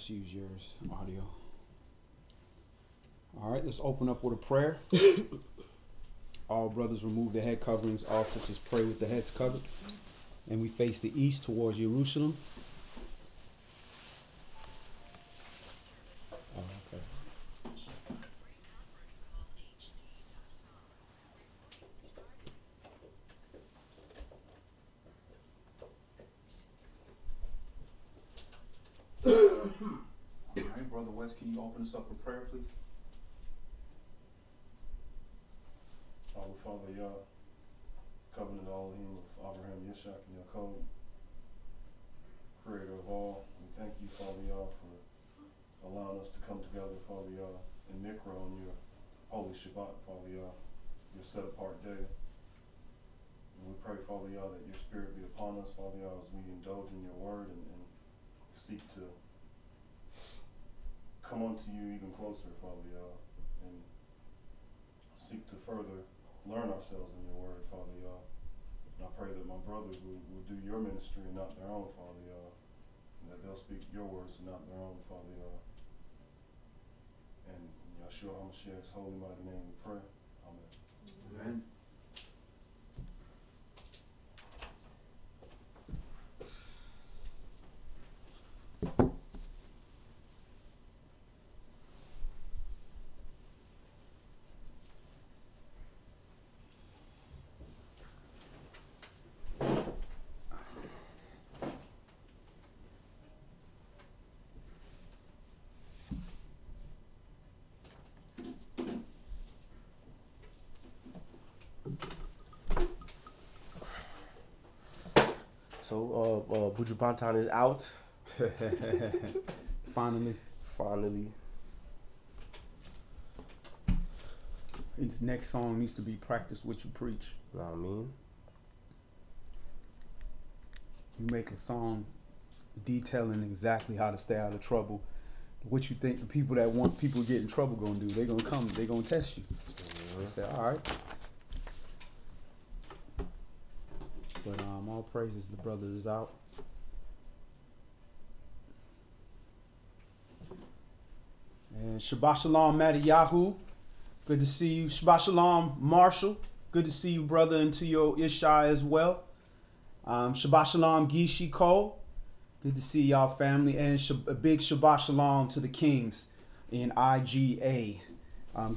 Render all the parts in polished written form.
Let's use yours, audio. All right, let's open up with a prayer. All brothers remove their head coverings. All sisters pray with the heads covered. And we face the east towards Jerusalem. Oh, okay. All right, Brother West, can you open us up with prayer, please? Father Yah, covenant Elohim of Abraham, Yitzchak, and Yaakov, creator of all, we thank you, Father Yah, for allowing us to come together, Father Yah, in Mikra on your holy Shabbat, Father Yah, your set-apart day. And we pray, Father Yah, that your spirit be upon us, Father Yah, as we indulge in your word and seek to come unto you even closer, Father Yah, and seek to further learn ourselves in your word, Father Yah. And I pray that my brothers will do your ministry and not their own, Father Yah. And that they'll speak your words and not their own, Father Yah. And in Yashra'al HaMashiach's holy mighty name we pray. Amen. Amen. So, Buju Banton is out. Finally. His next song needs to be Practice What You Preach. You know what I mean? You make a song detailing exactly how to stay out of trouble. What you think the people that want people to get in trouble gonna do? They're gonna come, they're gonna test you. They say, all right. But all praises, the brother is out. And Shabbat Shalom, Mattiyahu. Good to see you. Shabbat Shalom, Marshall. Good to see you, brother, and to your Ishai as well. Shabbat Shalom, Gishi Cole. Good to see y'all, family. And a big Shabbat Shalom to the Kings in IGA.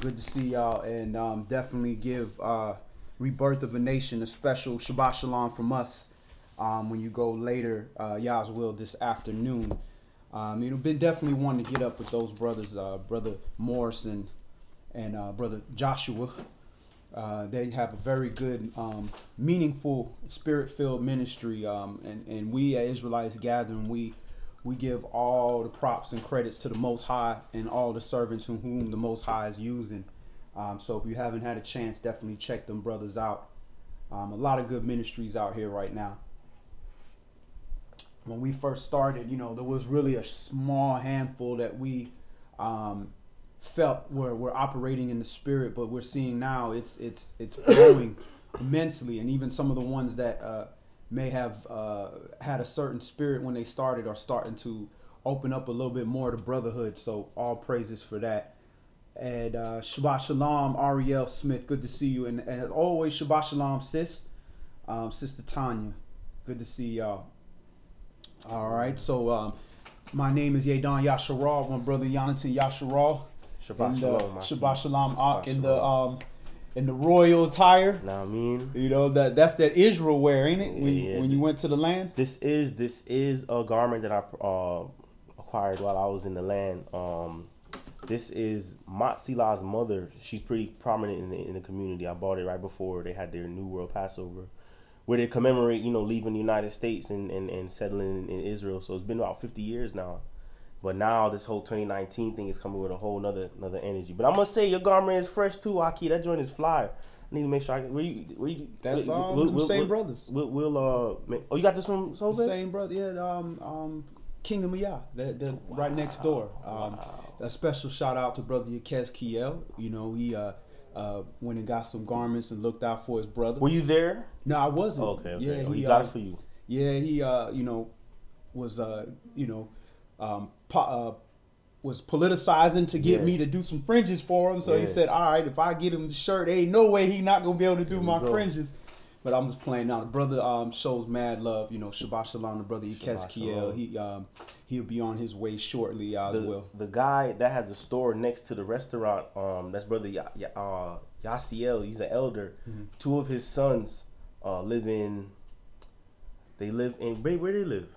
Good to see y'all, and definitely give Rebirth of a Nation a special Shabbat Shalom from us when you go later, Yah's will, this afternoon. Been definitely wanting to get up with those brothers, Brother Morris and Brother Joshua. They have a very good, meaningful, spirit-filled ministry, and we at Israelites Gathering, we give all the props and credits to the Most High and all the servants whom the Most High is using. So if you haven't had a chance, definitely check them brothers out. A lot of good ministries out here right now. When we first started, there was really a small handful that we felt were operating in the spirit, but we're seeing now it's growing immensely, and even some of the ones that may have had a certain spirit when they started are starting to open up a little bit more to brotherhood. So all praises for that. And Shabbat Shalom, Ariel Smith, good to see you. And as always, Shabbat Shalom, sis. Sister Tanya, good to see y'all. All right, so my name is Yadon Yashra'al, my brother Yonatan Yashra'al. Shabbat Shalom. Shabbat Shalom, Ak, in the royal attire. Know what I mean? That's that Israel wear, ain't it? When you went to the land? This is a garment that I acquired while I was in the land. This is Matzila's mother. She's pretty prominent in the community. I bought it right before they had their New World Passover, where they commemorate, leaving the United States and settling in Israel. So it's been about 50 years now. But now this whole 2019 thing is coming with a whole another energy. But I must say your garment is fresh too, Aki. That joint is fly. I need to make sure where you that's the same brothers. You got this from Sobe? Same brother, yeah. Kingdom of Yah, they're right next door. A special shout out to Brother Yakez Kiel. He went and got some garments and looked out for his brother. Were you there? No, I wasn't. Okay. Yeah, he got it for you. Yeah, he was was politicizing to get Yeah. me to do some fringes for him. So he Yeah. said, all right, if I get him the shirt, ain't no way he not going to be able to do There we my go. fringes. But I'm just playing now. The brother shows mad love. You know, Shabbat Shalom, the brother Shabbat Yashra'al. Shalom. He'll be on his way shortly as well. The guy that has a store next to the restaurant, that's brother Yashra'al. He's an elder. Mm-hmm. Two of his sons live in. They live in where they live?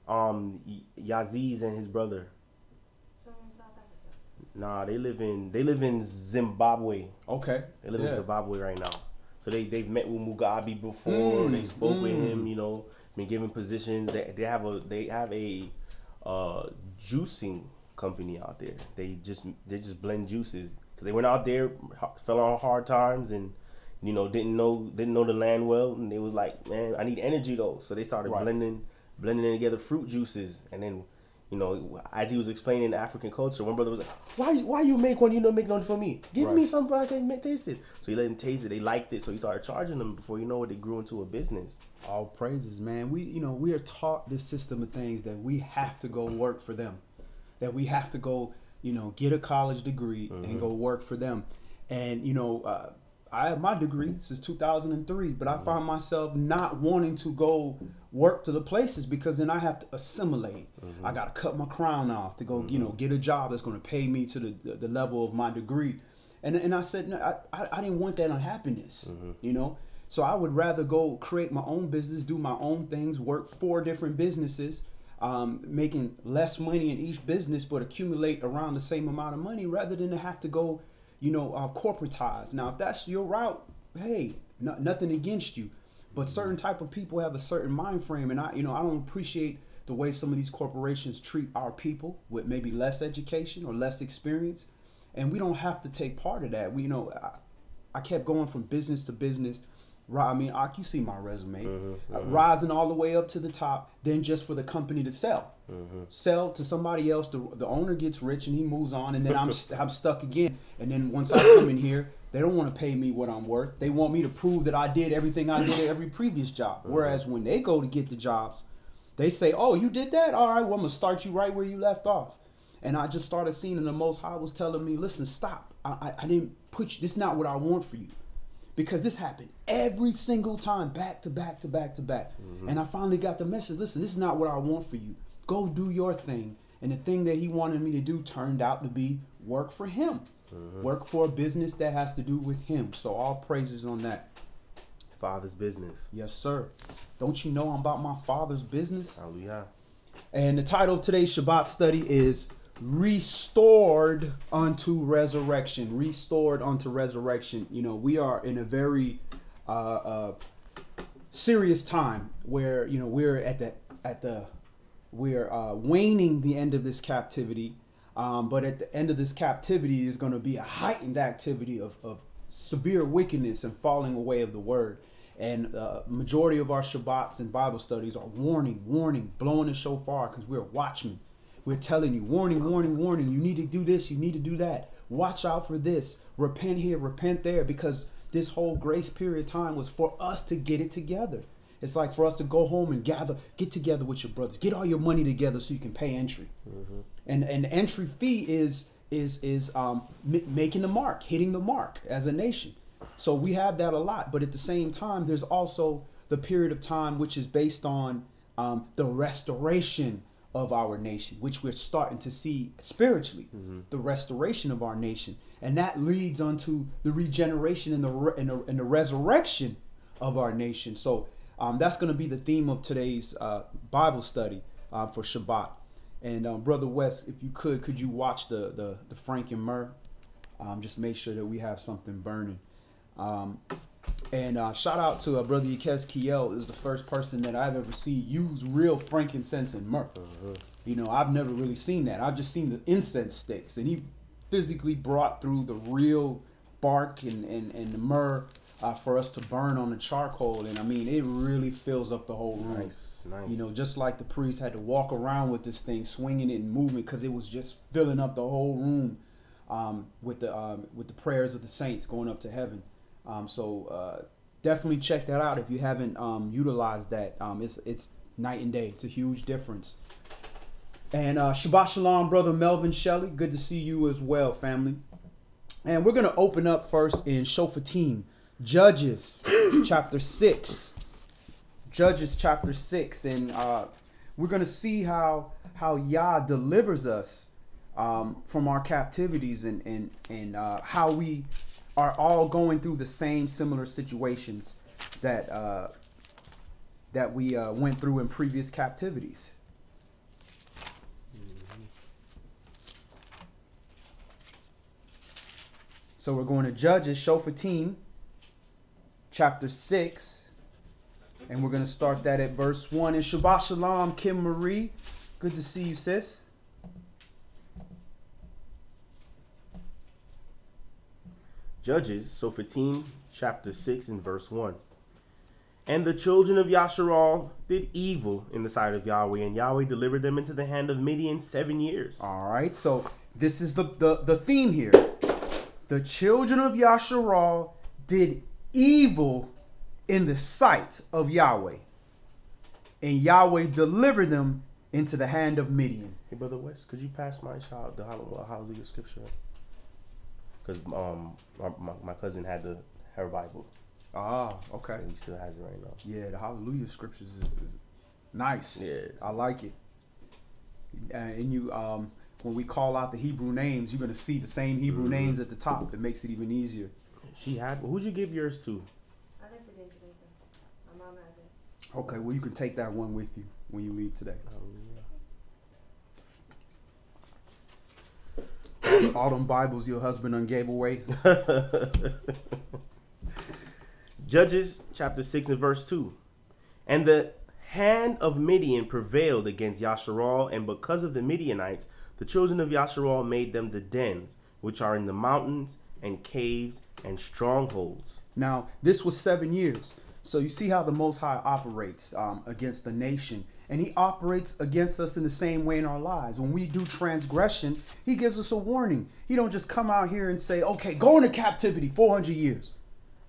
Yaziz and his brother. So in South Africa. Nah, they live in Zimbabwe. Okay. They live Yeah. in Zimbabwe right now. So they've met with Mugabe before. They spoke with him. You know, been given positions. They have a juicing company out there. They just blend juices because they went out there, fell on hard times, and you know didn't know the land well, and they was like, man, I need energy though. So they started Right. blending together fruit juices, and then. You know, as he was explaining African culture, one brother was like, "Why you make one? You don't make none for me. Give me some, bro. I can taste it." So he let him taste it. They liked it, so he started charging them. Before you know it, they grew into a business. All praises, man. We are taught this system of things that we have to go work for them, that we have to go, get a college degree and go work for them. And I have my degree since 2003, but I find myself not wanting to go work to the places because then I have to assimilate. I got to cut my crown off to go, get a job that's going to pay me to the level of my degree. And I said, no, I didn't want that unhappiness, So I would rather go create my own business, do my own things, work 4 different businesses, making less money in each business, but accumulate around the same amount of money rather than to have to go corporatize. Now, if that's your route, hey, nothing against you. But certain type of people have a certain mind frame, and I don't appreciate the way some of these corporations treat our people with maybe less education or less experience, and we don't have to take part of that. I kept going from business to business. I mean, you see my resume, rising all the way up to the top, then just for the company to sell. Sell to somebody else, the owner gets rich and he moves on, and then I'm stuck again. And then once I come in here, they don't want to pay me what I'm worth. They want me to prove that I did everything I did at every previous job. Whereas when they go to get the jobs, they say, oh, you did that? All right, well, I'm going to start you right where you left off. And I just started seeing, and the Most High was telling me, listen, stop. I didn't put you, this is not what I want for you. Because this happened every single time, back to back to back to back. And I finally got the message, listen, this is not what I want for you. Go do your thing. And the thing that he wanted me to do turned out to be work for him. Work for a business that has to do with him. So all praises on that. Father's business. Yes, sir. Don't you know I'm about my father's business? Hallelujah. And the title of today's Shabbat study is Restored unto Resurrection. Restored unto Resurrection. We are in a very serious time where we're waning the end of this captivity. But at the end of this captivity is going to be a heightened activity of severe wickedness and falling away of the word. And majority of our Shabbats and Bible studies are warning, blowing the shofar because we're watchmen. We're telling you, warning. You need to do this. You need to do that. Watch out for this. Repent here, repent there, because this whole grace period time was for us to get it together. It's like for us to go home and get together with your brothers, get all your money together so you can pay entry. And the entry fee is making the mark, hitting the mark as a nation. So we have that a lot, but at the same time, there's also the period of time which is based on the restoration of our nation, which we're starting to see spiritually, the restoration of our nation, and that leads unto the regeneration and the resurrection of our nation. So that's going to be the theme of today's Bible study for Shabbat. And Brother West, if you could you watch the Frank and Myrrh? Just make sure that we have something burning. And shout out to Brother Yikes Kiel, is the first person that I've ever seen use real frankincense and myrrh. I've never really seen that. I've just seen the incense sticks, and he physically brought through the real bark and the myrrh for us to burn on the charcoal. And I mean, it really fills up the whole room. Nice. Just like the priest had to walk around with this thing, swinging it and moving, because it was just filling up the whole room with the prayers of the saints going up to heaven. So definitely check that out if you haven't utilized that. It's night and day. It's a huge difference. And Shabbat Shalom, Brother Melvin Shelley. Good to see you as well, family. And we're going to open up first in Shoftim, Judges chapter 6. Judges chapter 6. And we're going to see how Yah delivers us from our captivities and how we are all going through the same similar situations that we went through in previous captivities. So we're going to Judges, Shoftim, chapter 6. And we're going to start that at verse 1. And Shabbat Shalom, Kim Marie. Good to see you, sis. Judges, Shoftim, chapter 6 and verse 1. And the children of Yashra'al did evil in the sight of Yahweh, and Yahweh delivered them into the hand of Midian 7 years. All right, so this is the theme here. The children of Yashra'al did evil in the sight of Yahweh, and Yahweh delivered them into the hand of Midian. Hey, Brother West, could you pass my child the Hallelujah scripture? Because my cousin had her Bible. Ah, okay. So he still has it right now. Yeah, the Hallelujah scriptures is nice. Yes. I like it. And you, when we call out the Hebrew names, you're going to see the same Hebrew names at the top. It makes it even easier. Who'd you give yours to? I think Virginia Jamaica. My mom has it. Okay, well, you can take that one with you when you leave today. All them Bibles your husband done gave away. Judges chapter 6 and verse 2. And the hand of Midian prevailed against Yashra'al, and because of the Midianites, the children of Yashra'al made them the dens, which are in the mountains and caves and strongholds. Now, this was 7 years. So you see how the Most High operates against the nation. And he operates against us in the same way in our lives. When we do transgression, he gives us a warning. He don't just come out here and say, okay, go into captivity 400 years.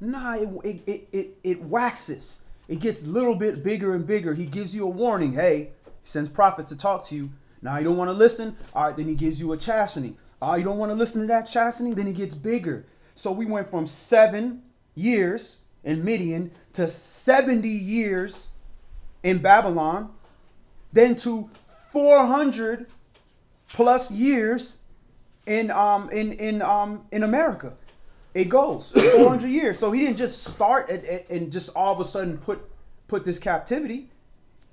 Nah, it waxes. It gets a little bit bigger and bigger. He gives you a warning. Hey, he sends prophets to talk to you. Now you don't want to listen. All right, then he gives you a chastening. You don't want to listen to that chastening. Then it gets bigger. So we went from 7 years in Midian to 70 years in Babylon, then to 400 plus years in America. It goes 400 years. So he didn't just start and just all of a sudden put this captivity.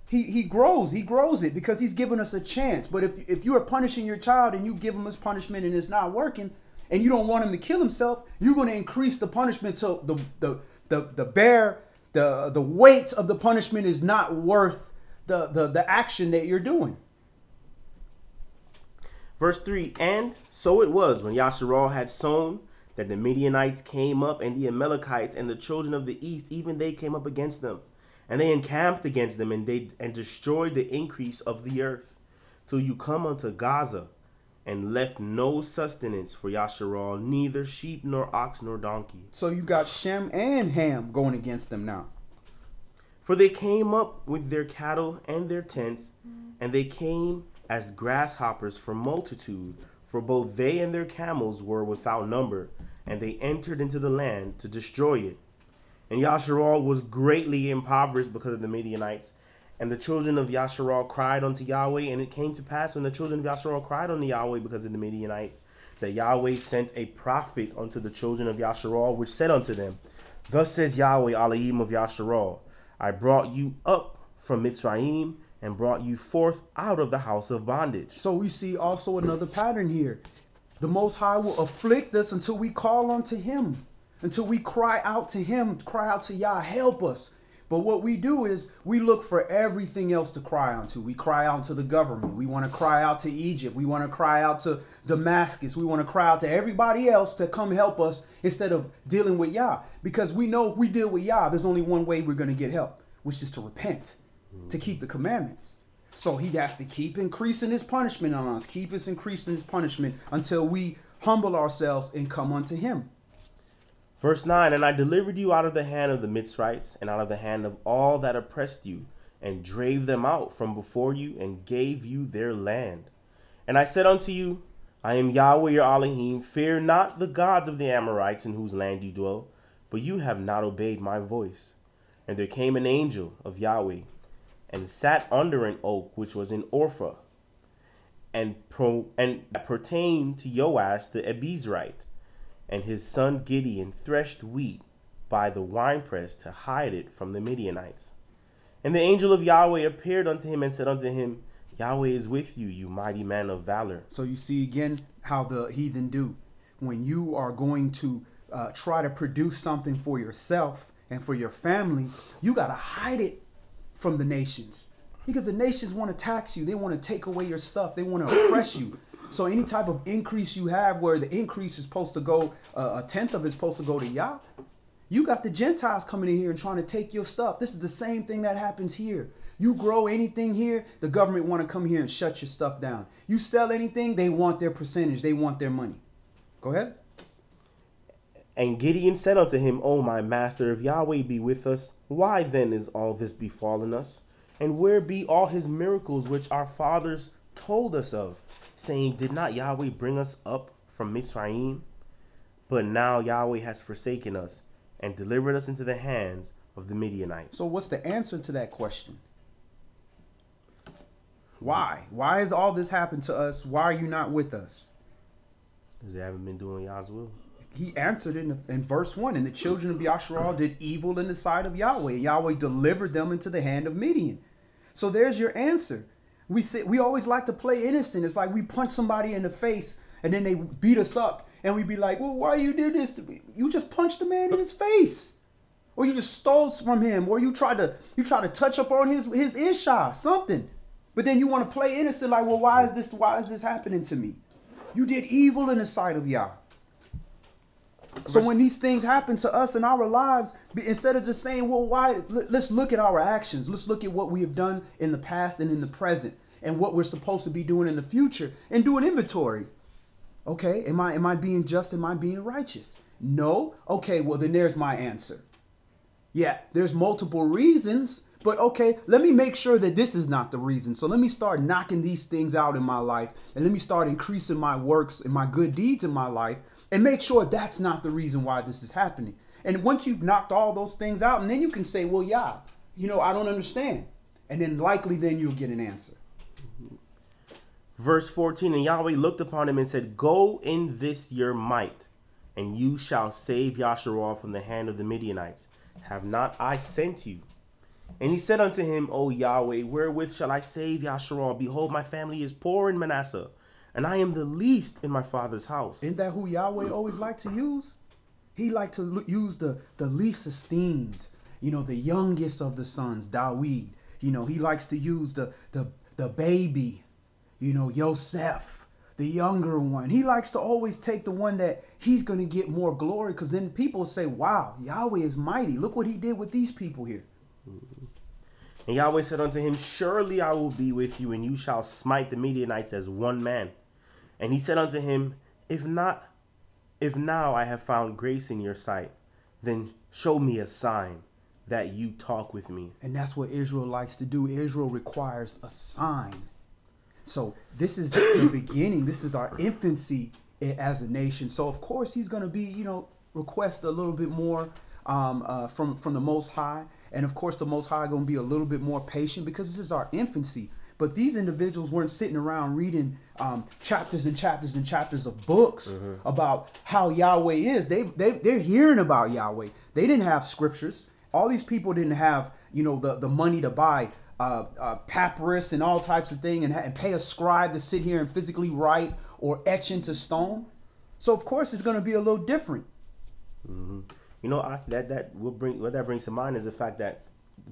He grows it because he's giving us a chance. But if you are punishing your child and you give him his punishment and it's not working, and you don't want him to kill himself, you're going to increase the punishment till the weight of the punishment is not worth the action that you're doing. Verse 3, and so it was when Yashra'al had sown that the Midianites came up, and the Amalekites and the children of the east, even they came up against them. And they encamped against them, and destroyed the increase of the earth, till you come unto Gaza, and left no sustenance for Yashra'al, neither sheep nor ox nor donkey. So you got Shem and Ham going against them now. For they came up with their cattle and their tents, and they came as grasshoppers for multitude, for both they and their camels were without number, and they entered into the land to destroy it. And Yashra'al was greatly impoverished because of the Midianites. And the children of Yashra'al cried unto Yahweh, and it came to pass when the children of Yashra'al cried unto Yahweh because of the Midianites, that Yahweh sent a prophet unto the children of Yashra'al, which said unto them, Thus says Yahweh, Elohim of Yashra'al, I brought you up from Mitzrayim, and brought you forth out of the house of bondage. So we see also another pattern here. The Most High will afflict us until we call unto him, until we cry out to him, cry out to Yah, help us. But what we do is we look for everything else to cry out to. We cry out to the government. We want to cry out to Egypt. We want to cry out to Damascus. We want to cry out to everybody else to come help us instead of dealing with Yah. Because we know if we deal with Yah, there's only one way we're going to get help, which is to repent, to keep the commandments. So he has to keep increasing his punishment on us, keep us increasing his punishment until we humble ourselves and come unto him. Verse 9, and I delivered you out of the hand of the Mitzrites, and out of the hand of all that oppressed you, and drave them out from before you, and gave you their land. And I said unto you, I am Yahweh your Elohim. Fear not the gods of the Amorites in whose land you dwell, but you have not obeyed my voice. And there came an angel of Yahweh, and sat under an oak which was in Orpha, and pertained to Joash the Abiezrite. And his son Gideon threshed wheat by the winepress to hide it from the Midianites. And the angel of Yahweh appeared unto him and said unto him, Yahweh is with you, you mighty man of valor. So you see again how the heathen do. When you are going to try to produce something for yourself and for your family, you got to hide it from the nations. Because the nations want to tax you. They want to take away your stuff. They want to oppress you. So any type of increase you have where the increase is supposed to go, a tenth of it's supposed to go to Yah, you got the Gentiles coming in here and trying to take your stuff. This is the same thing that happens here. You grow anything here, the government want to come here and shut your stuff down. You sell anything, they want their percentage. They want their money. Go ahead. And Gideon said unto him, O my master, if Yahweh be with us, why then is all this befallen us? And where be all his miracles which our fathers told us of, saying, did not Yahweh bring us up from Mitzrayim? But now Yahweh has forsaken us and delivered us into the hands of the Midianites. So what's the answer to that question? Why? Why has all this happened to us? Why are you not with us? Because they haven't been doing Yah's will. He answered in verse 1, and the children of Yashra'al did evil in the sight of Yahweh. Yahweh delivered them into the hand of Midian. So there's your answer. We always like to play innocent. It's like we punch somebody in the face and then they beat us up. And we be like, well, why you did this to me? You just punched the man in his face. Or you just stole from him. Or you try to touch up on his Isha, something. But then you want to play innocent like, well, why is this happening to me? You did evil in the sight of Yah. So when these things happen to us in our lives, instead of just saying, well, why? Let's look at our actions. Let's look at what we have done in the past and in the present and what we're supposed to be doing in the future and do an inventory. Okay, am I being just? Am I being righteous? No? Okay, well, then there's my answer. Yeah, there's multiple reasons, but okay, let me make sure that this is not the reason. So let me start knocking these things out in my life and let me start increasing my works and my good deeds in my life. And make sure that's not the reason why this is happening. And once you've knocked all those things out, and then you can say, well, yeah, I don't understand. And then likely then you'll get an answer. Verse 14, and Yahweh looked upon him and said, go in this your might, and you shall save Yashra'al from the hand of the Midianites. Have not I sent you? And he said unto him, O Yahweh, wherewith shall I save Yashra'al? Behold, my family is poor in Manasseh, and I am the least in my father's house. Isn't that who Yahweh always liked to use? He liked to use the least esteemed, the youngest of the sons, Dawid. He likes to use the baby, Yosef, the younger one. He likes to always take the one that he's going to get more glory, because then people say, wow, Yahweh is mighty. Look what he did with these people here. And Yahweh said unto him, surely I will be with you, and you shall smite the Midianites as one man. And he said unto him, if now I have found grace in your sight, then show me a sign that you talk with me. And that's what Israel likes to do. Israel requires a sign. So this is the beginning. This is our infancy as a nation. So of course he's going to be, request a little bit more from the Most High. And of course the Most High going to be a little bit more patient because this is our infancy. But these individuals weren't sitting around reading chapters and chapters and chapters of books about how Yahweh is. They're hearing about Yahweh. They didn't have scriptures. All these people didn't have, the money to buy papyrus and all types of things and pay a scribe to sit here and physically write or etch into stone. So of course it's going to be a little different. What that brings to mind is the fact that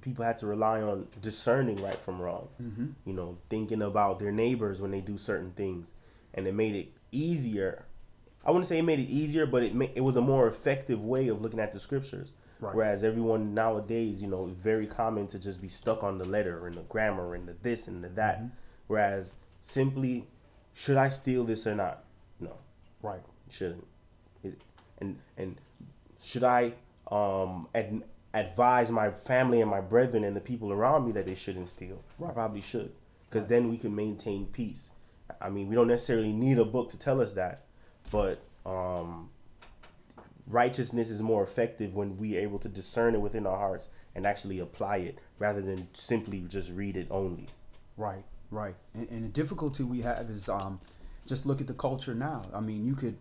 people had to rely on discerning right from wrong, thinking about their neighbors when they do certain things, and it made it easier. I wouldn't say it made it easier, but it was a more effective way of looking at the scriptures. Right. Whereas everyone nowadays, very common to just be stuck on the letter and the grammar and the this and the that. Whereas simply, should I steal this or not? No. Right. Shouldn't. And should I advise my family and my brethren and the people around me that they shouldn't steal. I probably should, because then we can maintain peace. I mean, we don't necessarily need a book to tell us that, but righteousness is more effective when we are able to discern it within our hearts and actually apply it rather than simply just read it only. Right, right. And the difficulty we have is just look at the culture now. I mean, you could,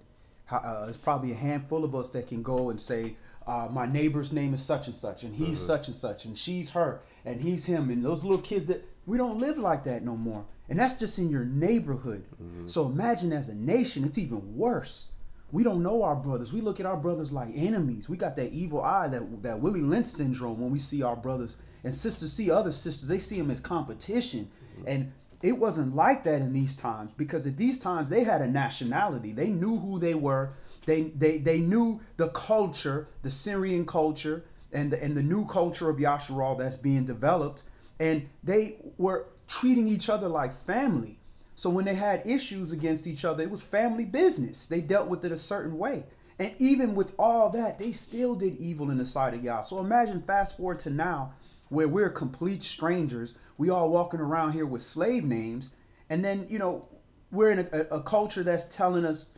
there's probably a handful of us that can go and say, my neighbor's name is such and he's such and she's her, and he's him. And those little kids, that we don't live like that no more. And that's just in your neighborhood. So imagine as a nation, it's even worse. We don't know our brothers. We look at our brothers like enemies. We got that evil eye, that Willie Lynch syndrome when we see our brothers and sisters see other sisters. They see them as competition. And it wasn't like that in these times, because at these times they had a nationality. They knew who they were. They knew the culture, the Syrian culture, and the new culture of Yashra'al that's being developed. And they were treating each other like family. So when they had issues against each other, it was family business. They dealt with it a certain way. And even with all that, they still did evil in the sight of Yah. So imagine fast forward to now, where we're complete strangers. We all walking around here with slave names. And then, you know, we're in a culture that's telling us,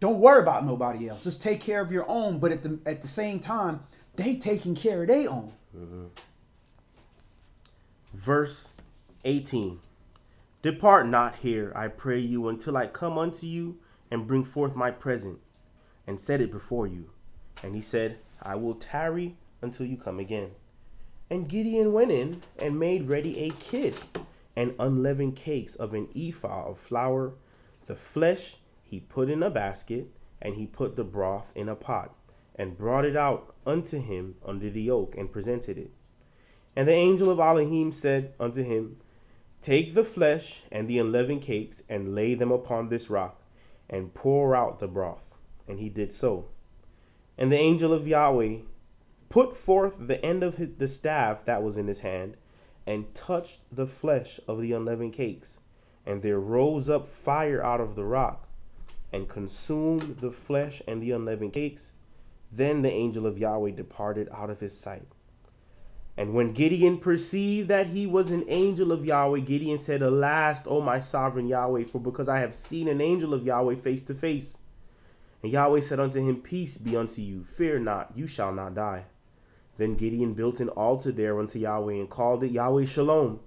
don't worry about nobody else. Just take care of your own. But at the same time, they taking care of their own. Verse 18. Depart not here, I pray you, until I come unto you and bring forth my present and set it before you. And he said, I will tarry until you come again. And Gideon went in and made ready a kid and unleavened cakes of an ephah of flour. The flesh he put in a basket, and he put the broth in a pot, and brought it out unto him under the oak, and presented it. And the angel of Elohim said unto him, Take the flesh and the unleavened cakes, and lay them upon this rock, and pour out the broth. And he did so. And the angel of Yahweh put forth the end of the staff that was in his hand, and touched the flesh of the unleavened cakes. And there rose up fire out of the rock, and consumed the flesh and the unleavened cakes. Then the angel of Yahweh departed out of his sight. And when Gideon perceived that he was an angel of Yahweh, Gideon said, Alas, O my sovereign Yahweh, for because I have seen an angel of Yahweh face to face. And Yahweh said unto him, Peace be unto you, fear not, you shall not die. Then Gideon built an altar there unto Yahweh, and called it Yahweh Shalom.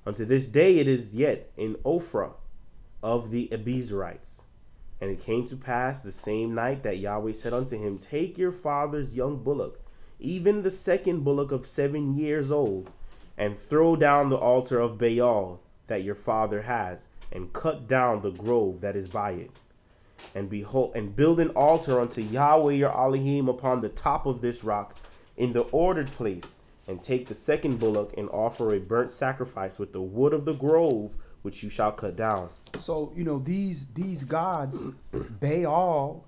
Unto this day it is yet in Ophrah of the Israelites. And it came to pass the same night that Yahweh said unto him, Take your father's young bullock, even the second bullock of 7 years old, and throw down the altar of Baal that your father has, and cut down the grove that is by it. And behold, and build an altar unto Yahweh your Elohim upon the top of this rock, in the ordered place, and take the second bullock, and offer a burnt sacrifice with the wood of the grove which you shall cut down. So, you know, these gods, Baal,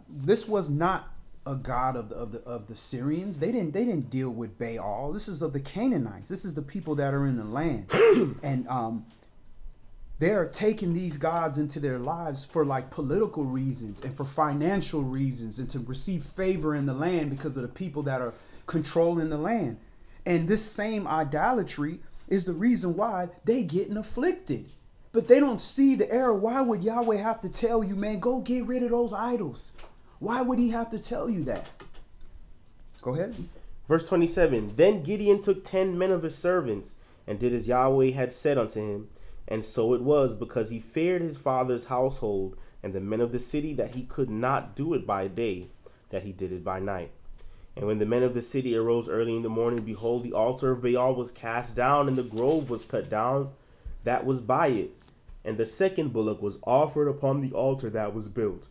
this was not a god of the Syrians. They didn't deal with Baal. This is of the Canaanites. This is the people that are in the land. And they're taking these gods into their lives for like political reasons and for financial reasons, and to receive favor in the land because of the people that are controlling the land. And this same idolatry is the reason why they getting afflicted. But they don't see the error. Why would Yahweh have to tell you, man, go get rid of those idols? Why would he have to tell you that? Go ahead. Verse 27, Then Gideon took 10 men of his servants, and did as Yahweh had said unto him. And so it was, because he feared his father's household and the men of the city, that he could not do it by day, that he did it by night. And when the men of the city arose early in the morning, behold, the altar of Baal was cast down, and the grove was cut down that was by it. And the second bullock was offered upon the altar that was built.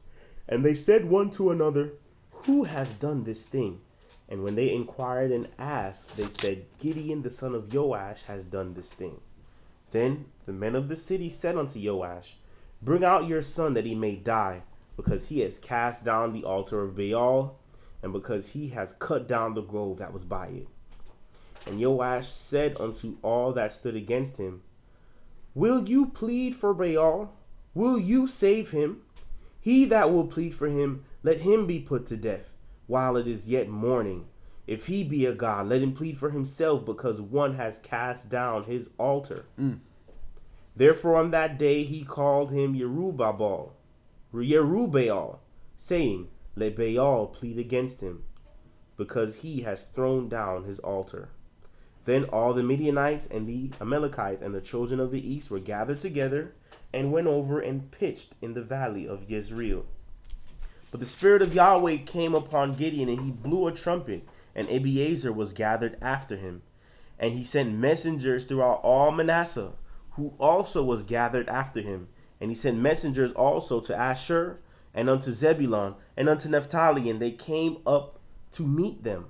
And they said one to another, Who has done this thing? And when they inquired and asked, they said, Gideon the son of Joash has done this thing. Then the men of the city said unto Joash, Bring out your son that he may die, because he has cast down the altar of Baal, and because he has cut down the grove that was by it. And Joash said unto all that stood against him, Will you plead for Baal? Will you save him? He that will plead for him, let him be put to death, while it is yet morning. If he be a god, let him plead for himself, because one has cast down his altar. Therefore on that day he called him Yerubbaal, saying, let Baal plead against him, because he has thrown down his altar. Then all the Midianites and the Amalekites and the children of the east were gathered together, and went over and pitched in the valley of Yashra'al. But the Spirit of Yahweh came upon Gideon, and he blew a trumpet, and Abiezer was gathered after him. And he sent messengers throughout all Manasseh, who also was gathered after him. And he sent messengers also to Asher, and unto Zebulun, and unto Naphtali, and they came up to meet them.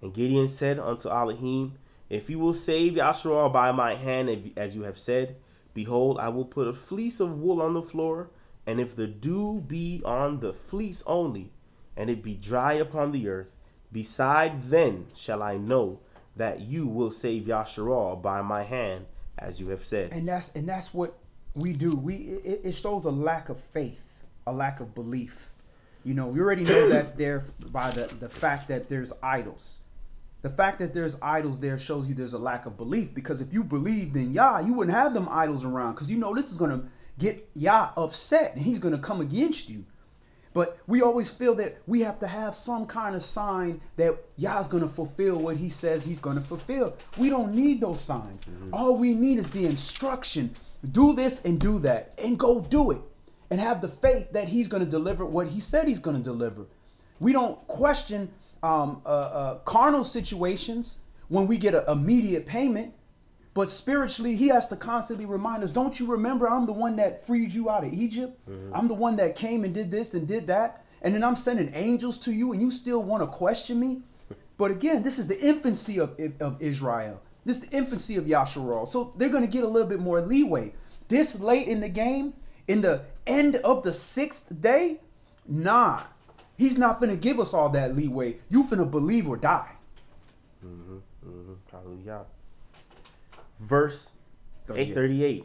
And Gideon said unto Elohim, if you will save Yashra'al by my hand, as you have said, behold, I will put a fleece of wool on the floor, and if the dew be on the fleece only, and it be dry upon the earth, beside then shall I know that you will save Yashra'al by my hand, as you have said. And that's what we do. It shows a lack of faith, a lack of belief. You know, we already know that's there by the fact that there's idols. The fact that there's idols there shows you there's a lack of belief, because if you believed in Yah, you wouldn't have them idols around, because you know this is going to get Yah upset and he's going to come against you. But we always feel that we have to have some kind of sign that Yah's going to fulfill what he says he's going to fulfill. We don't need those signs. All we need is the instruction. Do this and do that, and go do it, and have the faith that he's going to deliver what he said he's going to deliver. We don't question carnal situations when we get an immediate payment, but spiritually he has to constantly remind us, don't you remember I'm the one that freed you out of Egypt? I'm the one that came and did this and did that, and then I'm sending angels to you and you still want to question me? But again, this is the infancy of Israel. This is the infancy of Yashra'al. So they're going to get a little bit more leeway. This late in the game, in the end of the 6th day, nah. He's not finna give us all that leeway. You finna believe or die. Hallelujah. Verse 838.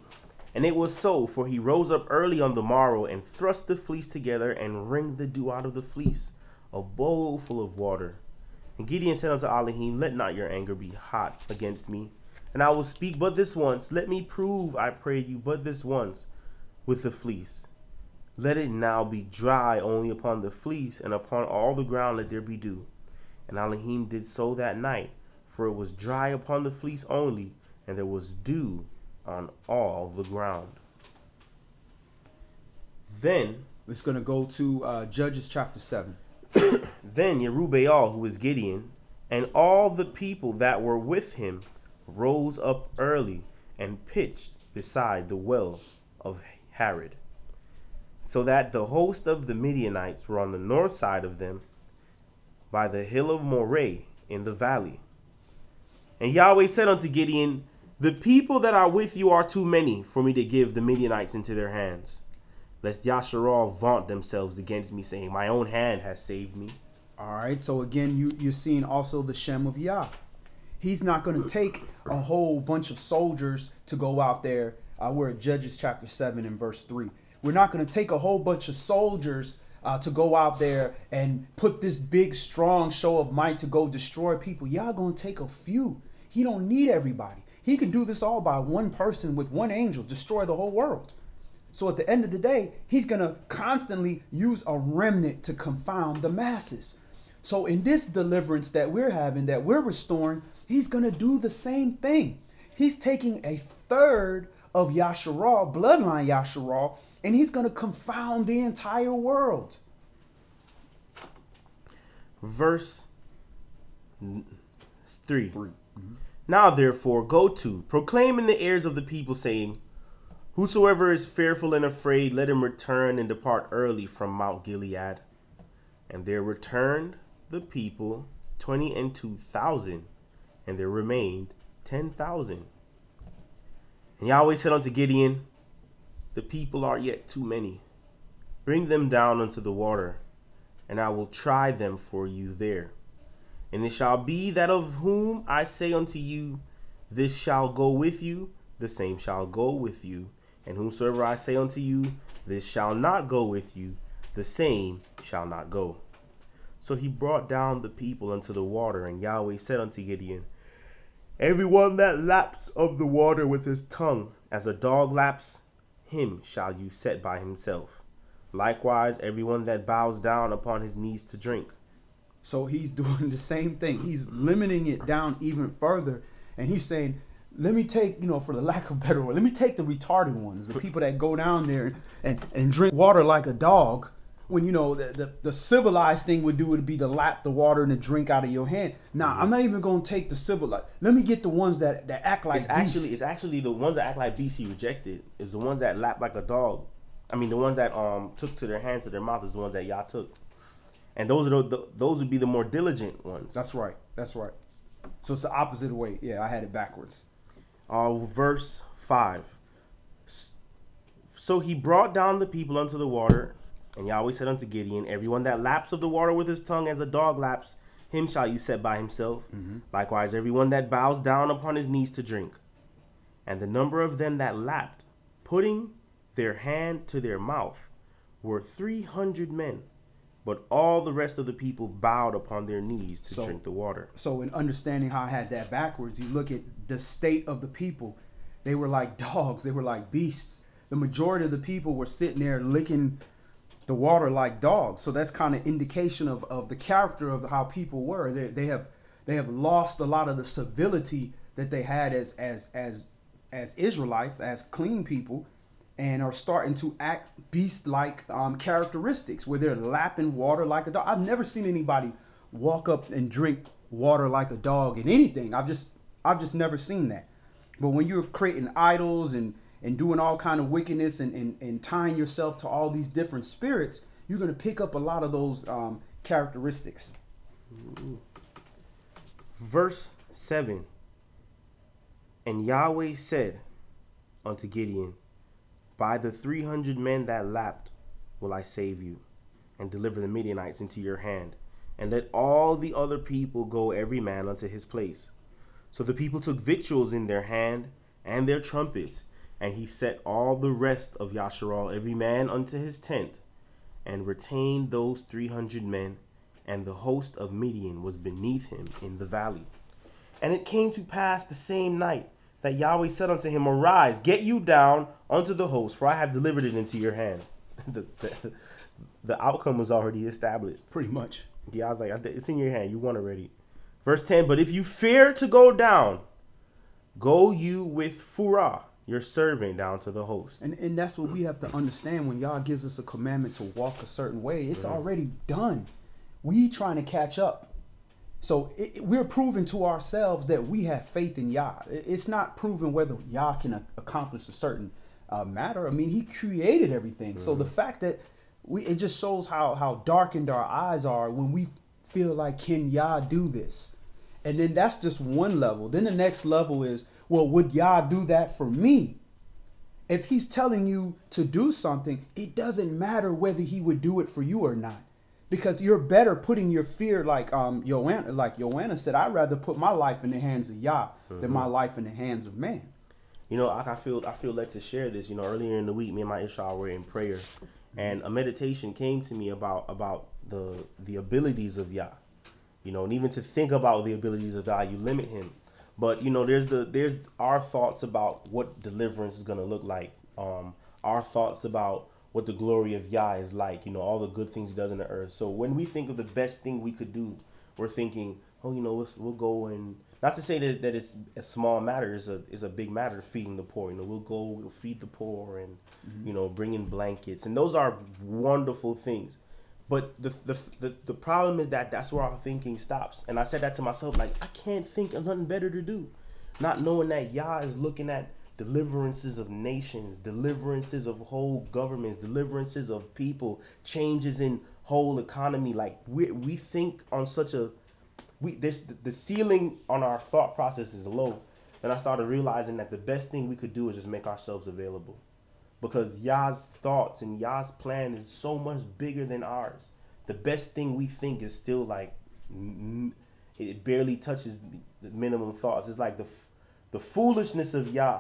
And it was so, for he rose up early on the morrow, and thrust the fleece together, and wring the dew out of the fleece, a bowl full of water. And Gideon said unto Elohim, let not your anger be hot against me, and I will speak but this once. Let me prove, I pray you, but this once with the fleece. Let it now be dry only upon the fleece, and upon all the ground let there be dew. And Elohim did so that night, for it was dry upon the fleece only, and there was dew on all the ground. Then it's going to go to Judges chapter 7. Then Yerubbaal, who was Gideon, and all the people that were with him rose up early and pitched beside the well of Harod, so that the host of the Midianites were on the north side of them, by the hill of Moreh in the valley. And Yahweh said unto Gideon, the people that are with you are too many for me to give the Midianites into their hands, lest Yashra'al vaunt themselves against me, saying, my own hand has saved me. All right, so again, you're seeing also the Shem of Yah. He's not going to take a whole bunch of soldiers to go out there. We're at Judges chapter 7 and verse 3. We're not going to take a whole bunch of soldiers to go out there and put this big, strong show of might to go destroy people. Y'all going to take a few. He don't need everybody. He can do this all by one person with one angel, destroy the whole world. So at the end of the day, he's going to constantly use a remnant to confound the masses. So in this deliverance that we're having, that we're restoring, he's going to do the same thing. He's taking a third of Yashra'al, bloodline Yashra'al, and he's going to confound the entire world. Verse 3. Now therefore go to, proclaim in the ears of the people, saying, whosoever is fearful and afraid, let him return and depart early from Mount Gilead. And there returned the people 22,000, and there remained 10,000. And Yahweh said unto Gideon, the people are yet too many. Bring them down unto the water, and I will try them for you there. And it shall be that of whom I say unto you, this shall go with you, the same shall go with you. And whomsoever I say unto you, this shall not go with you, the same shall not go. So he brought down the people unto the water, and Yahweh said unto Gideon, everyone that laps of the water with his tongue, as a dog laps, him shall you set by himself. Likewise, everyone that bows down upon his knees to drink. So he's doing the same thing. He's limiting it down even further. And he's saying, let me take, for the lack of a better word, let me take the retarded ones, the people that go down there and drink water like a dog. When, the civilized thing would be to lap the water and to drink out of your hand. Now, I'm not even going to take the civilized. Let me get the ones that act like beasts. It's actually the ones that act like beasts he rejected. Is the ones that lap like a dog. I mean, the ones that took to their hands to their mouth is the ones that Yah took. And those would be the more diligent ones. That's right. So it's the opposite way. Yeah, I had it backwards. Verse 5. So he brought down the people unto the water, and Yahweh said unto Gideon, everyone that laps of the water with his tongue as a dog laps, him shall you set by himself. Likewise, everyone that bows down upon his knees to drink. And the number of them that lapped, putting their hand to their mouth, were 300 men. But all the rest of the people bowed upon their knees to drink the water. So in understanding how I had that backwards, you look at the state of the people. They were like dogs. They were like beasts. The majority of the people were sitting there licking the water like dogs. So that's kind of indication of the character of how people were. They have lost a lot of the civility that they had as Israelites, as clean people, and are starting to act beast-like characteristics where they're lapping water like a dog. I've never seen anybody walk up and drink water like a dog in anything. I've just never seen that. But when you're creating idols and doing all kind of wickedness and tying yourself to all these different spirits, you're going to pick up a lot of those characteristics. Verse 7. And Yahweh said unto Gideon, by the 300 men that lapped will I save you, and deliver the Midianites into your hand, and let all the other people go every man unto his place. So the people took victuals in their hand, and their trumpets, and he set all the rest of Yashra'al every man unto his tent, and retained those 300 men, and the host of Midian was beneath him in the valley. And it came to pass the same night that Yahweh said unto him, arise, get you down unto the host, for I have delivered it into your hand. The outcome was already established. Pretty much. Yeah, I was like, it's in your hand. You won already. Verse 10, but if you fear to go down, go you with Phurah, your servant, down to the host. And that's what we have to understand when Yah gives us a commandment to walk a certain way. It's already done. We trying to catch up. So we're proving to ourselves that we have faith in Yah. It's not proving whether Yah can accomplish a certain matter. I mean, he created everything. So the fact that it just shows how darkened our eyes are when we feel like, can Yah do this? And then that's just one level. Then the next level is, well, would Yah do that for me? If he's telling you to do something, it doesn't matter whether he would do it for you or not. Because you're better putting your fear, like Joanna said, I'd rather put my life in the hands of Yah than my life in the hands of man. I feel led to share this. Earlier in the week, me and my Yashra'al were in prayer, and a meditation came to me about the abilities of Yah. And even to think about the abilities of Yah, you limit him. But there's our thoughts about what deliverance is gonna look like. Our thoughts about what the glory of Yah is like, all the good things he does in the earth. So when we think of the best thing we could do, we're thinking, we'll go and, not to say that it's a small matter, it's a big matter, feeding the poor. We'll feed the poor and, bring in blankets. And those are wonderful things. But the problem is that's where our thinking stops. And I said that to myself, like, I can't think of nothing better to do. Not knowing that Yah is looking at deliverances of nations, deliverances of whole governments, deliverances of people, changes in whole economy. Like we think on such a, the ceiling on our thought process is low. And I started realizing that the best thing we could do is just make ourselves available, because Yah's thoughts and Yah's plan is so much bigger than ours. The best thing we think is still like, it barely touches the minimum thoughts. It's like the foolishness of Yah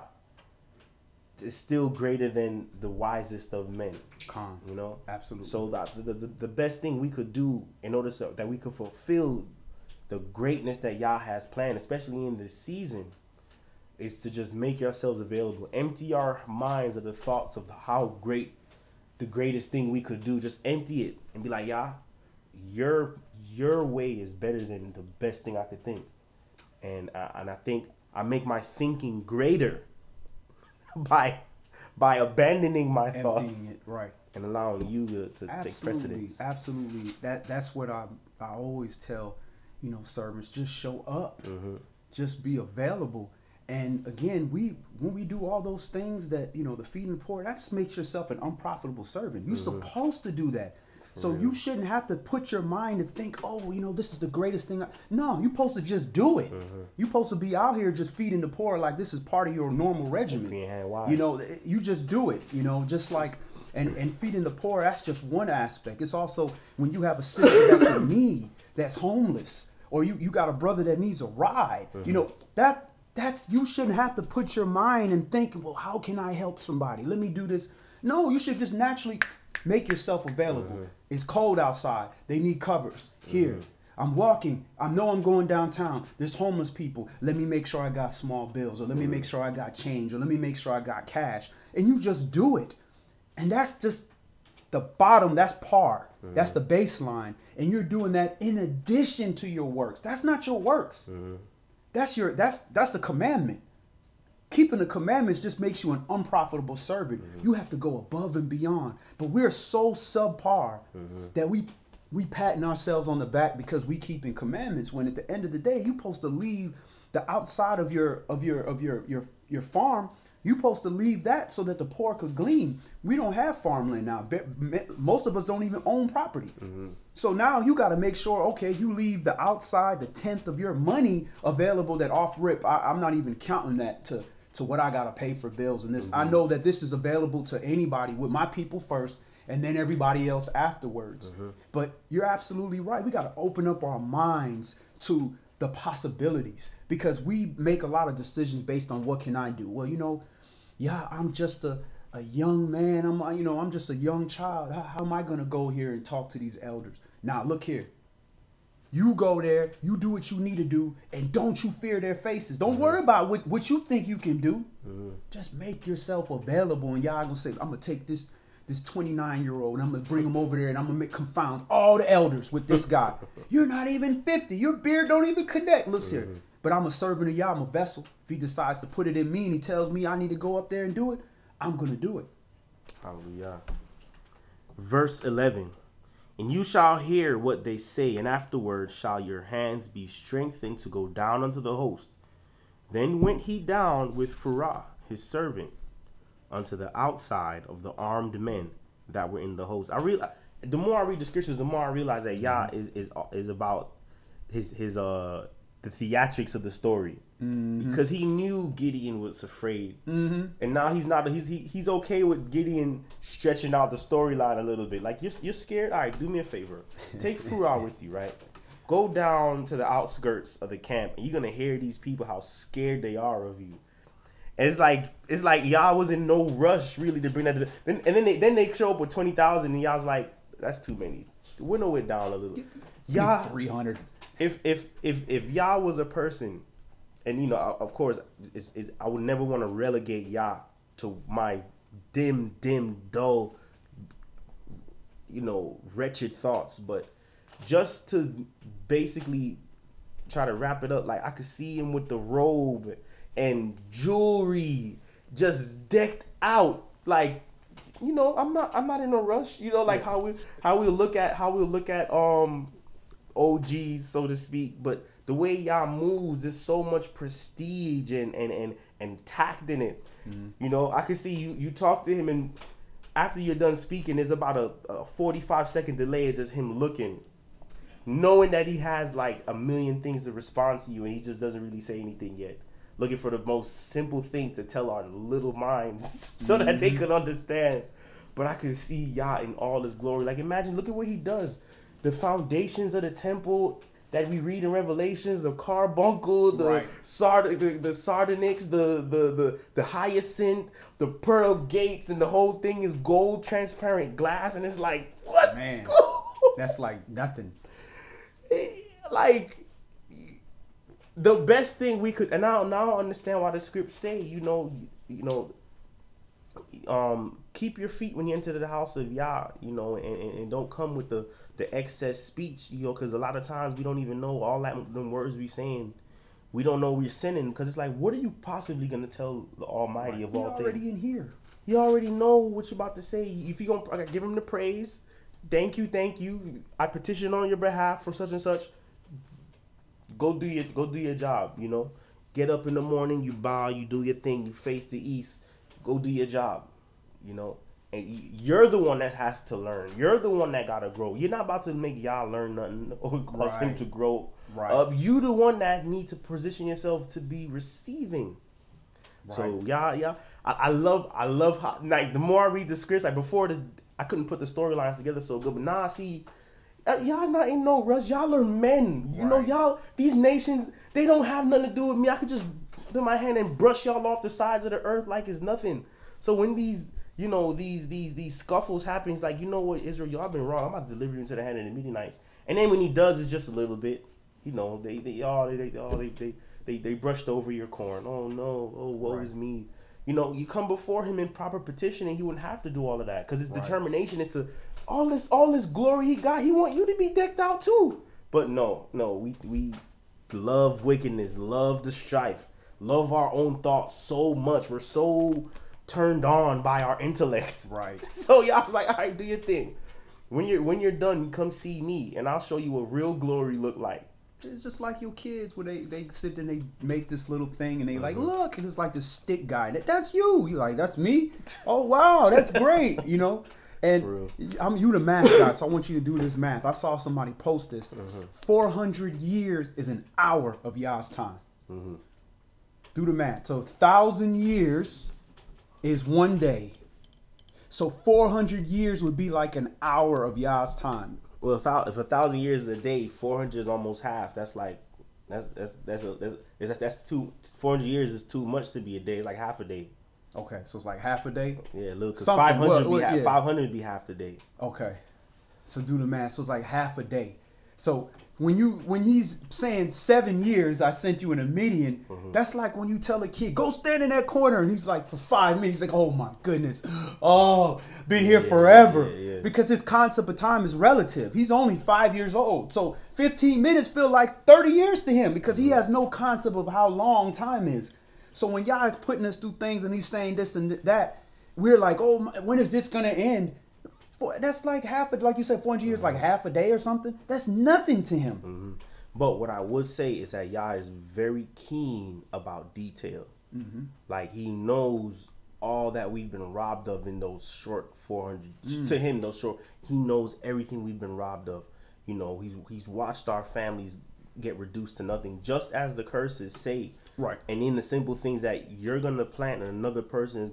is still greater than the wisest of men. Con. You know, Absolutely. so the best thing we could do in order so that we could fulfill the greatness that Yah has planned, especially in this season, is to just make yourselves available. Empty our minds of the thoughts of how great the greatest thing we could do. Just empty it and be like, Yah, your way is better than the best thing I could think. And I think I make my thinking greater by abandoning my Emptying thoughts it, right. and allowing you to take precedence. Absolutely. That's what I always tell, servants, just show up. Mm-hmm. Just be available. And again, when we do all those things that, the feeding the poor, that just makes yourself an unprofitable servant. You're supposed to do that. So you shouldn't have to put your mind to think, this is the greatest thing. No, you're supposed to just do it. You're supposed to be out here just feeding the poor like this is part of your normal regimen. You just do it, just like, and feeding the poor, that's just one aspect. It's also when you have a sister that's in need, that's homeless, or you got a brother that needs a ride, that's you shouldn't have to put your mind and think, well, how can I help somebody? Let me do this. No, you should just naturally make yourself available. It's cold outside. They need covers. Here, I'm walking. I know I'm going downtown. There's homeless people. Let me make sure I got small bills, or let me make sure I got change, or let me make sure I got cash. And you just do it. And that's just the bottom. That's par. That's the baseline. And you're doing that in addition to your works. That's not your works. That's the commandment. Keeping the commandments just makes you an unprofitable servant. You have to go above and beyond. But we're so subpar that we patting ourselves on the back because we keeping commandments, when at the end of the day, you're supposed to leave the outside of your farm. You're supposed to leave that so that the poor could glean. We don't have farmland now. Most of us don't even own property. So now you got to make sure, okay, you leave the outside, the 10th of your money available, that off rip. I'm not even counting that to what I got to pay for bills and this. I know that this is available to anybody, with my people first and then everybody else afterwards. But you're absolutely right. We got to open up our minds to the possibilities, because we make a lot of decisions based on what can I do? Well, I'm just a young man. I'm just a young child. How am I going to go here and talk to these elders? Now, look here. You go there, you do what you need to do, and don't you fear their faces. Don't worry about what you think you can do. Just make yourself available, and y'all gonna say, I'm gonna take this 29-year-old and I'm gonna bring him over there and I'm gonna confound all the elders with this guy. You're not even 50. Your beard don't even connect. Listen here. But I'm a servant of Yah. I'm a vessel. If he decides to put it in me and he tells me I need to go up there and do it, I'm gonna do it. Hallelujah. Verse 11. And you shall hear what they say, and afterward shall your hands be strengthened to go down unto the host. Then went he down with Phurah, his servant, unto the outside of the armed men that were in the host. The more I read the scriptures, the more I realize that Yah is about his the theatrics of the story, because he knew Gideon was afraid, and now he's not. He's okay with Gideon stretching out the storyline a little bit. Like, you're scared. All right, do me a favor. Take Phurah with you, right? Go down to the outskirts of the camp, and you're gonna hear these people how scared they are of you. And it's like Yah was in no rush really to bring that to then they show up with 20,000, and Yah's like, that's too many. Winnow it down a little. Yah 300. If Yah was a person, and of course, I would never want to relegate Yah to my dim, dull, wretched thoughts, but just to basically try to wrap it up, like, I could see him with the robe and jewelry just decked out, like, I'm not in a rush, like how we'll look at OGs, so to speak, but the way Yah moves, there's so much prestige and tact in it. I can see you talk to him, and after you're done speaking, there's about a 45-second delay of just him looking, knowing that he has like a million things to respond to you, and he just doesn't really say anything yet, looking for the most simple thing to tell our little minds so that they could understand. But I could see Yah in all his glory. Like, imagine, look at what he does. The foundations of the temple that we read in Revelations, the carbuncle, the Right. the sardonyx, the hyacinth, the pearl gates, and the whole thing is gold transparent glass, and it's like, what? Man, that's like nothing. Like, the best thing we could, and now I understand why the scripts say, keep your feet when you enter the house of Yah, and don't come with the excess speech, because a lot of times we don't even know all them words we saying. We don't know we're sinning, because it's like, what are you possibly going to tell the Almighty of all things? Already in here. You already know what you're about to say. If you're going to give him the praise, thank you. I petition on your behalf for such and such. Go do your job, Get up in the morning, you bow, you do your thing, you face the east. Go do your job, And you're the one that has to learn. You're the one that got to grow. You're not about to make y'all learn nothing or cause him to grow up. You the one that need to position yourself to be receiving. Right. So, yeah. I love how, like, the more I read the scripts, like, before this, I couldn't put the storylines together so good. But now I see, y'all not in no rush. Y'all are men. Y'all, these nations, they don't have nothing to do with me. I could just put my hand and brush y'all off the sides of the earth like it's nothing. So when these scuffles happen, it's like, you know what, Israel, y'all been wrong. I'm about to deliver you into the hand of the Midianites. And then when he does, it's just a little bit, they brushed over your corn. Oh no, oh woe is me. You come before him in proper petition, and he wouldn't have to do all of that, because his determination is to all this glory he got. He want you to be decked out too. But no, we love wickedness, love the strife, love our own thoughts so much. We're so turned on by our intellect. Right. So y'all's like, all right, do your thing. When you're done, you come see me, and I'll show you what real glory look like. It's just like your kids where they sit there and they make this little thing and they like, look, and it's like the stick guy. That's you. You like, that's me? Oh, wow, that's great, And you the math guy, so I want you to do this math. I saw somebody post this. 400 years is an hour of Yah's time. Do the math. So 1,000 years is one day. So 400 years would be like an hour of Yah's time. Well, if 1,000 years is a day, 400 is almost half. That's like that's too. 400 years is too much to be a day. It's like half a day. Okay, so it's like half a day. Yeah, look, 500 would be half the day. Okay, so do the math. So it's like half a day. So when he's saying 7 years, I sent you in a median. That's like when you tell a kid, go stand in that corner, and he's like, for 5 minutes, he's like, oh my goodness, been here forever. Because his concept of time is relative. He's only 5 years old, so 15 minutes feel like 30 years to him, because he has no concept of how long time is. So when Yah is putting us through things and he's saying this and that, we're like, oh, when is this gonna end? That's like like you said, 400 years, like half a day or something. That's nothing to him. But what I would say is that Yah is very keen about detail. Like, he knows all that we've been robbed of in those short 400. To him, he knows everything we've been robbed of. He's watched our families get reduced to nothing, just as the curses say. Right. And in the simple things that you're gonna plant and another person is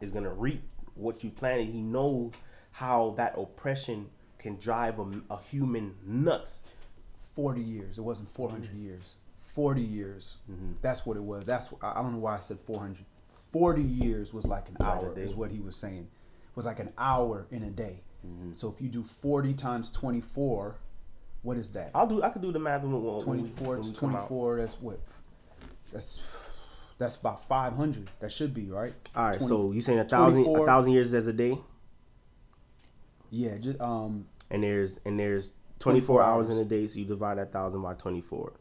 gonna reap what you planted, he knows how that oppression can drive a human nuts. 40 years. It wasn't 400 years. 40 years. That's what it was. I don't know why I said 400. 40 years was like an hour, is what he was saying. It was like an hour in a day. So if you do 40 times 24, what is that? I could do the math. 24. It's 24. That's what? That's about 500. That should be right. All right. So you saying 1,000 years as a day? Yeah. Just, and there's 24 hours in a day, so you divide that 1,000 by 24,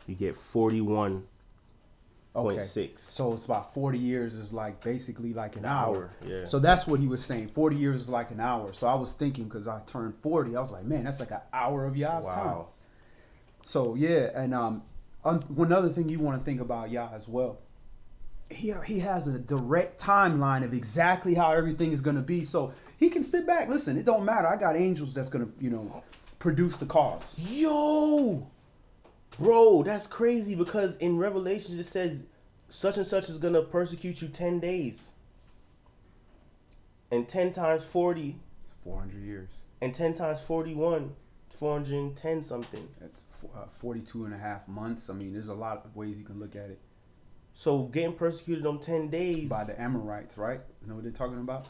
you get 41.6. So it's about 40 years is like basically like an hour. Yeah. So that's what he was saying. 40 years is like an hour. So I was thinking, because I turned 40, I was like, man, that's like an hour of Yah's time. So yeah, and one other thing you want to think about Yah as well. He has a direct timeline of exactly how everything is going to be. So he can sit back. Listen, it don't matter. I got angels that's going to, produce the cause. Yo, bro, that's crazy, because in Revelations it says such and such is going to persecute you 10 days. And 10 times 40. It's 400 years. And 10 times 41, 410 something. That's 42 and a half months. I mean, there's a lot of ways you can look at it. So getting persecuted on 10 days By the Amorites, right? You know what they're talking about?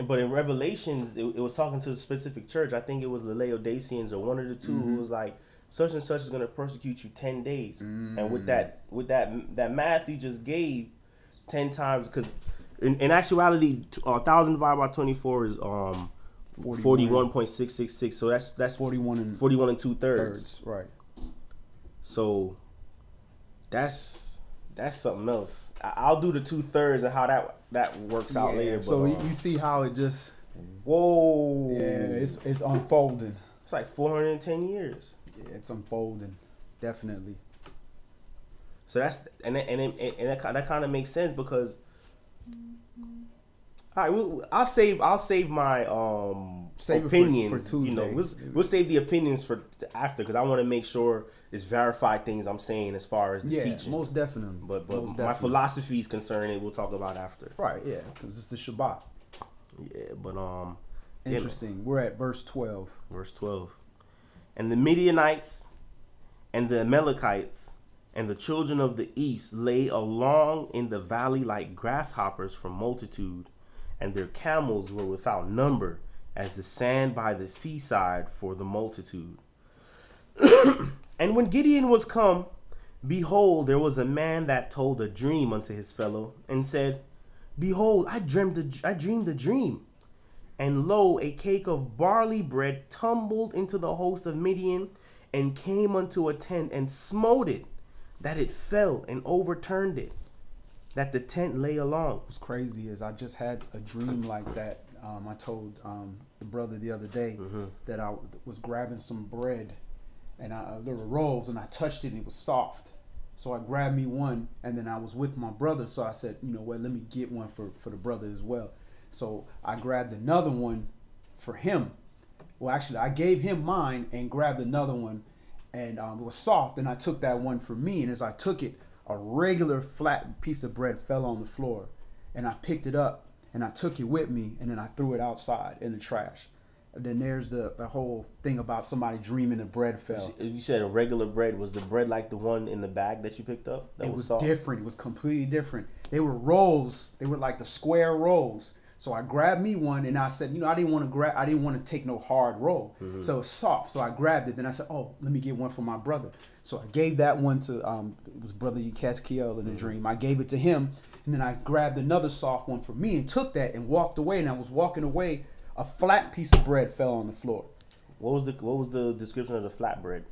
But in Revelations, it was talking to a specific church. I think it was the Laodiceans or one of the two who was like, such and such is going to persecute you 10 days. And with that math you just gave, 10 times, because in actuality, 1,000 divided by 24 is 41.666. So that's 41 and 2/3. Right. So that's something else. I'll do the 2/3 and how that works out later. So you see how it just whoa. Yeah, it's unfolding. It's like 410 years. Yeah, it's unfolding, definitely. So that's that kind of makes sense because. All right, I'll save my opinions for Tuesday. You know, we'll save the opinions for after because I want to make sure it's verified things I'm saying as far as the teaching. Most definitely. But most my definitely. philosophy is concerned, we'll talk about after. Right. Yeah, because it's the Shabbat. Yeah, but interesting. We're at verse 12. Verse 12. And the Midianites and the Amalekites and the children of the east lay along in the valley like grasshoppers from multitude, and their camels were without number as the sand by the seaside for the multitude. And when Gideon was come, behold, there was a man that told a dream unto his fellow, and said, Behold, I dreamed a dream. And lo, a cake of barley bread tumbled into the host of Midian, and came unto a tent, and smote it, that it fell, and overturned it, that the tent lay along. What's crazy is I just had a dream like that. I told the brother the other day that I was grabbing some bread, and there were rolls, and I touched it, and it was soft. So I grabbed me one, and then I was with my brother, so I said, you know what, let me get one for the brother as well. So I grabbed another one for him. Well, actually, I gave him mine and grabbed another one, and it was soft, and I took that one for me, and as I took it, a regular flat piece of bread fell on the floor, and I picked it up, and I took it with me, and then I threw it outside in the trash. And then there's the whole thing about somebody dreaming the bread fell. You said a regular bread. Was the bread like the one in the bag that you picked up? It was different. It was completely different. They were rolls. They were like the square rolls. So I grabbed me one, and I said, you know, I didn't want to take no hard roll. So it was soft. So I grabbed it. Then I said, oh, let me get one for my brother. So I gave that one to it was brother Yashra'al in the dream. I gave it to him, and then I grabbed another soft one for me and took that and walked away. And I was walking away, a flat piece of bread fell on the floor. What was the description of the flat bread?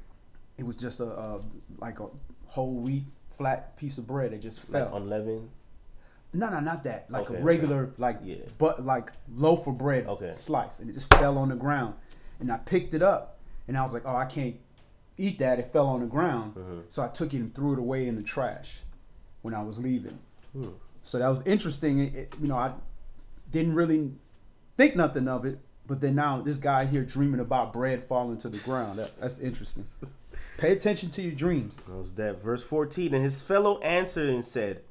It was just like a whole wheat flat piece of bread. It just fell. Like unleavened. No, not that. Like okay, a regular, but like loaf of bread slice, and it just fell on the ground. And I picked it up, and I was like, "Oh, I can't eat that." It fell on the ground, so I took it and threw it away in the trash when I was leaving. So that was interesting. I didn't really think nothing of it, but then now this guy here dreaming about bread falling to the ground. That's interesting. Pay attention to your dreams. That was that. Verse 14. And his fellow answered and said,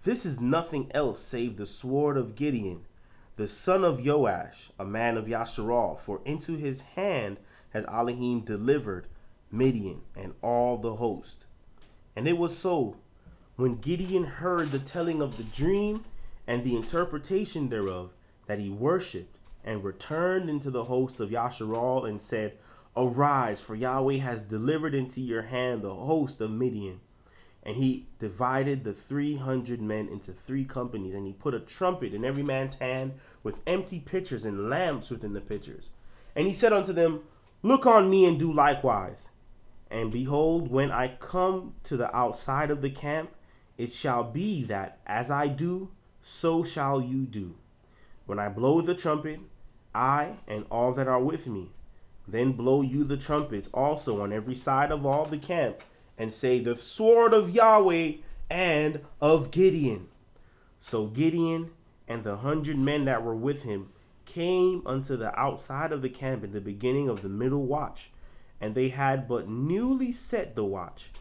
This is nothing else save the sword of Gideon, the son of Joash, a man of Yashra'al, for into his hand has Elohim delivered Midian and all the host. And it was so, when Gideon heard the telling of the dream and the interpretation thereof, that he worshipped and returned into the host of Yashra'al and said, Arise, for Yahweh has delivered into your hand the host of Midian. And he divided the 300 men into 3 companies, and he put a trumpet in every man's hand with empty pitchers and lamps within the pitchers. And he said unto them, Look on me and do likewise. And behold, when I come to the outside of the camp, it shall be that as I do, so shall you do. When I blow the trumpet, I and all that are with me, then blow you the trumpets also on every side of all the camp, and say, The sword of Yahweh and of Gideon. So Gideon and the 100 men that were with him came unto the outside of the camp in the beginning of the middle watch, and they had but newly set the watch,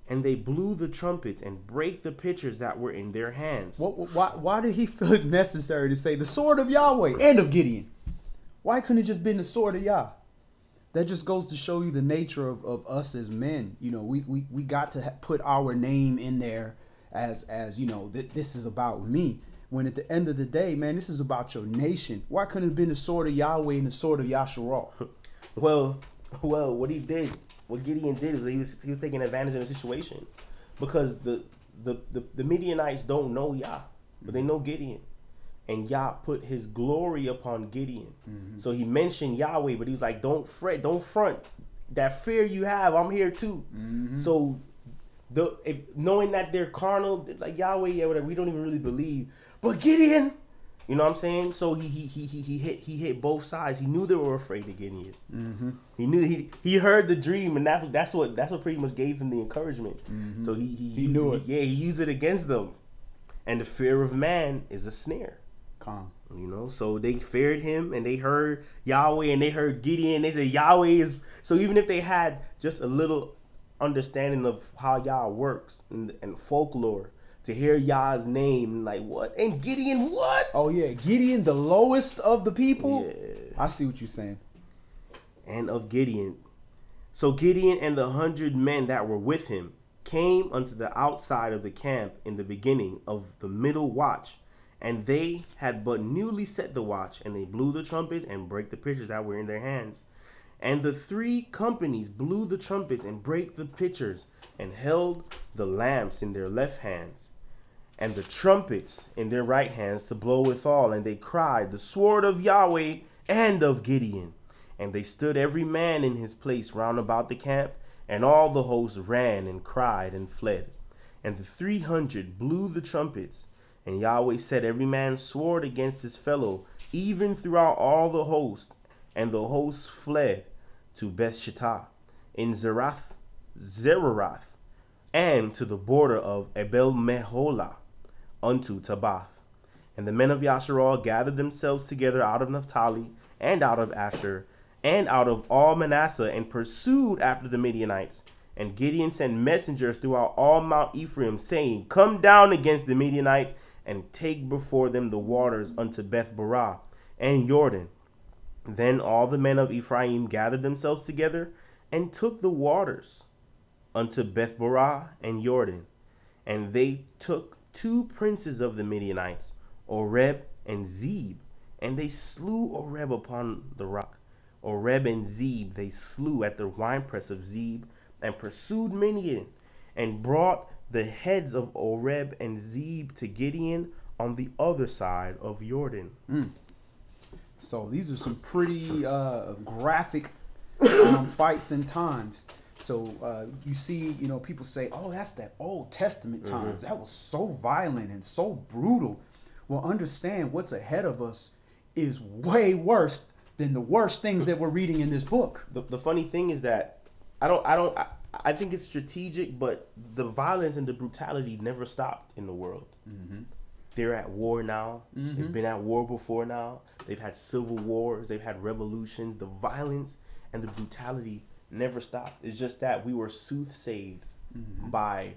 and they blew the trumpets and brake the pitchers that were in their hands. Why did he feel it necessary to say the sword of Yahweh and of Gideon? Why couldn't it just been the sword of Yah? that just goes to show you the nature of us as men. You know, we got to put our name in there as you know, this is about me. When at the end of the day, man, this is about your nation. Why couldn't it have been the sword of Yahweh and the sword of Yashra'al? Well, what Gideon did was he was taking advantage of the situation, because the Midianites don't know Yah, but they know Gideon, and Yah put His glory upon Gideon. Mm-hmm. So He mentioned Yahweh, but He's like, don't fret, don't front. That fear you have, I'm here too. Mm-hmm. So knowing that they're carnal, like Yahweh, yeah, whatever, we don't even really believe. But Gideon, you know what I'm saying? So he hit both sides. He knew they were afraid of Gideon. Mm-hmm. He knew he heard the dream, and that's what pretty much gave him the encouragement. Mm-hmm. So he knew it. Yeah, he used it against them. And the fear of man is a snare. Calm. You know, so they feared him, and they heard Yahweh, and they heard Gideon. They said Yahweh is. So even if they had just a little understanding of how Yah works and folklore, to hear Yah's name, like, what? And Gideon, what? Oh yeah, Gideon, the lowest of the people. Yeah. I see what you're saying. And of Gideon. So Gideon and the 100 men that were with him came unto the outside of the camp in the beginning of the middle watch, and they had but newly set the watch, and they blew the trumpet and brake the pitchers that were in their hands. And the 3 companies blew the trumpets and brake the pitchers, and held the lamps in their left hands, and the trumpets in their right hands to blow withal. And they cried, the sword of Yahweh and of Gideon. And they stood every man in his place round about the camp, and all the host ran and cried and fled. And the 300 blew the trumpets, and Yahweh set every man's sword against his fellow, even throughout all the host. And the host fled to Beth-shittah in Zerath, and to the border of Abel-meholah unto Tabath. And the men of Yashra'al gathered themselves together out of Naphtali, and out of Asher, and out of all Manasseh, and pursued after the Midianites. And Gideon sent messengers throughout all Mount Ephraim, saying, come down against the Midianites, and take before them the waters unto Beth-barah and Jordan. Then all the men of Ephraim gathered themselves together, and took the waters unto Beth-barah and Jordan. And they took 2 princes of the Midianites, Oreb and Zeb, and they slew Oreb upon the rock. Oreb and Zeb they slew at the winepress of Zeb, and pursued Midian, and brought the heads of Oreb and Zeb to Gideon on the other side of Jordan. So these are some pretty graphic fights and times. So you see, you know, people say, oh, that's that Old Testament times. That was so violent and so brutal. Well, understand what's ahead of us is way worse than the worst things that we're reading in this book. The funny thing is that I think it's strategic, but the violence and the brutality never stopped in the world. They're at war now. They've been at war before now. They've had civil wars. They've had revolutions. The violence and the brutality never stopped. It's just that we were soothsayed by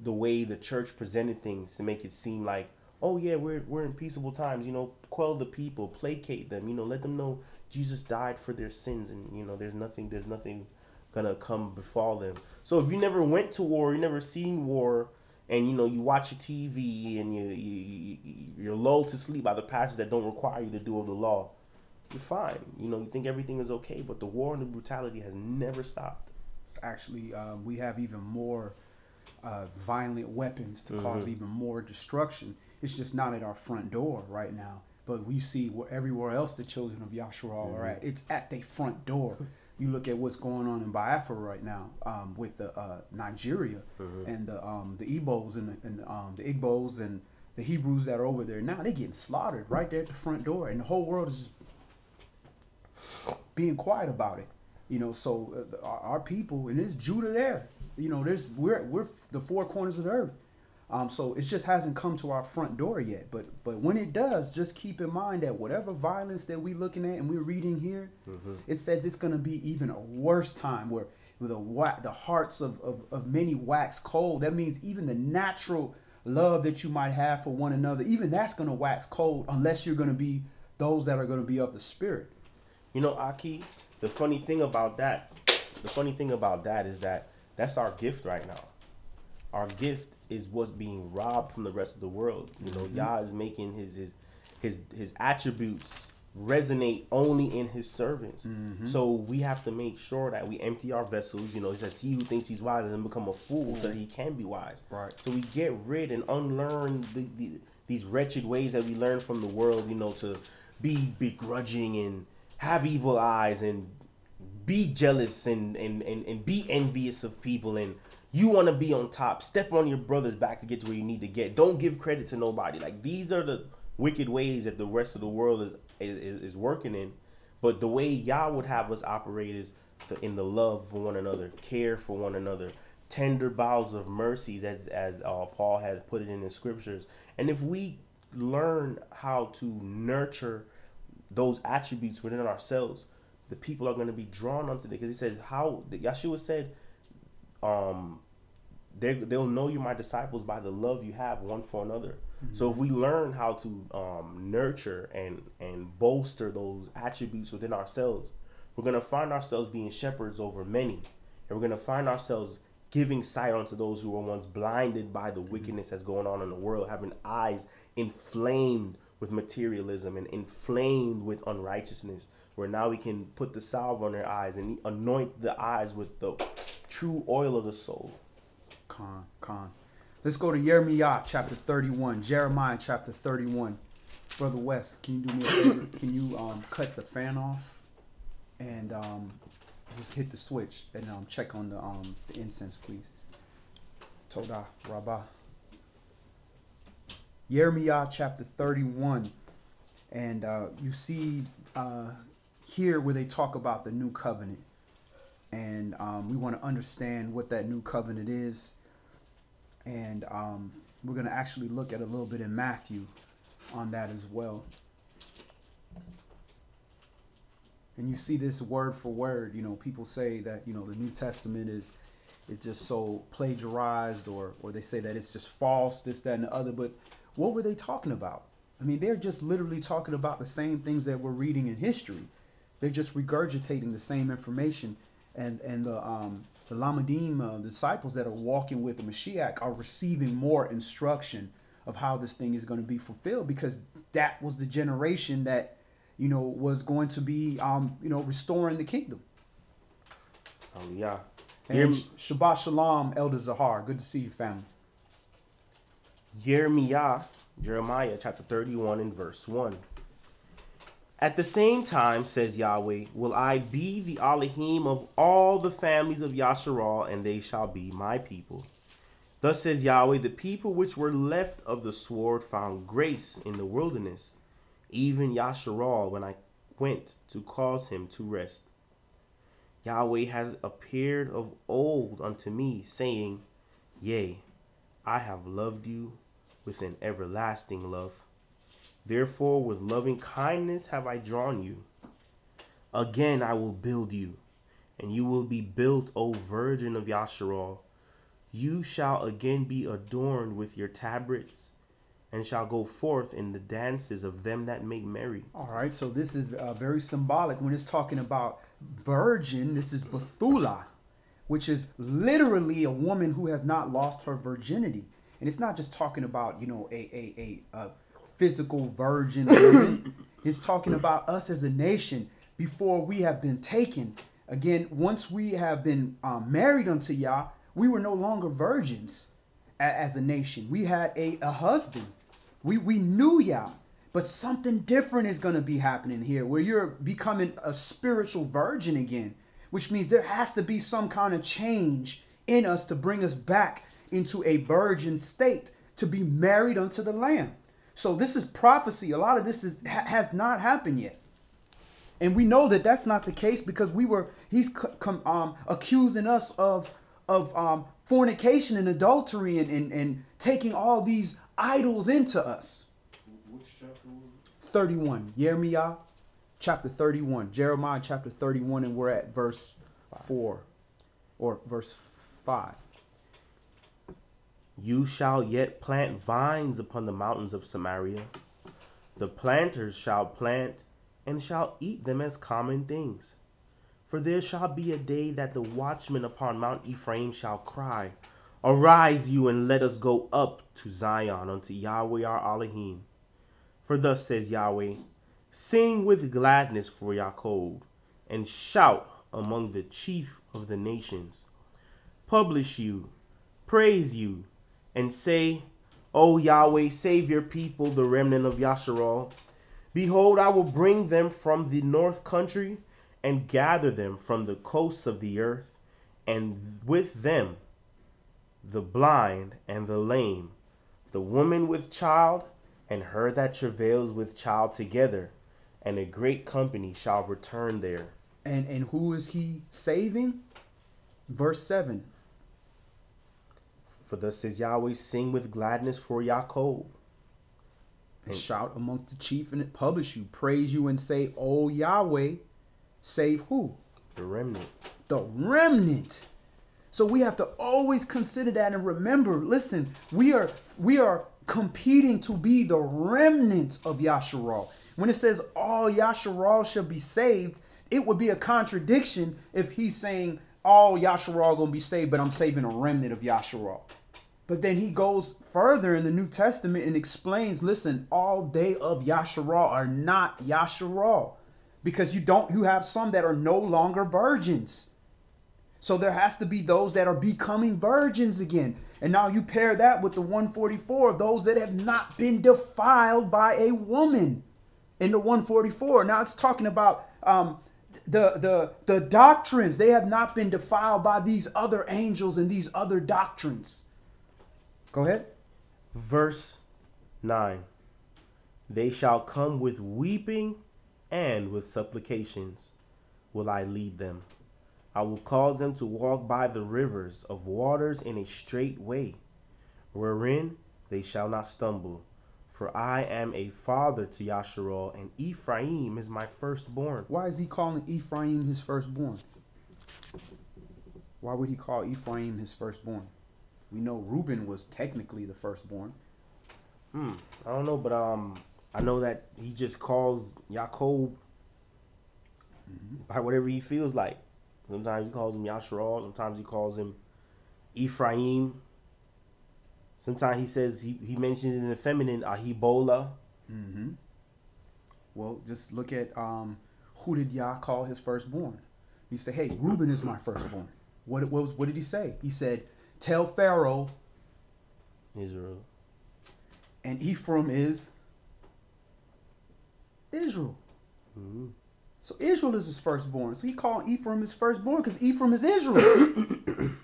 the way the church presented things to make it seem like, oh yeah, we're in peaceable times. You know, quell the people, placate them. You know, let them know Jesus died for their sins, and you know, there's nothing gonna come befall them. So if you never went to war, you never seen war, and you know, you watch your TV and you're lulled to sleep by the passages that don't require you to do of the law, you're fine. You know, you think everything is okay, but the war and the brutality has never stopped. It's actually, we have even more violent weapons to cause even more destruction. It's just not at our front door right now, but we see everywhere else the children of Yashra'al are at. It's at their front door. You look at what's going on in Biafra right now with Nigeria and the Igbos and the Igbos and the Hebrews that are over there now. They're getting slaughtered right there at the front door, and the whole world is being quiet about it. You know, so our people, and there's Judah there. You know, we're the 4 corners of the earth. So it just hasn't come to our front door yet. But when it does, just keep in mind that whatever violence that we're looking at and we're reading here, it says it's going to be even a worse time where the hearts of many wax cold. That means even the natural love that you might have for one another, even that's going to wax cold unless you're going to be those that are going to be of the Spirit. You know, Aki, the funny thing about that is that that's our gift right now. Our gift is what's being robbed from the rest of the world. You know, Yah is making his attributes resonate only in his servants. So we have to make sure that we empty our vessels. You know, it says he who thinks he's wise and become a fool so that he can be wise. Right. So we get rid and unlearn these wretched ways that we learn from the world, you know, to be begrudging and have evil eyes and be jealous and be envious of people, and you want to be on top. Step on your brother's back to get to where you need to get. Don't give credit to nobody. Like, these are the wicked ways that the rest of the world is working in. But the way Yah would have us operate is in the love for one another, care for one another, tender bowels of mercies, as Paul had put it in the scriptures. And if we learn how to nurture those attributes within ourselves, the people are going to be drawn onto it. Because he said, Yeshua said, they'll know you're my disciples by the love you have one for another. So if we learn how to nurture and bolster those attributes within ourselves, we're going to find ourselves being shepherds over many. And we're going to find ourselves giving sight unto those who were once blinded by the wickedness that's going on in the world, having eyes inflamed with materialism and inflamed with unrighteousness, where now we can put the salve on their eyes and anoint the eyes with the true oil of the soul. Con. Let's go to Jeremiah chapter 31. Jeremiah chapter 31. Brother West, can you do me a favor? Can you cut the fan off and just hit the switch and check on the incense, please? Todah Rabbah. Jeremiah chapter 31. And you see here where they talk about the new covenant. And we want to understand what that new covenant is. And we're going to actually look at a little bit in Matthew on that as well. And you see this word for word. You know, people say that, you know, the New Testament is just so plagiarized, or they say that it's just false, this, that, and the other. But what were they talking about? I mean, they're just literally talking about the same things that we're reading in history. They're just regurgitating the same information. And the Lamadim, the disciples that are walking with the Mashiach, are receiving more instruction of how this thing is going to be fulfilled, because that was the generation that, you know, was going to be, you know, restoring the kingdom. Yeah. And Shabbat Shalom, Elder Zahar. Good to see you, family. Jeremiah chapter 31 and verse 1. At the same time, says Yahweh, will I be the Elohim of all the families of Yashra'al, and they shall be my people. Thus says Yahweh, the people which were left of the sword found grace in the wilderness, even Yashra'al, when I went to cause him to rest. Yahweh has appeared of old unto me, saying, Yea, I have loved you with an everlasting love. Therefore, with loving kindness have I drawn you. Again I will build you, and you will be built, O virgin of Yashra'al. You shall again be adorned with your tabrets, and shall go forth in the dances of them that make merry. All right, so this is very symbolic. When it's talking about virgin, this is Bethula, which is literally a woman who has not lost her virginity. And it's not just talking about, you know, a physical virgin woman. It's talking about us as a nation before we have been taken. Again, once we have been married unto Yah, we were no longer virgins as a nation. We had a husband. We knew Yah. But something different is going to be happening here, where you're becoming a spiritual virgin again, which means there has to be some kind of change in us to bring us back into a virgin state, to be married unto the Lamb. So this is prophecy. A lot of this has not happened yet. And we know that that's not the case, because he's accusing us of fornication and adultery and taking all these idols into us. Which chapter was it? 31. Jeremiah chapter 31. Jeremiah chapter 31, and we're at verse 4 or verse 5. You shall yet plant vines upon the mountains of Samaria. The planters shall plant and shall eat them as common things. For there shall be a day that the watchmen upon Mount Ephraim shall cry, Arise you, and let us go up to Zion, unto Yahweh our Elohim. For thus says Yahweh, Sing with gladness for Jacob, and shout among the chief of the nations. Publish you, praise you, and say, O Yahweh, save your people, the remnant of Yashra'al. Behold, I will bring them from the north country, and gather them from the coasts of the earth, and with them the blind and the lame, the woman with child, and her that travails with child together, and a great company shall return there. And who is he saving? Verse 7. For thus says Yahweh, Sing with gladness for Jacob. And shout amongst the chief, and publish you, praise you, and say, O Yahweh, save who? The remnant. The remnant. So we have to always consider that and remember, listen, we are competing to be the remnant of Yashra'al. When it says all Yashra'al shall be saved, it would be a contradiction if he's saying all Yashra'al going to be saved, but I'm saving a remnant of Yashra'al. But then he goes further in the New Testament and explains, listen, all day of Yashra'al are not Yashra'al, because you have some that are no longer virgins. So there has to be those that are becoming virgins again. And now you pair that with the 144 of those that have not been defiled by a woman in the 144. Now it's talking about the doctrines. They have not been defiled by these other angels and these other doctrines. Go ahead. Verse 9. They shall come with weeping and with supplications will I lead them. I will cause them to walk by the rivers of waters in a straight way, wherein they shall not stumble. For I am a father to Yashra'al, and Ephraim is my firstborn. Why is he calling Ephraim his firstborn? Why would he call Ephraim his firstborn? We know Reuben was technically the firstborn. I don't know, but I know that he just calls Jacob by whatever he feels like. Sometimes he calls him Yashra'al. Sometimes he calls him Ephraim. Sometimes he says, he mentions it in the feminine, Ahibola. Well, just look at who did Yah call his firstborn? He said, hey, Reuben is my firstborn. What did he say? He said, tell Pharaoh. Israel. And Ephraim is Israel. So Israel is his firstborn. So he called Ephraim his firstborn because Ephraim is Israel.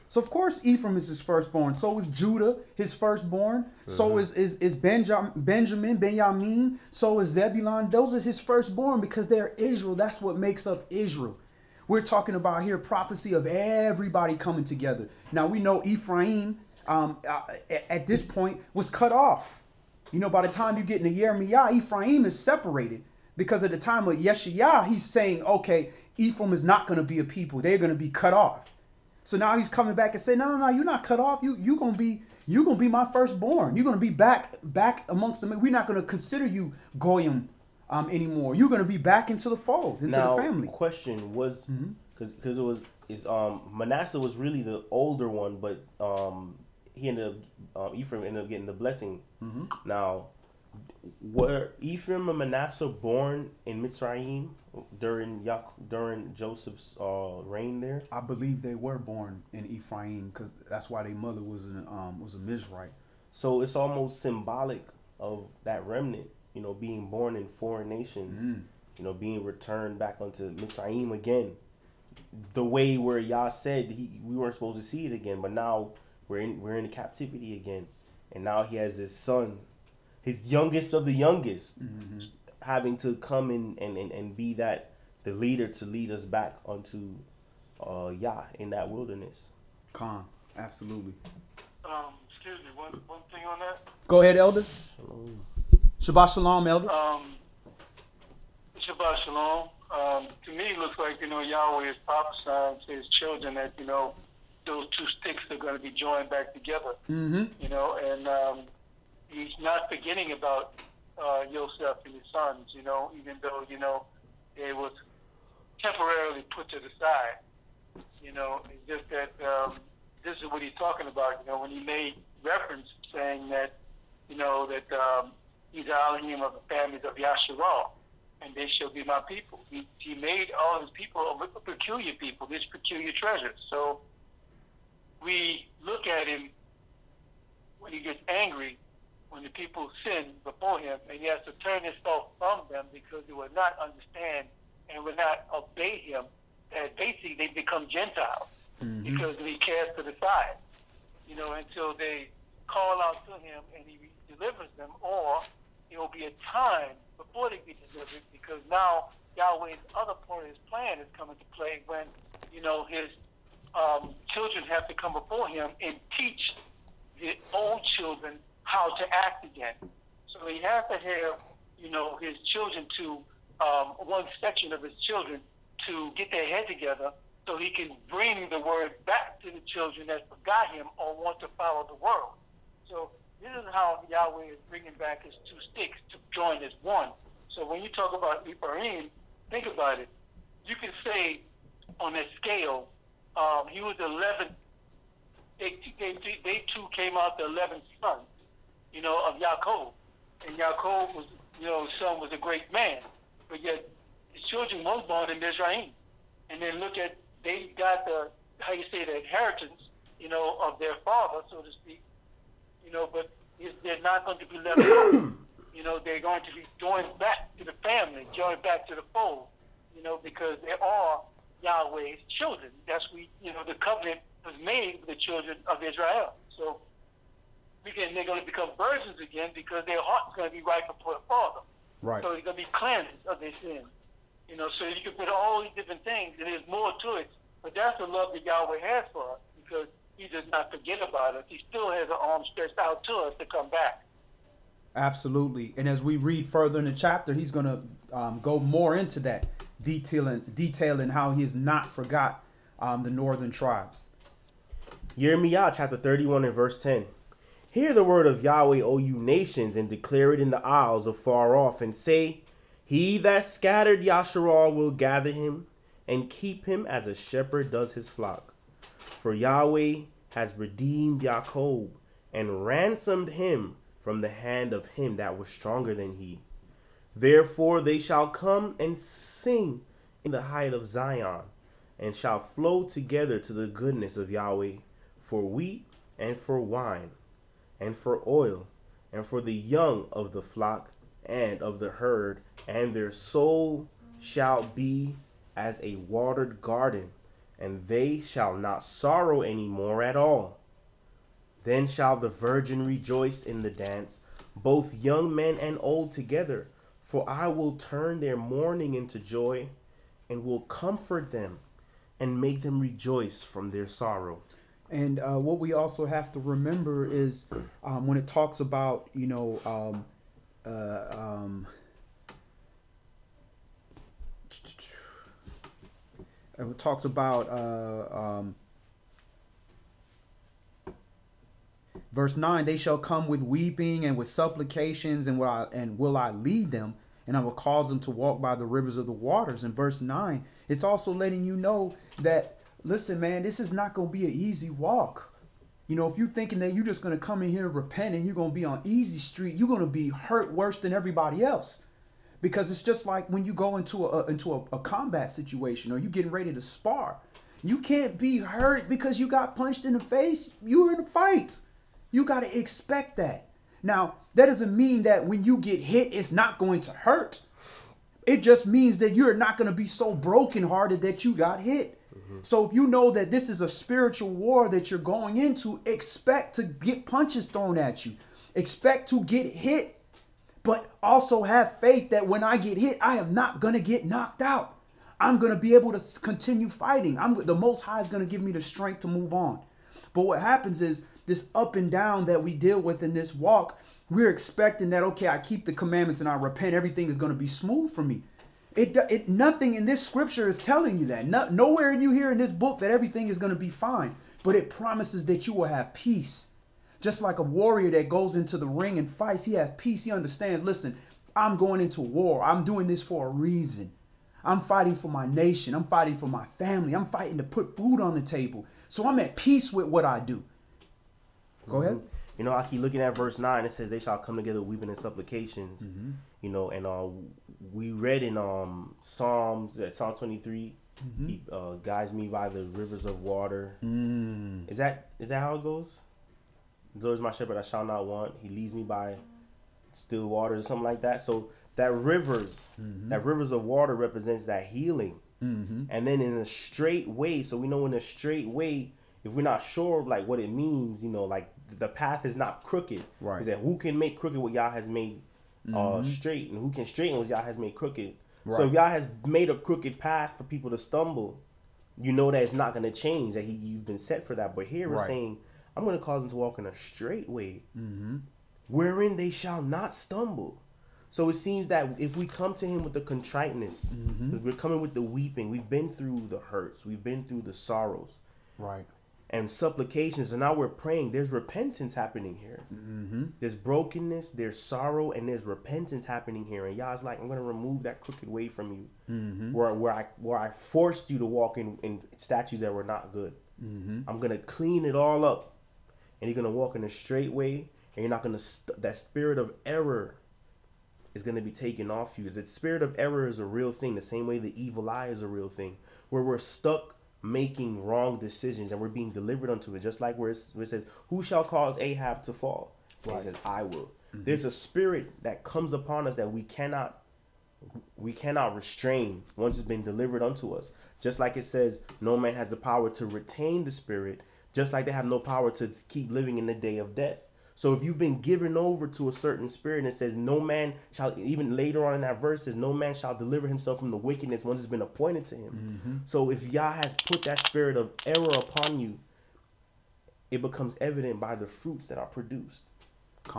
So of course Ephraim is his firstborn. So is Judah his firstborn. So is Benjamin. So is Zebulun. Those are his firstborn because they're Israel. That's what makes up Israel. We're talking about here prophecy of everybody coming together. Now we know Ephraim at this point was cut off. You know, by the time you get into Jeremiah, Ephraim is separated. Because at the time of Yashra'al, he's saying, okay, Ephraim is not going to be a people. They're going to be cut off. So now he's coming back and saying, no, you're not cut off. You're going to be my firstborn. You're going to be back amongst them. We're not going to consider you Goyim anymore. You're going to be back into the fold, into the family. Question was, because Manasseh was really the older one, but he ended up, Ephraim ended up getting the blessing. Now, were Ephraim and Manasseh born in Mitzrayim during Joseph's reign there? I believe they were born in Ephraim because that's why their mother was a Mizrite. So it's almost symbolic of that remnant, you know, being born in foreign nations, you know, being returned back onto Mitzrayim again. The way where Yah said we weren't supposed to see it again, but now we're in captivity again, and now he has his son, his youngest of the youngest, having to come in and be the leader to lead us back onto Yah in that wilderness. Khan, absolutely. Excuse me, one thing on that. Go ahead, Elder. Shalom. Shabbat Shalom, Elder. Shabbat Shalom. To me, it looks like, Yahweh is prophesying to his children that, those two sticks are going to be joined back together. And he's not forgetting about Yosef and his sons, even though, they was temporarily put to the side. You know, it's just that this is what he's talking about. You know, when he made reference saying that, you know, that he's the Elohim of the families of Yashra'al, and they shall be my people. He made all his people a peculiar people, this peculiar treasure. So we look at him when he gets angry, when the people sin before him, and he has to turn himself from them because they will not understand and will not obey him, that basically they become Gentiles because he cast to the side, you know, until they call out to him and he delivers them, or it will be a time before they get delivered, because now Yahweh's other part of his plan is coming to play when, you know, his children have to come before him and teach the old children how to act again. So he has to have, you know, his children to, one section of his children to get their head together so he can bring the word back to the children that forgot him or want to follow the world. So this is how Yahweh is bringing back his two sticks to join as one. So when you talk about Ephraim, think about it. You can say on that scale, he was the 11th. They two came out the 11th son, you know, of Yaakov. And Yaakov was, you know, his son was a great man. But yet his children was born in Israel. And then look at, they got the, how you say, the inheritance, you know, of their father, so to speak. You know, but they're not going to be left alone. You know, they're going to be joined back to the family, joined back to the fold, you know, because they are Yahweh's children. That's you know, the covenant was made with the children of Israel. So they're going to become virgins again because their heart's going to be right before the Father. Right. So they're going to be cleansed of their sin. You know, so you can put all these different things, and there's more to it. But that's the love that Yahweh has for us, because he does not forget about us. He still has an arm stretched out to us to come back. Absolutely. And as we read further in the chapter, he's going to go more into that, detailing how he has not forgot the northern tribes. Yirmiyah chapter 31 and verse 10. Hear the word of Yahweh, O you nations, and declare it in the isles of far off, and say, he that scattered Yashra'al will gather him, and keep him as a shepherd does his flock. For Yahweh has redeemed Jacob, and ransomed him from the hand of him that was stronger than he. Therefore they shall come and sing in the height of Zion, and shall flow together to the goodness of Yahweh, for wheat and for wine, and for oil, and for the young of the flock and of the herd, and their soul shall be as a watered garden, and they shall not sorrow any more at all. Then shall the virgin rejoice in the dance, both young men and old together, for I will turn their mourning into joy, and will comfort them, and make them rejoice from their sorrow. And what we also have to remember is when it talks about, you know, it talks about verse 9, they shall come with weeping and with supplications, and will I lead them, and I will cause them to walk by the rivers of the waters. In verse 9, it's also letting you know that, listen, man, this is not going to be an easy walk. You know, if you're thinking that you're just going to come in here repenting, you're going to be on easy street, you're going to be hurt worse than everybody else. Because it's just like when you go into a combat situation, or you getting ready to spar. You can't be hurt because you got punched in the face. You were in a fight. You got to expect that. Now, that doesn't mean that when you get hit, it's not going to hurt. It just means that you're not going to be so brokenhearted that you got hit. So if you know that this is a spiritual war that you're going into, expect to get punches thrown at you. Expect to get hit. But also have faith that when I get hit, I am not going to get knocked out. I'm going to be able to continue fighting. The Most High is going to give me the strength to move on. But what happens is this up and down that we deal with in this walk, we're expecting that, okay, I keep the commandments and I repent, everything is going to be smooth for me. Nothing in this scripture is telling you that. Nowhere you hear in this book that everything is going to be fine. But it promises that you will have peace. Just like a warrior that goes into the ring and fights, he has peace. He understands, listen, I'm going into war. I'm doing this for a reason. I'm fighting for my nation. I'm fighting for my family. I'm fighting to put food on the table. So I'm at peace with what I do. Go ahead. You know, I keep looking at verse 9. It says they shall come together weeping and supplications. You know, and we read in Psalm 23, he guides me by the rivers of water. Is that how it goes? The Lord is my shepherd, I shall not want. He leads me by still waters or something like that. So that rivers of water represents that healing. And then in a straight way, so we know in a straight way, if we're not sure like what it means, you know, like the path is not crooked. Right. Is that who can make crooked what Yah has made straight, and who can straighten what Yah has made crooked. Right. So if Yah has made a crooked path for people to stumble, you know that it's not going to change, that you've been set for that. But here we're saying, I'm going to cause them to walk in a straight way, wherein they shall not stumble. So it seems that if we come to him with the contriteness, because we're coming with the weeping, we've been through the hurts, we've been through the sorrows, right, and supplications, and now we're praying. There's repentance happening here. There's brokenness, there's sorrow, and there's repentance happening here. And Yah's like, I'm going to remove that crooked way from you, where I forced you to walk in statutes that were not good. I'm going to clean it all up, and you're going to walk in a straight way, and you're not going to that spirit of error is going to be taken off you. The spirit of error is a real thing, the same way the evil eye is a real thing, where we're stuck making wrong decisions and we're being delivered unto it. Just like where it says, who shall cause Ahab to fall? Right. It says, I will. There's a spirit that comes upon us that we cannot restrain once it's been delivered unto us. Just like it says, no man has the power to retain the spirit, just like they have no power to keep living in the day of death. So if you've been given over to a certain spirit, and it says no man shall, even later on in that verse says, no man shall deliver himself from the wickedness once it's been appointed to him. So if Yah has put that spirit of error upon you, it becomes evident by the fruits that are produced.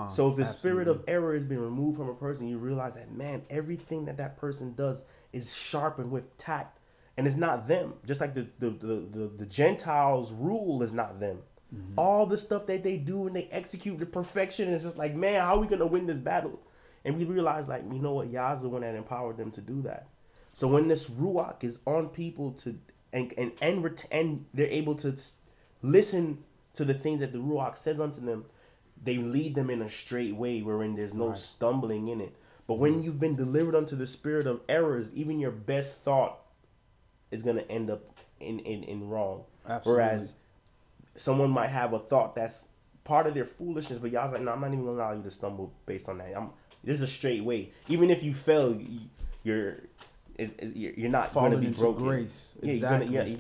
So if the spirit of error has been removed from a person, you realize that, man, everything that person does is sharpened with tact, and it's not them. Just like the Gentiles' rule is not them. All the stuff that they do and they execute to perfection is just like, man, how are we going to win this battle? And we realize, like, you know what? Yah's the one that empowered them to do that. So when this Ruach is on people to and they're able to listen to the things that the Ruach says unto them, they lead them in a straight way wherein there's no stumbling in it. But when you've been delivered unto the spirit of errors, even your best thought is going to end up in wrong. Absolutely. Whereas someone might have a thought that's part of their foolishness, but Yah's like, no, I'm not even going to allow you to stumble based on that. This is a straight way. Even if you fail, you're not going to be broken. Grace. Yeah, exactly.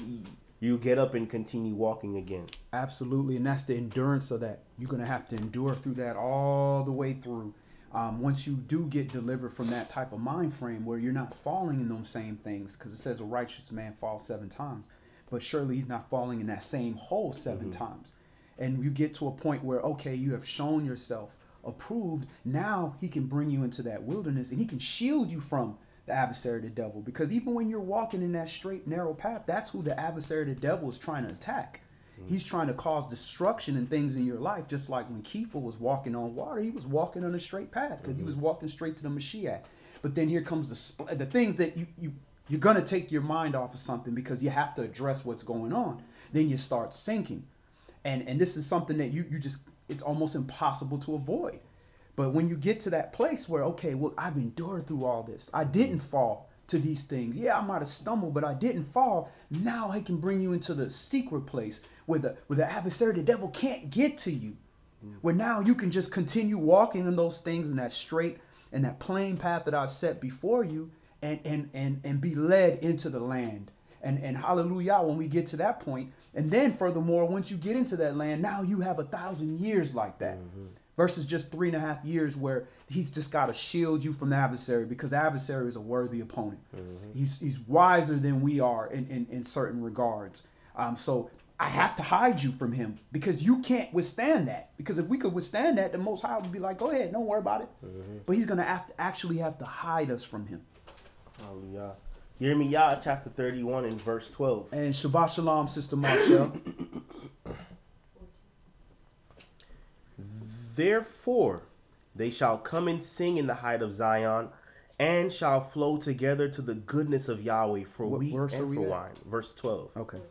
You get up and continue walking again. Absolutely, and that's the endurance of that. You're going to have to endure through that all the way through. Once you do get delivered from that type of mind frame where you're not falling in those same things, because it says a righteous man falls 7 times. But surely he's not falling in that same hole 7 times. And you get to a point where, okay, you have shown yourself approved. Now he can bring you into that wilderness and he can shield you from the adversary, the devil. Because even when you're walking in that straight, narrow path, that's who the adversary, the devil, is trying to attack. He's trying to cause destruction and things in your life. Just like when Kepha was walking on water, he was walking on a straight path because he was walking straight to the Mashiach. But then here comes the things that you're going to take your mind off of something because you have to address what's going on. Then you start sinking. And this is something that you just, it's almost impossible to avoid. But when you get to that place where, okay, well, I've endured through all this. I didn't fall to these things. Yeah, I might have stumbled, but I didn't fall. Now I can bring you into the secret place where the adversary, the devil, can't get to you. Where now you can just continue walking in those things in that straight and that plain path that I've set before you. And be led into the land. And hallelujah, when we get to that point. And then furthermore, once you get into that land, now you have 1,000 years like that. Versus just 3.5 years where he's just got to shield you from the adversary, because the adversary is a worthy opponent. He's wiser than we are in certain regards. So I have to hide you from him because you can't withstand that. Because if we could withstand that, the Most High would be like, go ahead, don't worry about it. But he's going to actually have to hide us from him. Hallelujah. Yirmiyah chapter 31 and verse 12. And Shabbat Shalom, Sister Marshall. Therefore, they shall come and sing in the height of Zion, and shall flow together to the goodness of Yahweh for What wheat verse are and we for at? wine. Verse 12. Okay.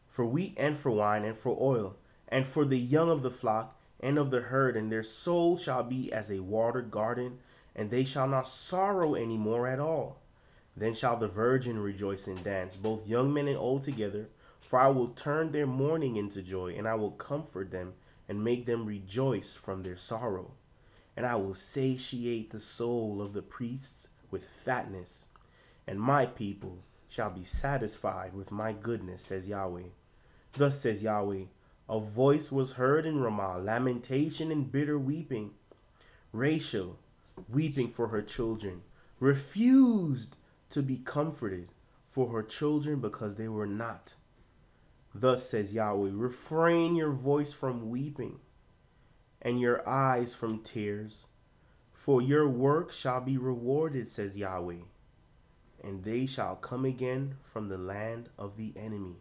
For wheat and for wine and for oil, and for the young of the flock and of the herd, and their soul shall be as a watered garden, and they shall not sorrow any more at all. Then shall the virgin rejoice and dance, both young men and old together, for I will turn their mourning into joy, and I will comfort them and make them rejoice from their sorrow. And I will satiate the soul of the priests with fatness, and my people shall be satisfied with my goodness, says Yahweh. Thus says Yahweh, a voice was heard in Ramah, lamentation and bitter weeping. Rachel, weeping for her children, refused to be comforted for her children because they were not. Thus says Yahweh, refrain your voice from weeping and your eyes from tears, for your work shall be rewarded, says Yahweh, and they shall come again from the land of the enemy.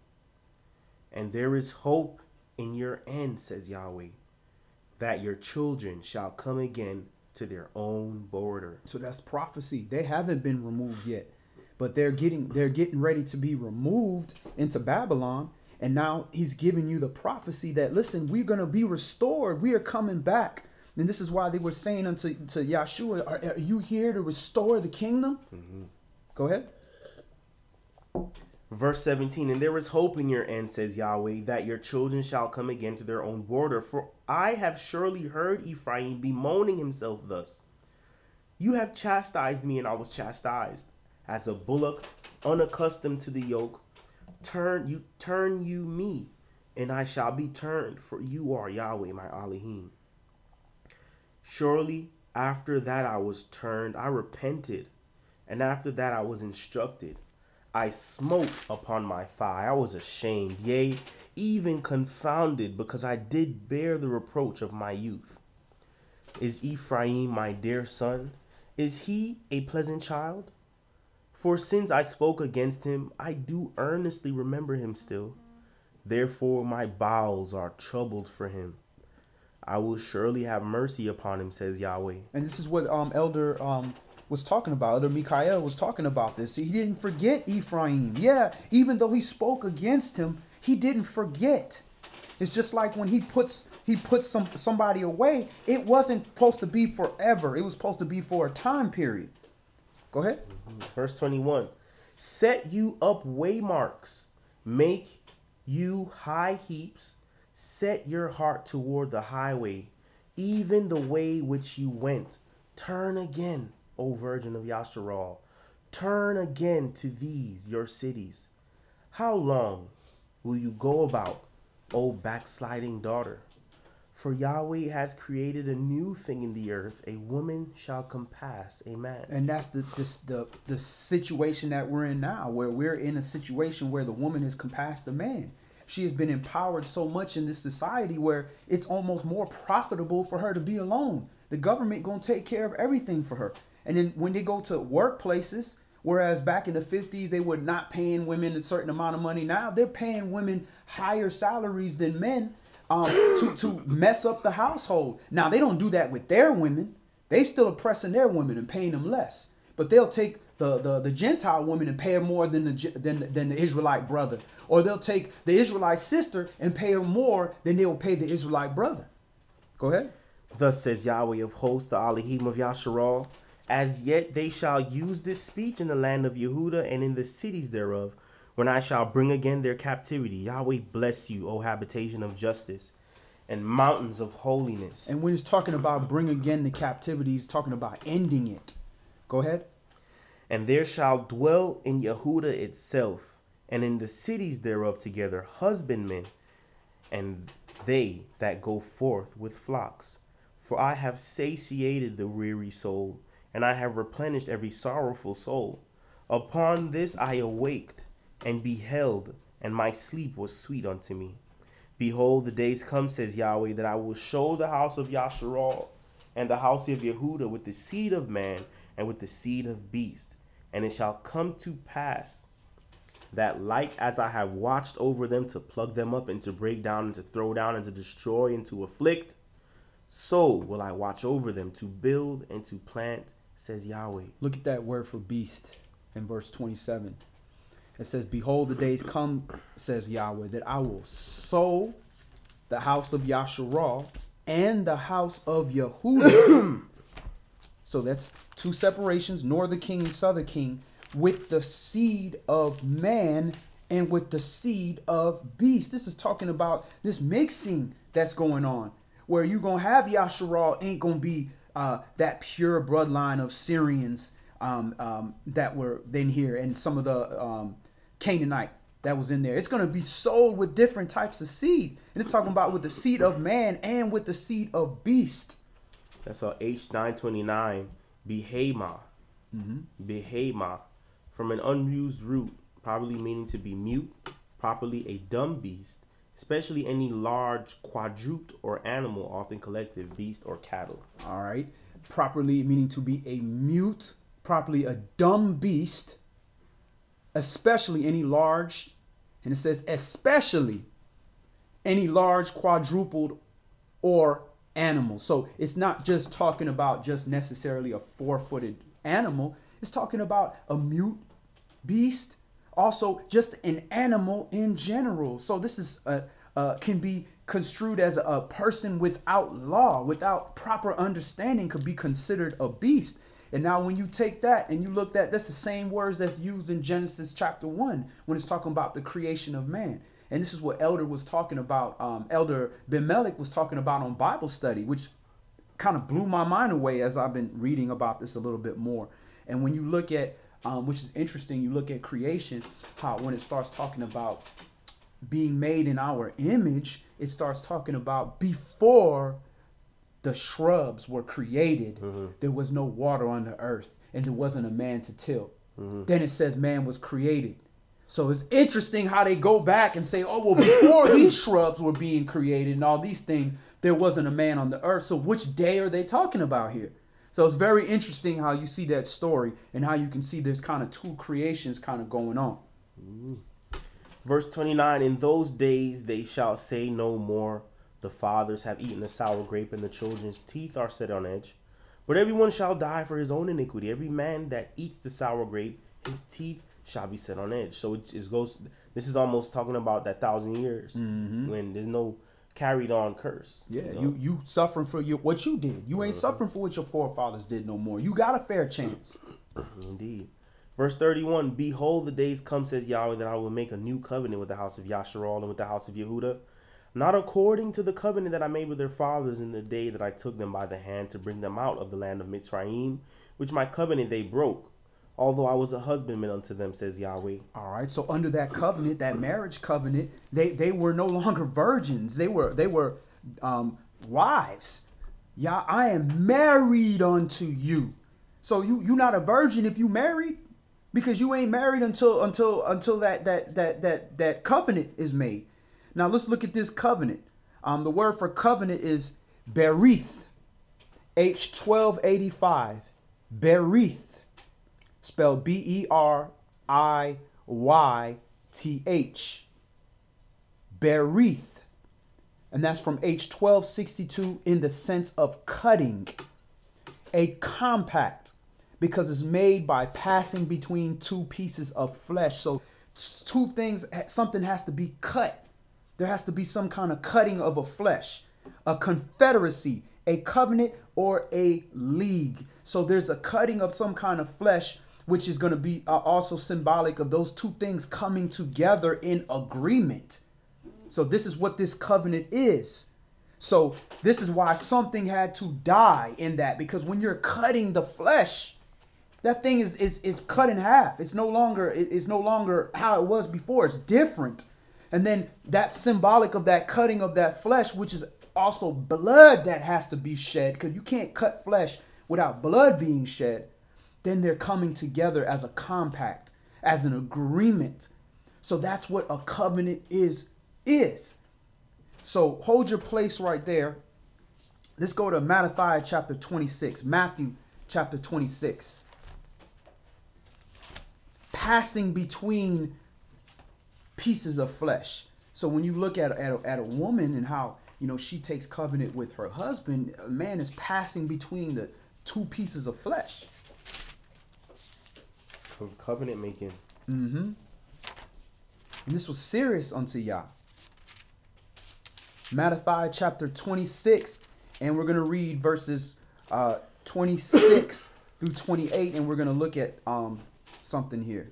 And there is hope in your end, says Yahweh, that your children shall come again to their own border. So that's prophecy. They haven't been removed yet, but they're getting ready to be removed into Babylon. And now he's giving you the prophecy that, listen, we're going to be restored. We are coming back. And this is why they were saying to Yahshua, are you here to restore the kingdom? Mm-hmm. Go ahead. Verse 17, and there is hope in your end, says Yahweh, that your children shall come again to their own border. For I have surely heard Ephraim bemoaning himself thus. You have chastised me, and I was chastised. As a bullock unaccustomed to the yoke, turn you me, and I shall be turned, for you are Yahweh, my Elohim. Surely after that I was turned, I repented, and after that I was instructed. I smote upon my thigh, I was ashamed, yea, even confounded, because I did bear the reproach of my youth. Is Ephraim my dear son? Is he a pleasant child? For since I spoke against him, I do earnestly remember him still. Therefore my bowels are troubled for him. I will surely have mercy upon him, says Yahweh. And this is what Elder was talking about. Elder Mikael was talking about this. He didn't forget Ephraim. Yeah, even though he spoke against him, he didn't forget. It's just like when he puts somebody away, it wasn't supposed to be forever. It was supposed to be for a time period. Go ahead. Verse 21. Set you up waymarks, make you high heaps, set your heart toward the highway, even the way which you went. Turn again, O Virgin of Yashra'al, turn again to these your cities. How long will you go about, O backsliding daughter? For Yahweh has created a new thing in the earth, a woman shall compass a man. And that's the situation that we're in now, where we're in a situation where the woman has compassed the man. She has been empowered so much in this society where it's almost more profitable for her to be alone. The government gonna take care of everything for her. And then when they go to workplaces, whereas back in the 50s, they were not paying women a certain amount of money. Now they're paying women higher salaries than men to mess up the household. Now they don't do that with their women. They still oppressing their women and paying them less. But they'll take the Gentile woman and pay her more than the Israelite brother. Or they'll take the Israelite sister and pay her more than they will pay the Israelite brother. Go ahead. Thus says Yahweh of hosts, the Elohim of Yashra'al, as yet they shall use this speech in the land of Yehuda and in the cities thereof, when I shall bring again their captivity. Yahweh bless you, O habitation of justice, and mountains of holiness. And when he's talking about bring again the captivity, he's talking about ending it. Go ahead. And there shall dwell in Yehuda itself, and in the cities thereof together, husbandmen, and they that go forth with flocks. For I have satiated the weary soul, and I have replenished every sorrowful soul. Upon this I awaked, and beheld, and my sleep was sweet unto me. Behold, the days come, says Yahweh, that I will show the house of Yashra'al, and the house of Yehuda with the seed of man, and with the seed of beast. And it shall come to pass, that like as I have watched over them to pluck them up, and to break down, and to throw down, and to destroy, and to afflict, so will I watch over them to build and to plant, says Yahweh. Look at that word for beast in verse 27. It says, behold, the days come, says Yahweh, that I will sow the house of Yashra'al and the house of Yehuda. So that's two separations, northern king and southern king, with the seed of man and with the seed of beast. This is talking about this mixing that's going on, where you're going to have Yashra'al ain't going to be that pure bloodline of Syrians that were in here, and some of the Canaanite that was in there. It's going to be sold with different types of seed. And it's talking about with the seed of man and with the seed of beast. That's H929, Behema. Behema, from an unused root, probably meaning to be mute, properly a dumb beast, especially any large quadruped or animal, often collective, beast or cattle. All right. Properly meaning to be a mute, properly a dumb beast, especially any large, and it says especially any large quadrupled or animal. So it's not just talking about just necessarily a four-footed animal. It's talking about a mute beast, also just an animal in general. So this is can be construed as a person without law, without proper understanding, could be considered a beast. And now when you take that and you look at, that's the same words that's used in Genesis chapter 1 when it's talking about the creation of man. And this is what Elder was talking about. Elder Bimelech was talking about on Bible study, which kind of blew my mind away as I've been reading about this a little bit more. And when you look at, which is interesting, you look at creation, how when it starts talking about being made in our image, it starts talking about before the shrubs were created, there was no water on the earth, and there wasn't a man to till. Then it says man was created. So it's interesting how they go back and say, oh, well, before these shrubs were being created and all these things, there wasn't a man on the earth. So which day are they talking about here? So it's very interesting how you see that story and how you can see there's kind of two creations kind of going on. Verse 29, in those days they shall say no more, the fathers have eaten the sour grape and the children's teeth are set on edge. But everyone shall die for his own iniquity. Every man that eats the sour grape, his teeth shall be set on edge. So it goes. This is almost talking about that 1,000 years when there's no carried on curse. Yeah, you suffering for what you did. You ain't suffering for what your forefathers did no more. You got a fair chance. Indeed. Verse 31, behold, the days come, says Yahweh, that I will make a new covenant with the house of Yashra'al and with the house of Yehuda, not according to the covenant that I made with their fathers in the day that I took them by the hand to bring them out of the land of Mitzrayim, which my covenant they broke, although I was a husbandman unto them, says Yahweh. All right, so under that covenant, that marriage covenant, they were no longer virgins. They were wives. Yeah, I am married unto you. So you're not a virgin if you married, because you ain't married until that covenant is made. Now let's look at this covenant. The word for covenant is berith, H1285, berith, spelled Beriyth, berith, and that's from H1262 in the sense of cutting, a compact, because it's made by passing between two pieces of flesh. So two things, something has to be cut. There has to be some kind of cutting of a flesh, a confederacy, a covenant, or a league. So there's a cutting of some kind of flesh, which is going to be also symbolic of those two things coming together in agreement. So this is what this covenant is. So this is why something had to die in that, because when you're cutting the flesh, that thing is cut in half. It's no longer how it was before. It's different. And then that's symbolic of that cutting of that flesh, which is also blood that has to be shed, because you can't cut flesh without blood being shed. Then they're coming together as a compact, as an agreement. So that's what a covenant is. So hold your place right there. Let's go to Matthew chapter 26. Matthew chapter 26. Passing between pieces of flesh. So when you look at a woman and how, she takes covenant with her husband, a man is passing between the two pieces of flesh. For covenant making. And this was serious unto Yah. Matthew chapter 26, and we're going to read verses 26 through 28, and we're going to look at something here.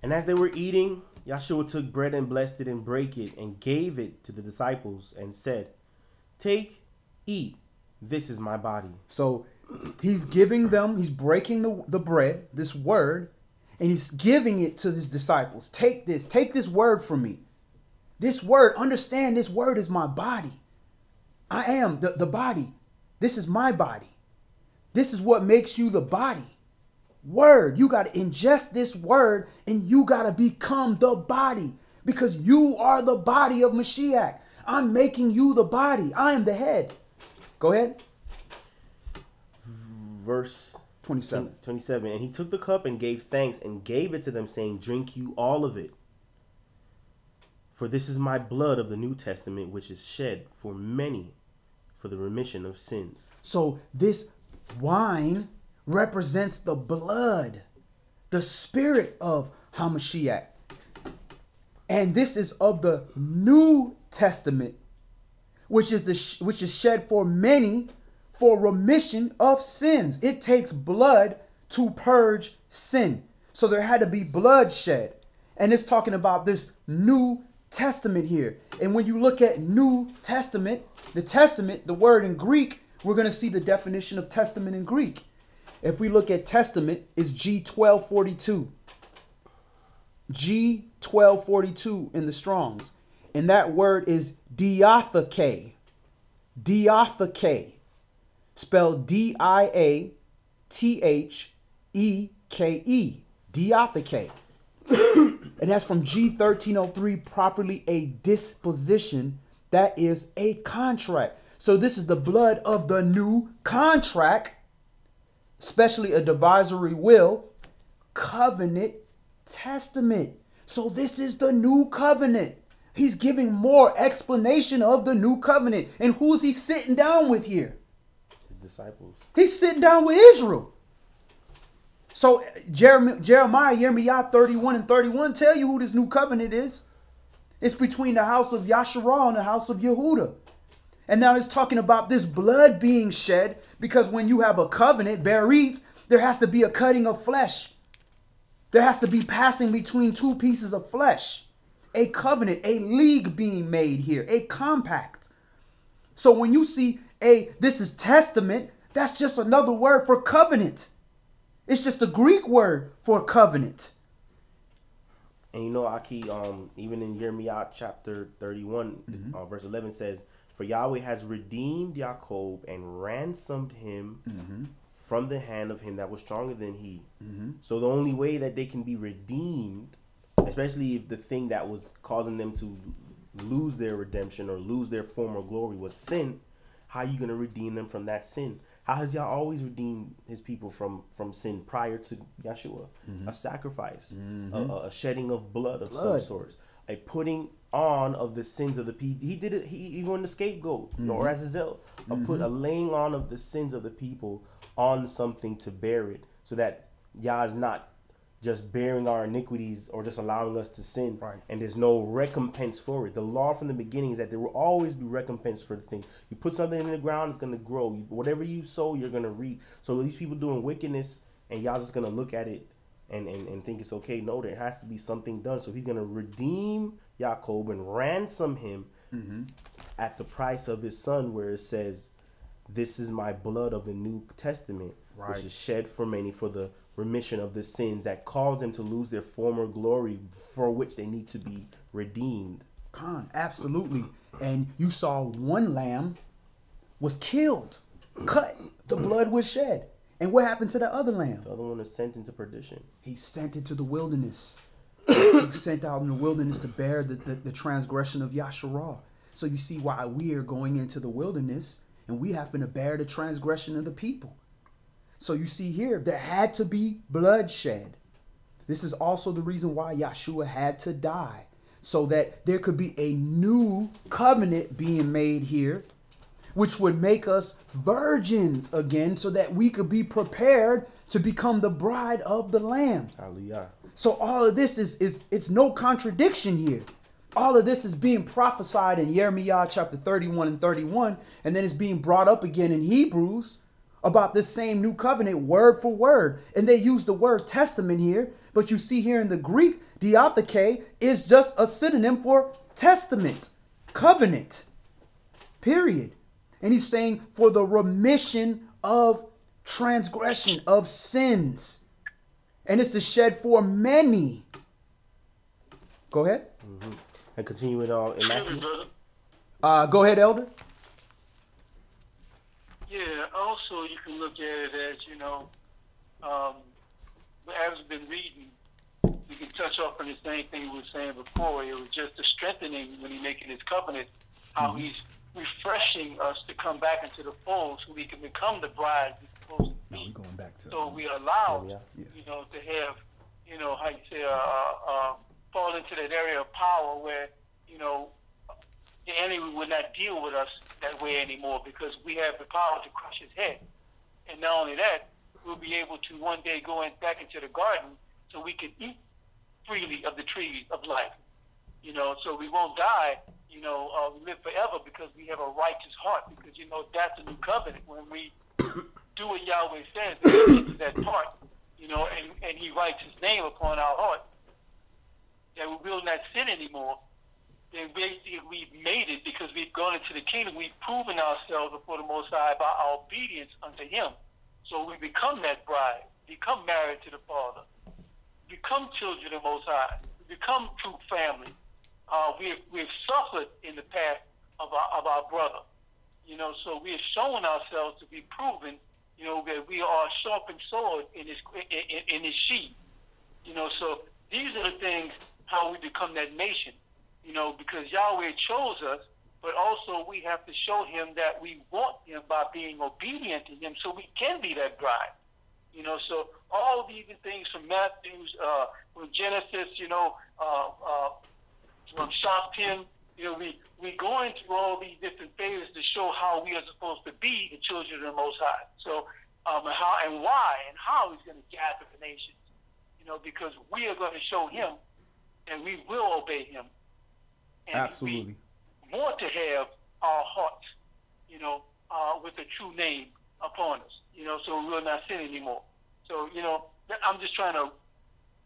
And as they were eating, Yahshua took bread and blessed it and brake it and gave it to the disciples and said, "Take, eat, this is my body." So he's giving them, he's breaking the bread, this word, and he's giving it to his disciples. Take this word from me. This word, understand this word is my body. I am the body. This is my body. This is what makes you the body. Word, you got to ingest this word and you got to become the body because you are the body of Mashiach. I'm making you the body. I am the head. Go ahead. Verse 27. 27. And he took the cup and gave thanks and gave it to them, saying, "Drink you all of it. For this is my blood of the New Testament, which is shed for many for the remission of sins." So this wine represents the blood, the spirit of HaMashiach. And this is of the New Testament, which is shed for many for remission of sins. It takes blood to purge sin. So there had to be blood shed. And it's talking about this New Testament here. And when you look at New Testament, the word in Greek, we're going to see the definition of testament in Greek. If we look at testament, it's G1242. G1242 in the Strongs. And that word is diatheke. Diatheke. Spelled Diatheke. Diatheke. And that's from G1303, properly a disposition. That is a contract. So this is the blood of the new contract, especially a divisory will, covenant, testament. So this is the new covenant. He's giving more explanation of the new covenant. And who's he sitting down with here? His disciples. He's sitting down with Israel. So Jeremiah 31 and 31 tell you who this new covenant is. It's between the house of Yashra'al and the house of Yehuda. And now it's talking about this blood being shed, because when you have a covenant, berith, there has to be a cutting of flesh. There has to be passing between two pieces of flesh. A covenant, a league being made here, a compact. So when you see this is testament, that's just another word for covenant. It's just a Greek word for covenant. And you know, Aki, even in Jeremiah chapter 31, verse 11 says, "For Yahweh has redeemed Jacob and ransomed him from the hand of him that was stronger than he." So the only way that they can be redeemed, especially if the thing that was causing them to lose their redemption or lose their former glory was sin, how are you going to redeem them from that sin? How has Yah always redeemed his people from sin prior to Yeshua? A sacrifice, a shedding of blood of some sort, a putting on of the sins of the people. He did it. He even the scapegoat, or Azazel, a laying on of the sins of the people on something to bear it, so that Yah is not just bearing our iniquities or just allowing us to sin, and there's no recompense for it. The law from the beginning is that there will always be recompense for the thing. You put something in the ground, it's going to grow. Whatever you sow, you're going to reap. So these people doing wickedness, and y'all just going to look at it and think it's okay. No, there has to be something done. So he's going to redeem Jacob and ransom him at the price of his son, where it says, "This is my blood of the New Testament, which is shed for many for the remission of the sins that cause them to lose their former glory, for which they need to be redeemed." Absolutely. And you saw one lamb was killed, cut, the blood was shed. And what happened to the other lamb? The other one is sent into perdition. He sent it to the wilderness. He sent out in the wilderness to bear the transgression of Yashra'al. So you see why we are going into the wilderness and we have to bear the transgression of the people. So you see here, there had to be bloodshed. This is also the reason why Yeshua had to die, so that there could be a new covenant being made here which would make us virgins again so that we could be prepared to become the bride of the Lamb. Hallelujah. So all of this it's no contradiction here. All of this is being prophesied in Jeremiah chapter 31 and 31, and then it's being brought up again in Hebrews about this same new covenant word for word. And they use the word testament here, but you see here in the Greek, diatheke is just a synonym for testament, covenant, period. And he's saying for the remission of transgression, of sins. And it's a shed for many. Go ahead. Mm-hmm. And continue it all in Matthew. Go ahead, Elder. Yeah, also you can look at it as, as we've been reading, we can touch off on the same thing we were saying before. It was just the strengthening when he's making his covenant, how he's refreshing us to come back into the fold so we can become the bride we're supposed to be. No, we're going back to so we allow, to have, how you say, fall into that area of power where, the enemy will not deal with us that way anymore because we have the power to crush his head. And not only that, we'll be able to one day go back into the garden so we can eat freely of the trees of life. So we won't die, we live forever because we have a righteous heart because, that's a new covenant. When we do what Yahweh says, we get to that part, and he writes his name upon our heart, that we will not sin anymore. Then basically we've made it because we've gone into the kingdom. We've proven ourselves before the Most High by our obedience unto him. So we become that bride, become married to the Father, become children of the Most High, become true family. We've suffered in the path of our brother. So we have shown ourselves to be proven, that we are a sharpened sword in his sheath. So these are the things how we become that nation. Because Yahweh chose us, but also we have to show him that we want him by being obedient to him so we can be that bride. So all these things from Matthew, from Genesis, from Shoftim, we going through all these different phases to show how we are supposed to be the children of the Most High. So how and why and how he's going to gather the nations, because we are going to show him and we will obey him. And absolutely. We want to have our hearts, with the true name upon us, so we will not sin anymore. So, I'm just trying to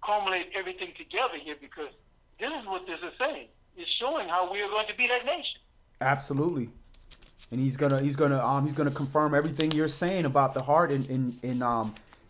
culminate everything together here because this is what this is saying. It's showing how we are going to be that nation. Absolutely. And he's gonna confirm everything you're saying about the heart in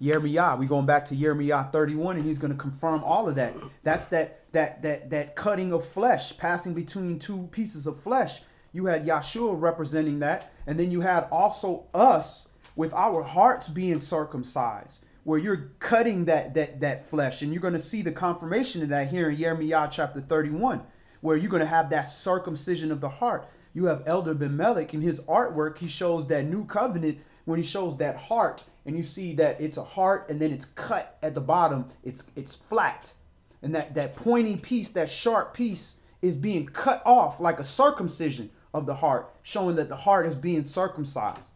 Jeremiah. We're going back to Jeremiah 31, and he's going to confirm all of that. That's that cutting of flesh, passing between two pieces of flesh. You had Yashra'al representing that, and then you had also us with our hearts being circumcised, where you're cutting that flesh, and you're going to see the confirmation of that here in Jeremiah chapter 31, where you're going to have that circumcision of the heart. You have Elder Ben Melech in his artwork. He shows that new covenant when he shows that heart. And you see that it's a heart and then it's cut at the bottom. It's flat. And that pointy piece, that sharp piece is being cut off like a circumcision of the heart, showing that the heart is being circumcised.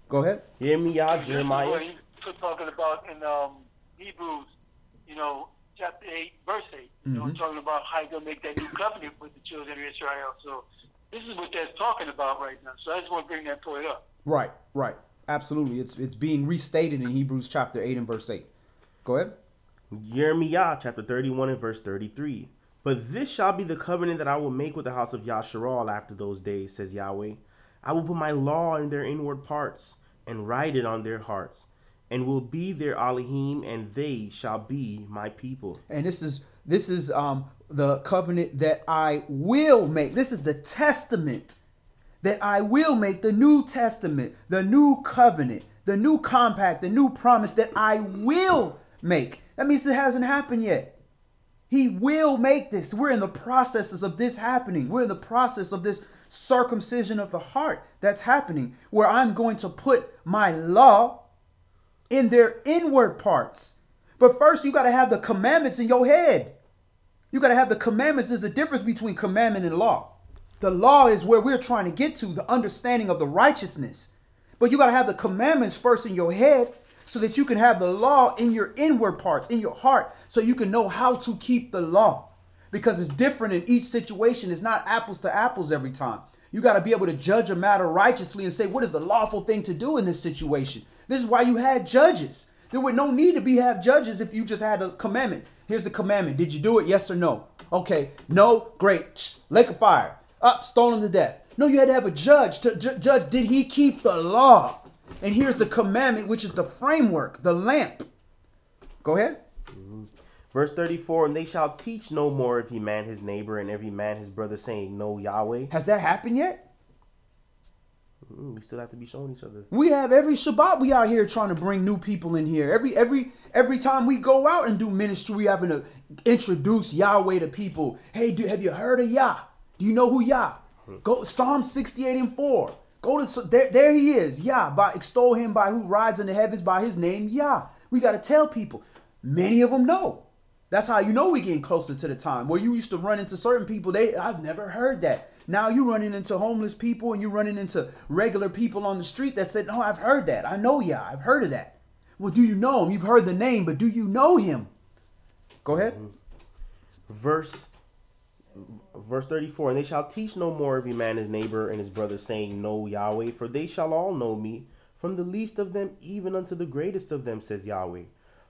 Go ahead. Jeremiah. He's talking about in Hebrews, chapter 8, verse 8. Talking about how you're going to make that new covenant with the children of Israel. So this is what that's talking about right now. So I just want to bring that point up. Right. Absolutely. It's being restated in Hebrews chapter 8 and verse 8. Go ahead. Jeremiah chapter 31 and verse 33. But this shall be the covenant that I will make with the house of Yashra'al after those days, says Yahweh. I will put my law in their inward parts and write it on their hearts, and will be their Elohim, and they shall be my people. And this is the covenant that I will make. This is the testament that I will make, the New Testament, the new covenant, the new compact, the new promise that I will make. That means it hasn't happened yet. He will make this. We're in the processes of this happening. We're in the process of this circumcision of the heart that's happening, where I'm going to put my law in their inward parts. But first, you got to have the commandments in your head. You got to have the commandments. There's a difference between commandment and law. The law is where we're trying to get to, the understanding of the righteousness. But you got to have the commandments first in your head so that you can have the law in your inward parts, in your heart, so you can know how to keep the law. Because it's different in each situation. It's not apples to apples every time. You got to be able to judge a matter righteously and say, what is the lawful thing to do in this situation? This is why you had judges. There would no need to have judges if you just had a commandment. Here's the commandment. Did you do it? Yes or no? Okay. No. Great. Lake of fire. Up. Stone him to death. No, you had to have a judge to judge. Did he keep the law? And here's the commandment, which is the framework, the lamp. Go ahead. Verse 34, and they shall teach no more every man his neighbor and every man his brother, saying, Know Yahweh. Has that happened yet? We still have to be showing each other. We have every Shabbat we out here trying to bring new people in here. Every time we go out and do ministry, we having to introduce Yahweh to people. Hey, have you heard of Yah? Do you know who Yah? Go Psalm 68 and 4. Go to there he is. Yah, extol him by who rides in the heavens by his name, Yah. We got to tell people. Many of them know. That's how you know we're getting closer to the time where you used to run into certain people. I've never heard that. Now you're running into homeless people and you're running into regular people on the street that said, no, I've heard that. I know Yah. I've heard of that. Well, do you know him? You've heard the name, but do you know him? Go ahead. Verse 34, and they shall teach no more every man his neighbor and his brother, saying, Know Yahweh, for they shall all know me, from the least of them even unto the greatest of them, says Yahweh.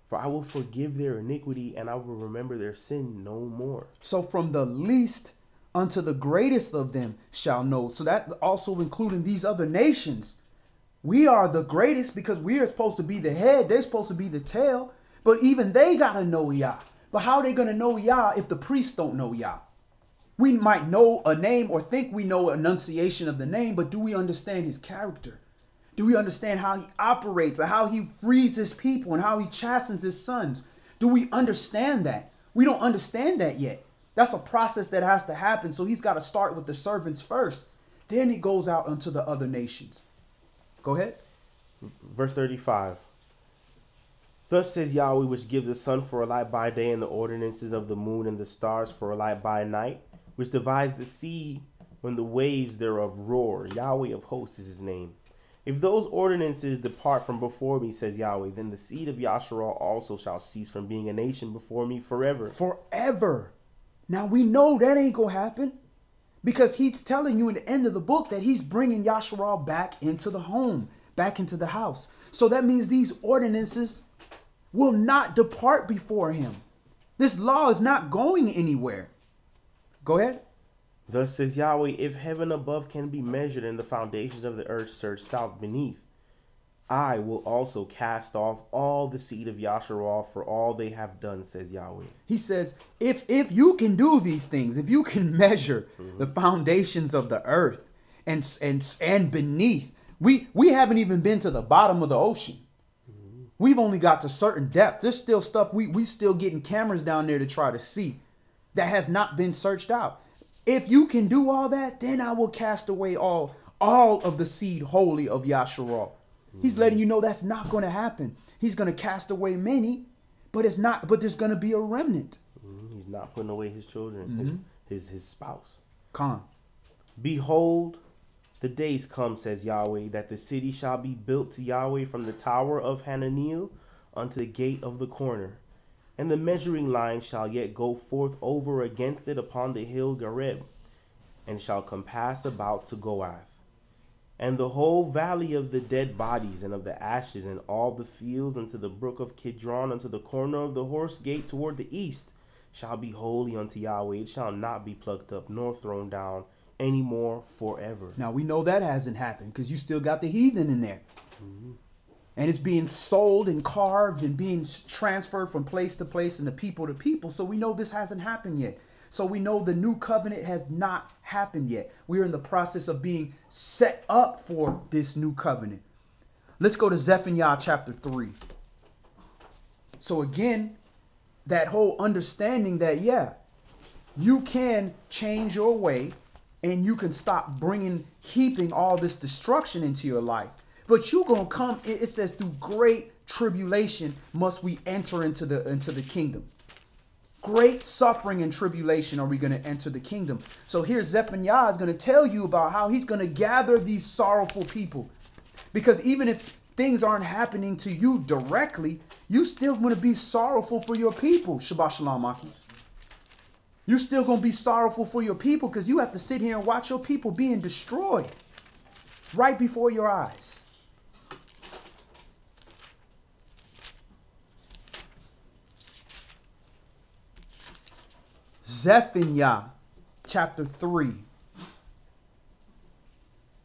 For I will forgive their iniquity, and I will remember their sin no more. So from the least unto the greatest of them shall know. So that also including these other nations. We are the greatest because we are supposed to be the head. They're supposed to be the tail. But even they got to know Yah. But how are they going to know Yah if the priests don't know Yah? We might know a name or think we know enunciation of the name, but do we understand his character? Do we understand how he operates and how he frees his people and how he chastens his sons? Do we understand that? We don't understand that yet. That's a process that has to happen. So he's got to start with the servants first. Then it goes out unto the other nations. Go ahead. Verse 35. Thus says Yahweh, which gives the sun for a light by day and the ordinances of the moon and the stars for a light by night, which divides the sea when the waves thereof roar. Yahweh of hosts is his name. If those ordinances depart from before me, says Yahweh, then the seed of Yashra'al also shall cease from being a nation before me forever. Forever. Now we know that ain't going to happen because he's telling you in the end of the book that he's bringing Yashra'al back into the home, back into the house. So that means these ordinances will not depart before him. This law is not going anywhere. Go ahead. Thus says Yahweh, if heaven above can be measured and the foundations of the earth searched out beneath, I will also cast off all the seed of Yashra'al for all they have done, says Yahweh. He says, if you can do these things, if you can measure the foundations of the earth and beneath, we haven't even been to the bottom of the ocean. We've only got to certain depth. There's still stuff we still getting cameras down there to try to see that has not been searched out. If you can do all that, then I will cast away all of the seed wholly of Yashra'al. He's letting you know that's not going to happen. He's going to cast away many, but there's going to be a remnant. He's not putting away his children, his spouse. Come. Behold, the days come, says Yahweh, that the city shall be built to Yahweh from the tower of Hananiel unto the gate of the corner. And the measuring line shall yet go forth over against it upon the hill Gareb, and shall compass about to Goath. And the whole valley of the dead bodies and of the ashes and all the fields unto the brook of Kidron unto the corner of the horse gate toward the east shall be holy unto Yahweh. It shall not be plucked up nor thrown down any more forever. Now we know that hasn't happened because you still got the heathen in there. And it's being sold and carved and being transferred from place to place and the people to people. So we know this hasn't happened yet. So we know the new covenant has not happened yet. We're in the process of being set up for this new covenant. Let's go to Zephaniah chapter 3. So again, that whole understanding that, yeah, you can change your way and you can stop heaping all this destruction into your life. But you're going to come, it says, through great tribulation must we enter into the kingdom. great suffering and tribulation are we going to enter the kingdom. So here Zephaniah is going to tell you about how he's going to gather these sorrowful people. Because even if things aren't happening to you directly, you still going to be sorrowful for your people. Shabbat shalom, Maki. You're still going to be sorrowful for your people because you have to sit here and watch your people being destroyed right before your eyes. Zephaniah chapter 3.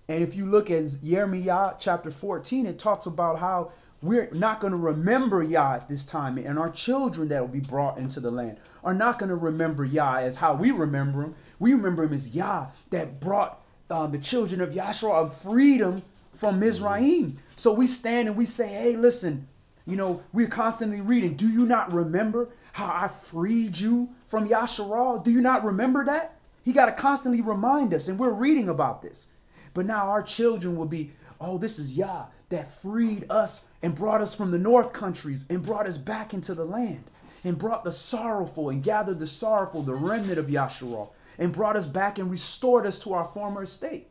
And if you look at Jeremiah chapter 14, it talks about how we're not going to remember Yah at this time. And our children that will be brought into the land are not going to remember Yah as how we remember him. We remember him as Yah that brought the children of Yashra'al of freedom from Mizraim. So we stand and we say, hey, listen, you know, we're constantly reading. Do you not remember how I freed you from Yashra'al? Do you not remember that? He got to constantly remind us, and we're reading about this. But now our children will be, oh, this is Yah that freed us and brought us from the north countries and brought us back into the land and brought the sorrowful and gathered the sorrowful, the remnant of Yashra'al, and brought us back and restored us to our former estate.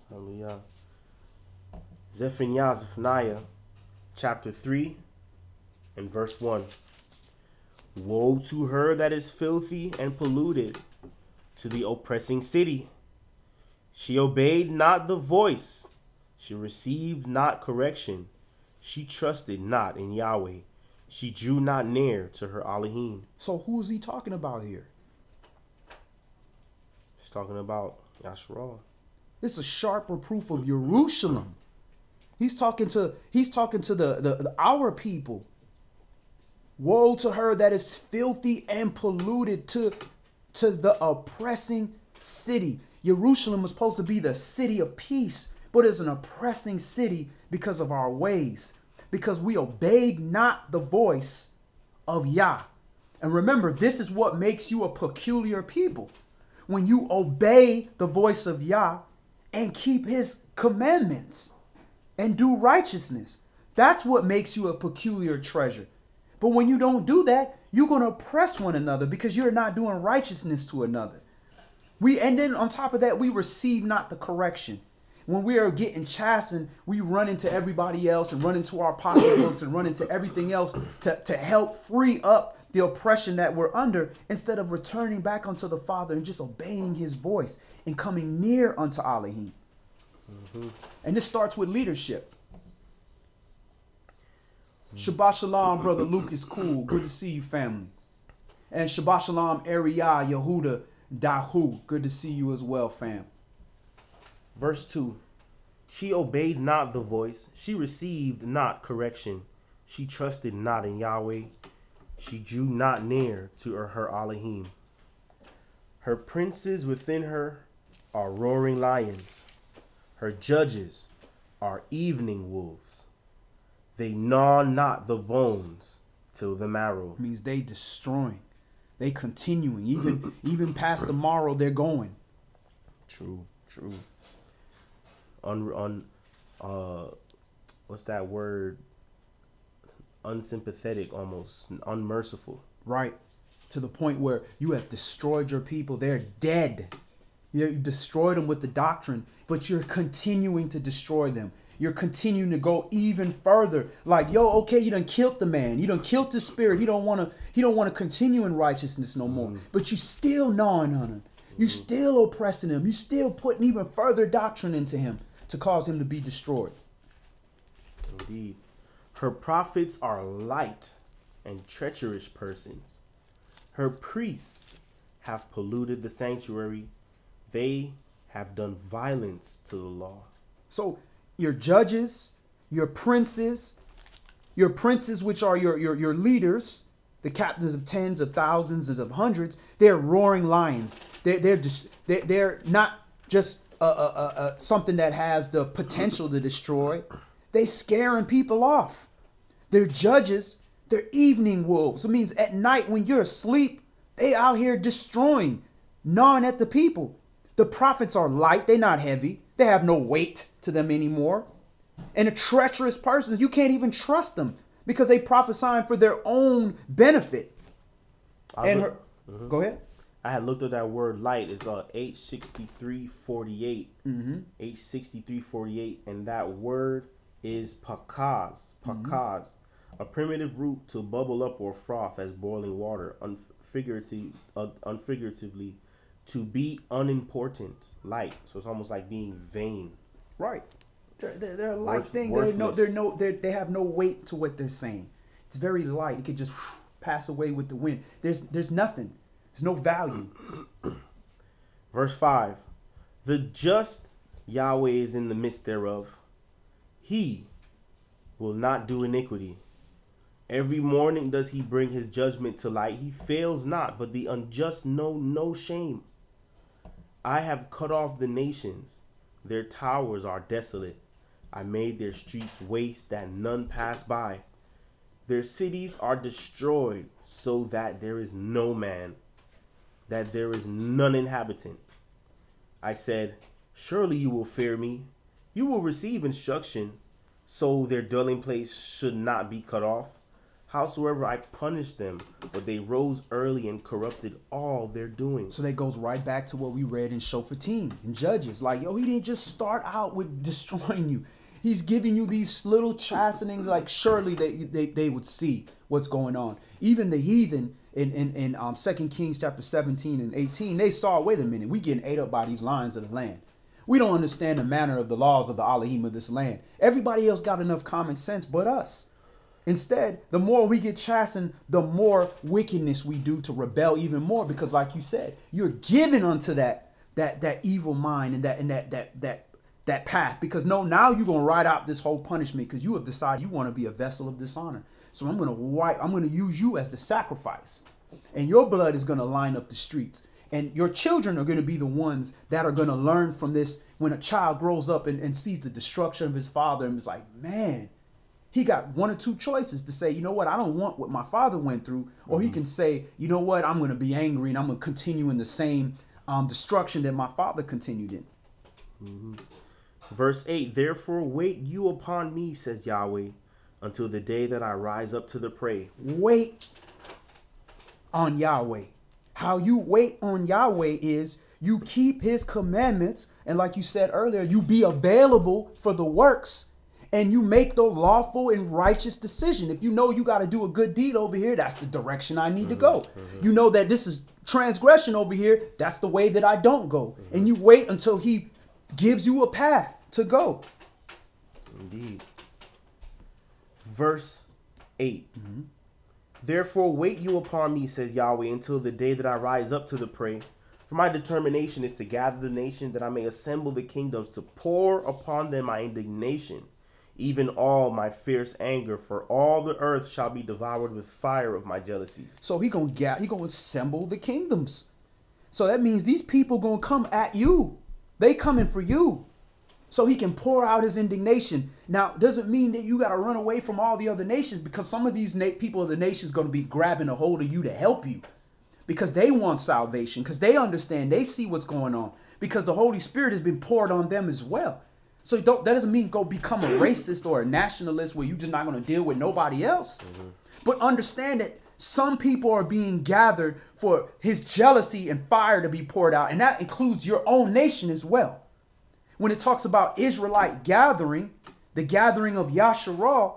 Hallelujah. Zephaniah chapter 3 and verse 1. Woe to her that is filthy and polluted, to the oppressing city. She obeyed not the voice. She received not correction. She trusted not in Yahweh. She drew not near to her Elohim. So who is he talking about here? He's talking about Yashra'al. This is a sharp reproof of Jerusalem. He's talking to the our people. Woe to her that is filthy and polluted, to the oppressing city. Jerusalem was supposed to be the city of peace, but it's an oppressing city because of our ways, because we obeyed not the voice of Yah. And remember, this is what makes you a peculiar people. When you obey the voice of Yah and keep his commandments and do righteousness, that's what makes you a peculiar treasure. But when you don't do that, you're going to oppress one another because you're not doing righteousness to another. And then on top of that, we receive not the correction. When we are getting chastened, we run into everybody else and run into our pocketbooks and run into everything else to help free up the oppression that we're under, instead of returning back unto the Father and just obeying his voice and coming near unto Elohim. And this starts with leadership. Shabbat shalom, brother Lucas. Cool. Good to see you, family. And Shabbat shalom, Ariah, Yehuda, Dahu. Good to see you as well, fam. Verse 2. She obeyed not the voice. She received not correction. She trusted not in Yahweh. She drew not near to her Elohim. Her princes within her are roaring lions. Her judges are evening wolves. They gnaw not the bones till the marrow. Means they destroying. They continuing. Even past the morrow, they're going. True. What's that word? Unsympathetic, almost unmerciful. Right. To the point where you have destroyed your people. They're dead. You destroyed them with the doctrine, but you're continuing to destroy them. You're continuing to go even further. Like, yo, okay, you done killed the man. You done killed the spirit. He don't want to continue in righteousness no more. But you still gnawing on him. You still oppressing him. You still putting even further doctrine into him to cause him to be destroyed. Indeed. Her prophets are light and treacherous persons. Her priests have polluted the sanctuary. They have done violence to the law. So your judges, your princes which are your leaders, the captains of tens of thousands and of hundreds, they're roaring lions. They're not just something that has the potential to destroy. They scaring people off. They're judges. They're evening wolves. It means at night when you're asleep, they out here destroying, gnawing at the people. The prophets are light. They're not heavy. They have no weight to them anymore. And the treacherous persons, you can't even trust them. because they prophesying for their own benefit. Go ahead. I had looked at that word light. It's H6348. H6348, and that word is pakaz. Pakaz, a primitive root to bubble up or froth as boiling water, unfiguratively, to be unimportant, light. So it's almost like being vain. Right. They're a light thing. They have no weight to what they're saying. It's very light. It could just pass away with the wind. There's nothing. There's no value. Verse 5. The just Yahweh is in the midst thereof. He will not do iniquity. Every morning does he bring his judgment to light. He fails not, but the unjust know no shame. I have cut off the nations. Their towers are desolate. I made their streets waste that none pass by. Their cities are destroyed so that there is no man, that there is none inhabitant. I said, surely you will fear me. You will receive instruction, so their dwelling place should not be cut off. Howsoever I punished them, but they rose early and corrupted all their doings. So that goes right back to what we read in Shophatim, in Judges. Like, he didn't just start out with destroying you. He's giving you these little chastenings, like surely they would see what's going on. Even the heathen in 2 Kings chapter 17 and 18, they saw, wait a minute, we getting ate up by these lions of the land. We don't understand the manner of the laws of the Elohim of this land. Everybody else got enough common sense but us. Instead, the more we get chastened, the more wickedness we do to rebel even more. Because like you said, you're given unto that evil mind and that path. Because now you're going to ride out this whole punishment because you have decided you want to be a vessel of dishonor. So I'm going to use you as the sacrifice. And your blood is going to line up the streets. And your children are going to be the ones that are going to learn from this when a child grows up and sees the destruction of his father and is like, man, he got one or two choices to say, you know what, I don't want what my father went through. Or he can say, you know what, I'm going to be angry and I'm going to continue in the same destruction that my father continued in. Verse 8, therefore wait you upon me, says Yahweh, until the day that I rise up to the prey. Wait on Yahweh. How you wait on Yahweh is you keep his commandments. And like you said earlier, you be available for the works. And you make the lawful and righteous decision. If you know you got to do a good deed over here, that's the direction I need to go. You know that this is transgression over here. That's the way that I don't go. And you wait until he gives you a path to go. Indeed. Verse 8. Therefore wait you upon me, says Yahweh, until the day that I rise up to the prey. For my determination is to gather the nation, that I may assemble the kingdoms, to pour upon them my indignation, even all my fierce anger, for all the earth shall be devoured with fire of my jealousy. So he gonna assemble the kingdoms. So that means these people gonna come at you. They coming for you. So he can pour out his indignation. Now, doesn't mean that you got to run away from all the other nations, because some of these people of the nations going to be grabbing a hold of you to help you because they want salvation, because they understand, they see what's going on, because the Holy Spirit has been poured on them as well. So that doesn't mean go become a racist or a nationalist where you're just not going to deal with nobody else. But understand that some people are being gathered for his jealousy and fire to be poured out. And that includes your own nation as well. When it talks about Israelite gathering, the gathering of Yashra'al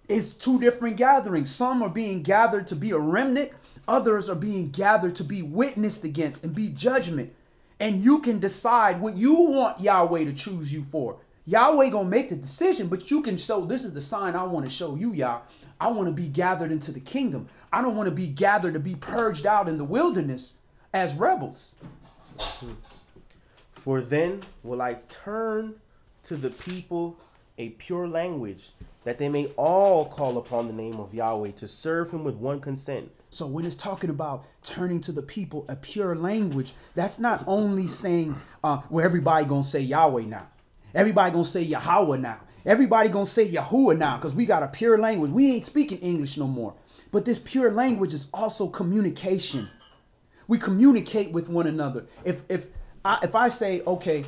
is two different gatherings. Some are being gathered to be a remnant. Others are being gathered to be witnessed against and be judgment. And you can decide what you want Yahweh to choose you for. Yahweh gonna make the decision, but you can show, this is the sign I want to show you, Yah. I want to be gathered into the kingdom. I don't want to be gathered to be purged out in the wilderness as rebels. For then will I turn to the people a pure language, that they may all call upon the name of Yahweh to serve him with one consent. So when it's talking about turning to the people a pure language, that's not only saying, well, everybody going to say Yahweh now. Everybody going to say Yahweh now. Everybody going to say Yahuwah now, because we got a pure language. We ain't speaking English no more. But this pure language is also communication. We communicate with one another. If I say, okay,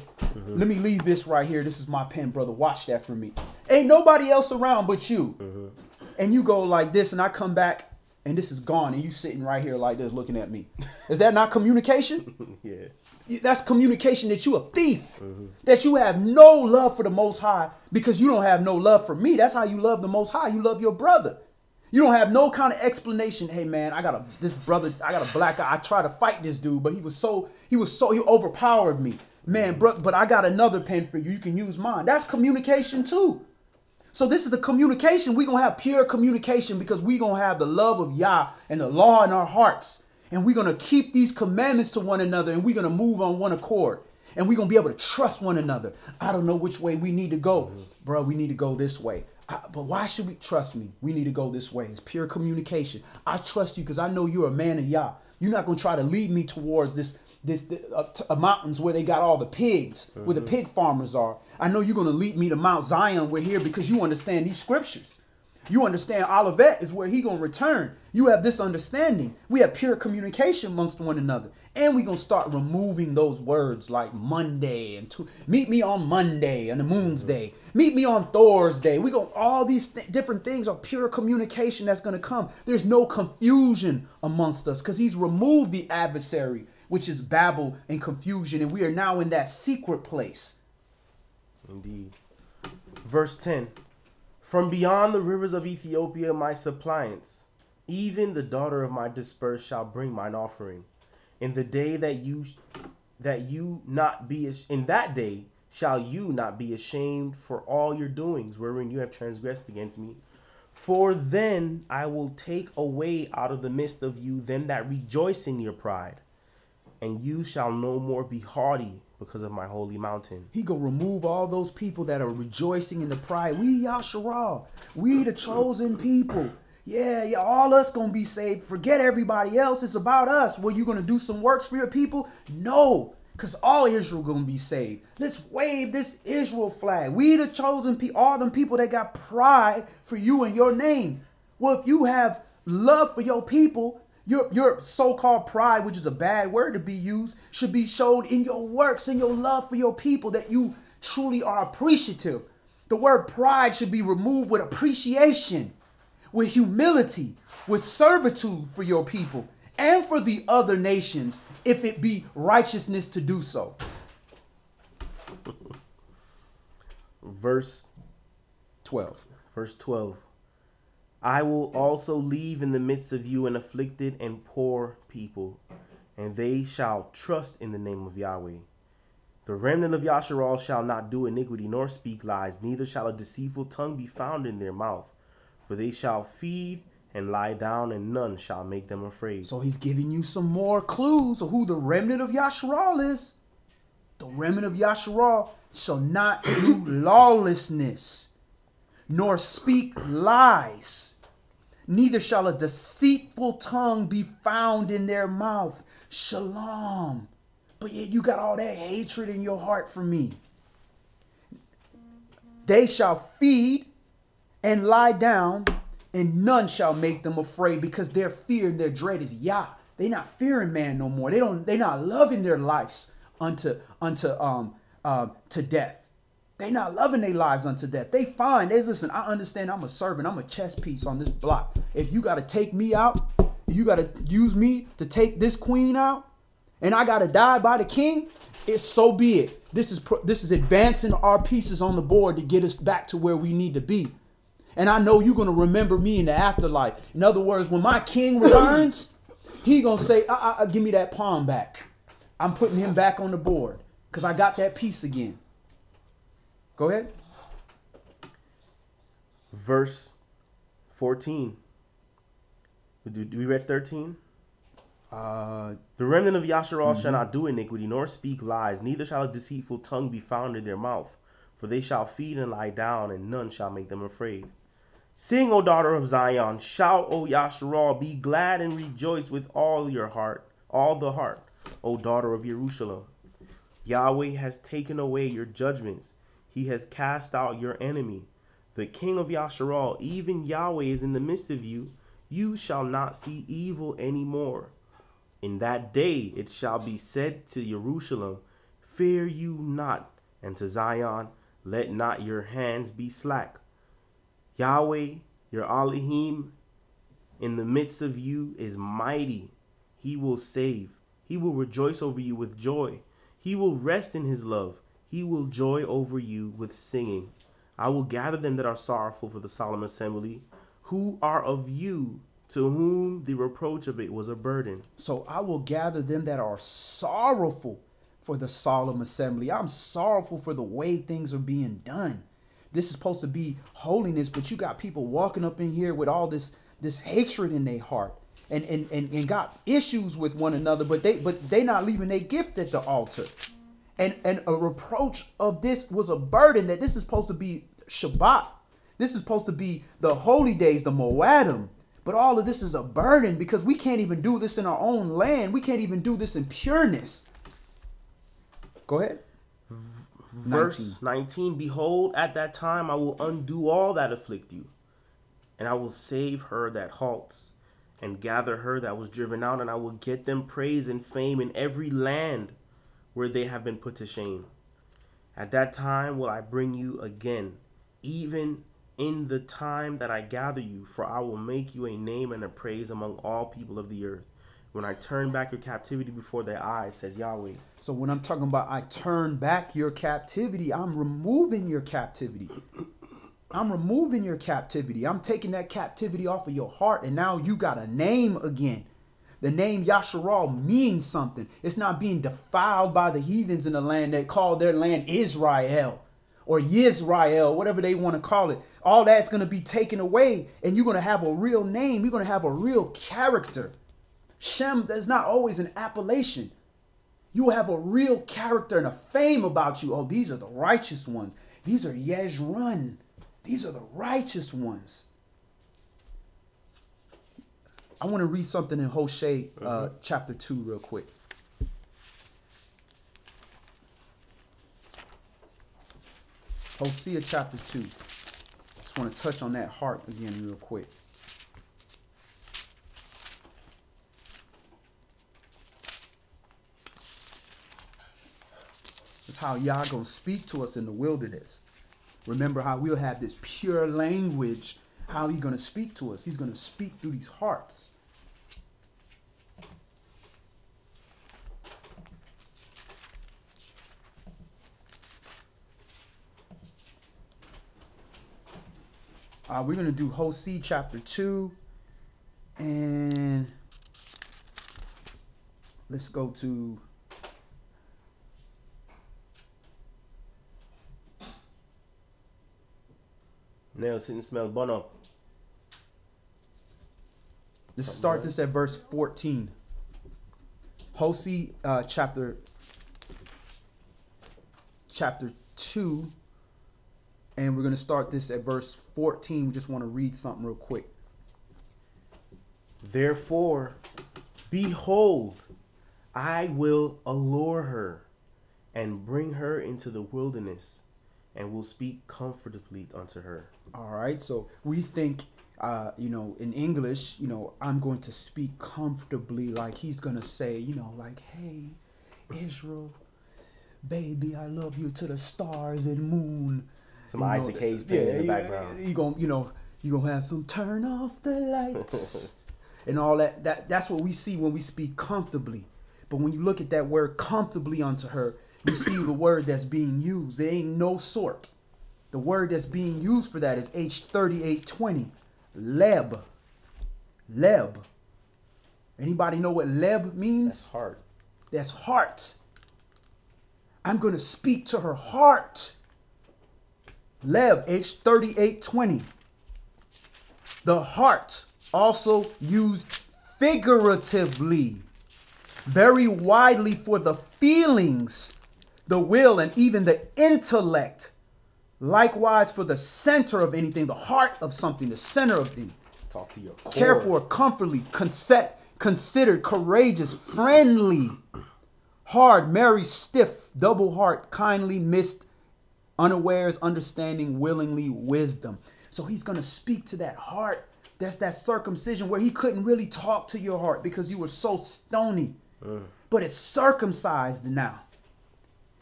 let me leave this right here. This is my pen, brother. Watch that for me. Ain't nobody else around but you. and you go like this, and I come back, and this is gone, and you sitting right here like this looking at me. Is that not communication? Yeah. That's communication that you a thief, that you have no love for the Most High because you don't have no love for me. That's how you love the Most High. You love your brother. You don't have no kind of explanation. Hey man, I got a black guy. I tried to fight this dude, but he overpowered me. Man, bro, but I got another pen for you. You can use mine. That's communication too. So this is the communication. We're going to have pure communication because we're going to have the love of Yah and the law in our hearts. And we're going to keep these commandments to one another, and we're going to move on one accord. And we're going to be able to trust one another. I don't know which way we need to go. Bro, we need to go this way. But why should we trust me? We need to go this way. It's pure communication. I trust you because I know you're a man of Yah. You're not going to try to lead me towards this mountains where they got all the pigs, where the pig farmers are. I know you're going to lead me to Mount Zion. We're here because you understand these scriptures. You understand Olivet is where he going to return. You have this understanding. We have pure communication amongst one another. And we're going to start removing those words like Monday and meet me on Monday and the moon's day. Meet me on Thor's day. All these different things are pure communication that's going to come. There's no confusion amongst us because he's removed the adversary, which is Babel and confusion. And we are now in that secret place. Indeed. Verse 10. From beyond the rivers of Ethiopia, my suppliants, even the daughter of my dispersed shall bring mine offering. In the day in that day shall you not be ashamed for all your doings, wherein you have transgressed against me. For then I will take away out of the midst of you them that rejoice in your pride, and you shall no more be haughty because of my holy mountain. He gonna remove all those people that are rejoicing in the pride. We Yashra'al. We the chosen people. Yeah, all us gonna be saved. Forget everybody else. It's about us. Were you gonna do some works for your people? No, because all Israel gonna be saved. Let's wave this Israel flag. We the chosen people, all them people that got pride for you and your name. Well, if you have love for your people, your so-called pride, which is a bad word to be used, should be shown in your works and your love for your people, that you truly are appreciative. The word pride should be removed with appreciation, with humility, with servitude for your people and for the other nations, if it be righteousness to do so. Verse 12. Verse 12. I will also leave in the midst of you an afflicted and poor people, and they shall trust in the name of Yahweh. The remnant of Yashra'al shall not do iniquity nor speak lies, neither shall a deceitful tongue be found in their mouth. For they shall feed and lie down, and none shall make them afraid. So he's giving you some more clues of who the remnant of Yashra'al is. The remnant of Yashra'al shall not do lawlessness, nor speak lies. Neither shall a deceitful tongue be found in their mouth. Shalom. But yet you got all that hatred in your heart for me. They shall feed and lie down, and none shall make them afraid, because their fear and their dread is Yah. They not fearing man no more. They not loving their lives unto death. They not loving their lives unto death. They find, listen, I understand I'm a servant. I'm a chess piece on this block. If you got to take me out, you got to use me to take this queen out, and I got to die by the king, it's so be it. This is advancing our pieces on the board to get us back to where we need to be. And I know you're going to remember me in the afterlife. In other words, when my king returns, he going to say, give me that pawn back. I'm putting him back on the board because I got that piece again. Go ahead. Verse 14. Do we read 13? The remnant of Yashra'al shall not do iniquity, nor speak lies, neither shall a deceitful tongue be found in their mouth. For they shall feed and lie down, and none shall make them afraid. Sing, O daughter of Zion, shout, O Yashra'al, be glad and rejoice with all your heart, all the heart, O daughter of Jerusalem. Yahweh has taken away your judgments. He has cast out your enemy. The king of Yashra'al, even Yahweh, is in the midst of you. You shall not see evil any more. In that day it shall be said to Jerusalem, fear you not, and to Zion, let not your hands be slack. Yahweh, Your Elohim in the midst of you is mighty. He will save. He will rejoice over you with joy. He will rest in his love. He will joy over you with singing. I will gather them that are sorrowful for the solemn assembly, who are of you, to whom the reproach of it was a burden. So I will gather them that are sorrowful for the solemn assembly. I'm sorrowful for the way things are being done. This is supposed to be holiness, but you got people walking up in here with all this hatred in their heart and got issues with one another, but they not leaving their gift at the altar. And a reproach of this was a burden, that this is supposed to be Shabbat. This is supposed to be the holy days, the Moadim. But all of this is a burden because we can't even do this in our own land. We can't even do this in pureness. Go ahead. Verse 19, behold, at that time I will undo all that afflict you, and I will save her that halts, and gather her that was driven out, and I will get them praise and fame in every land where they have been put to shame. At that time will I bring you again, even in the time that I gather you, for I will make you a name and a praise among all people of the earth, when I turn back your captivity before their eyes, says Yahweh. So when I'm talking about I turn back your captivity, I'm removing your captivity. I'm removing your captivity. I'm taking that captivity off of your heart, and now you got a name again. The name Yashra'al means something. It's not being defiled by the heathens in the land that call their land Israel or Yisrael, whatever they want to call it. All that's going to be taken away, and you're going to have a real name. You're going to have a real character. Shem, that's not always an appellation. You will have a real character and a fame about you. Oh, these are the righteous ones. These are Yashra'al. These are the righteous ones. I want to read something in Hosea chapter 2 real quick. Hosea chapter 2. Just want to touch on that heart again real quick. This is how Yah gonna speak to us in the wilderness. Remember how we'll have this pure language. How He's gonna speak to us. He's gonna speak through these hearts. We're going to do Hosea chapter 2. And let's go to Nail sit and smell bono. Let's start this at verse 14. Hosea chapter 2. And we're going to start this at verse 14. We just want to read something real quick. Therefore, behold, I will allure her and bring her into the wilderness, and will speak comfortably unto her. All right. So we think, in English, I'm going to speak comfortably, like He's going to say, like, hey, Israel, baby, I love you to the stars and moon. Some Isaac Hayes playing in the background. You gonna have some turn off the lights and all that. That's what we see when we speak comfortably. But when you look at that word comfortably unto her, you see the word that's being used. There ain't no sort. The word that's being used for that is H3820. Leb. Leb. Anybody know what leb means? That's heart. That's heart. I'm going to speak to her heart. Leb, H3820. The heart, also used figuratively, very widely for the feelings, the will, and even the intellect. Likewise for the center of anything, the heart of something, the center of things. Talk to your core. Care for, comfortably, considered, courageous, friendly, hard, merry, stiff, double heart, kindly, missed, unawares, understanding, willingly, wisdom. So He's going to speak to that heart. That's that circumcision where He couldn't really talk to your heart because you were so stony. But it's circumcised now.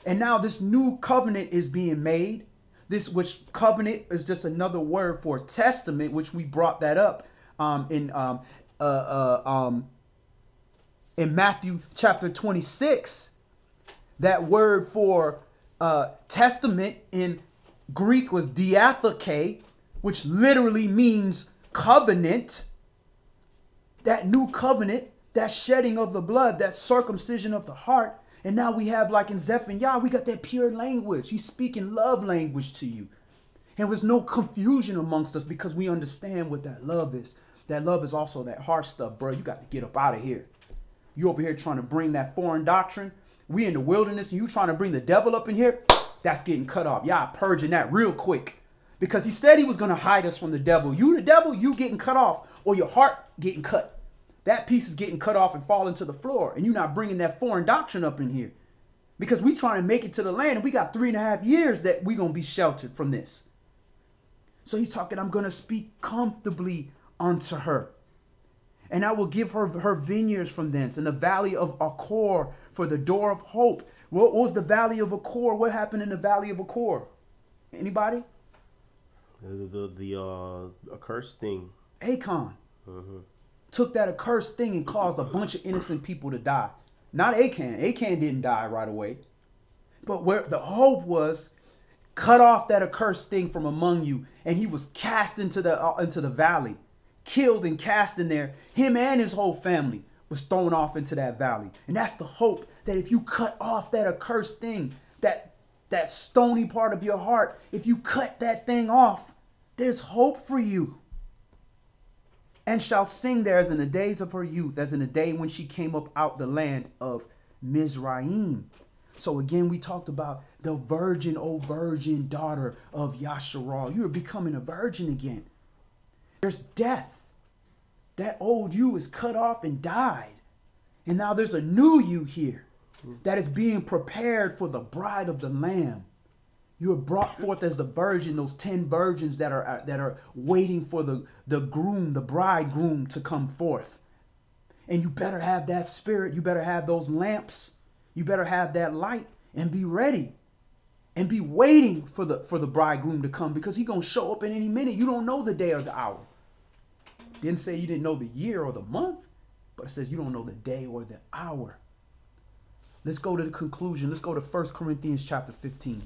And now this new covenant is being made. This, which covenant is just another word for testament, which we brought that up in Matthew chapter 26. That word for testament in Greek was diatheke, which literally means covenant. That new covenant, that shedding of the blood, that circumcision of the heart. And now we have, like in Zephaniah, we got that pure language. He's speaking love language to you. And there's no confusion amongst us because we understand what that love is. That love is also that heart stuff, bro. You got to get up out of here. You over here trying to bring that foreign doctrine. We in the wilderness and you trying to bring the devil up in here. That's getting cut off. Y'all purging that real quick. Because he said he was going to hide us from the devil. You the devil, you getting cut off. Or your heart getting cut. That piece is getting cut off and falling to the floor. And you're not bringing that foreign doctrine up in here. Because we trying to make it to the land. And we got 3.5 years that we going to be sheltered from this. So he's talking, I'm going to speak comfortably unto her. And I will give her her vineyards from thence. And the valley of Achor for the door of hope. What was the valley of Achor? What happened in the valley of Achor? Anybody? The accursed thing. Achan. Took that accursed thing and caused a bunch of innocent people to die. Not Achan. Achan didn't die right away. But where the hope was, cut off that accursed thing from among you. And he was cast into the valley. Killed and cast in there. Him and his whole family was thrown off into that valley. And that's the hope, that if you cut off that accursed thing, that stony part of your heart, if you cut that thing off, there's hope for you. And shall sing there as in the days of her youth, as in the day when she came up out the land of Mizraim. So again, we talked about the virgin, O virgin daughter of Yashra'al. You're becoming a virgin again. There's death. That old you is cut off and died. And now there's a new you here that is being prepared for the bride of the Lamb. You are brought forth as the virgin, those 10 virgins that are waiting for the groom, the bridegroom to come forth. And you better have that spirit. You better have those lamps. You better have that light and be ready and be waiting for the bridegroom to come, because he's going to show up in any minute. You don't know the day or the hour. Didn't say you didn't know the year or the month, but it says you don't know the day or the hour. Let's go to the conclusion. Let's go to 1 Corinthians chapter 15.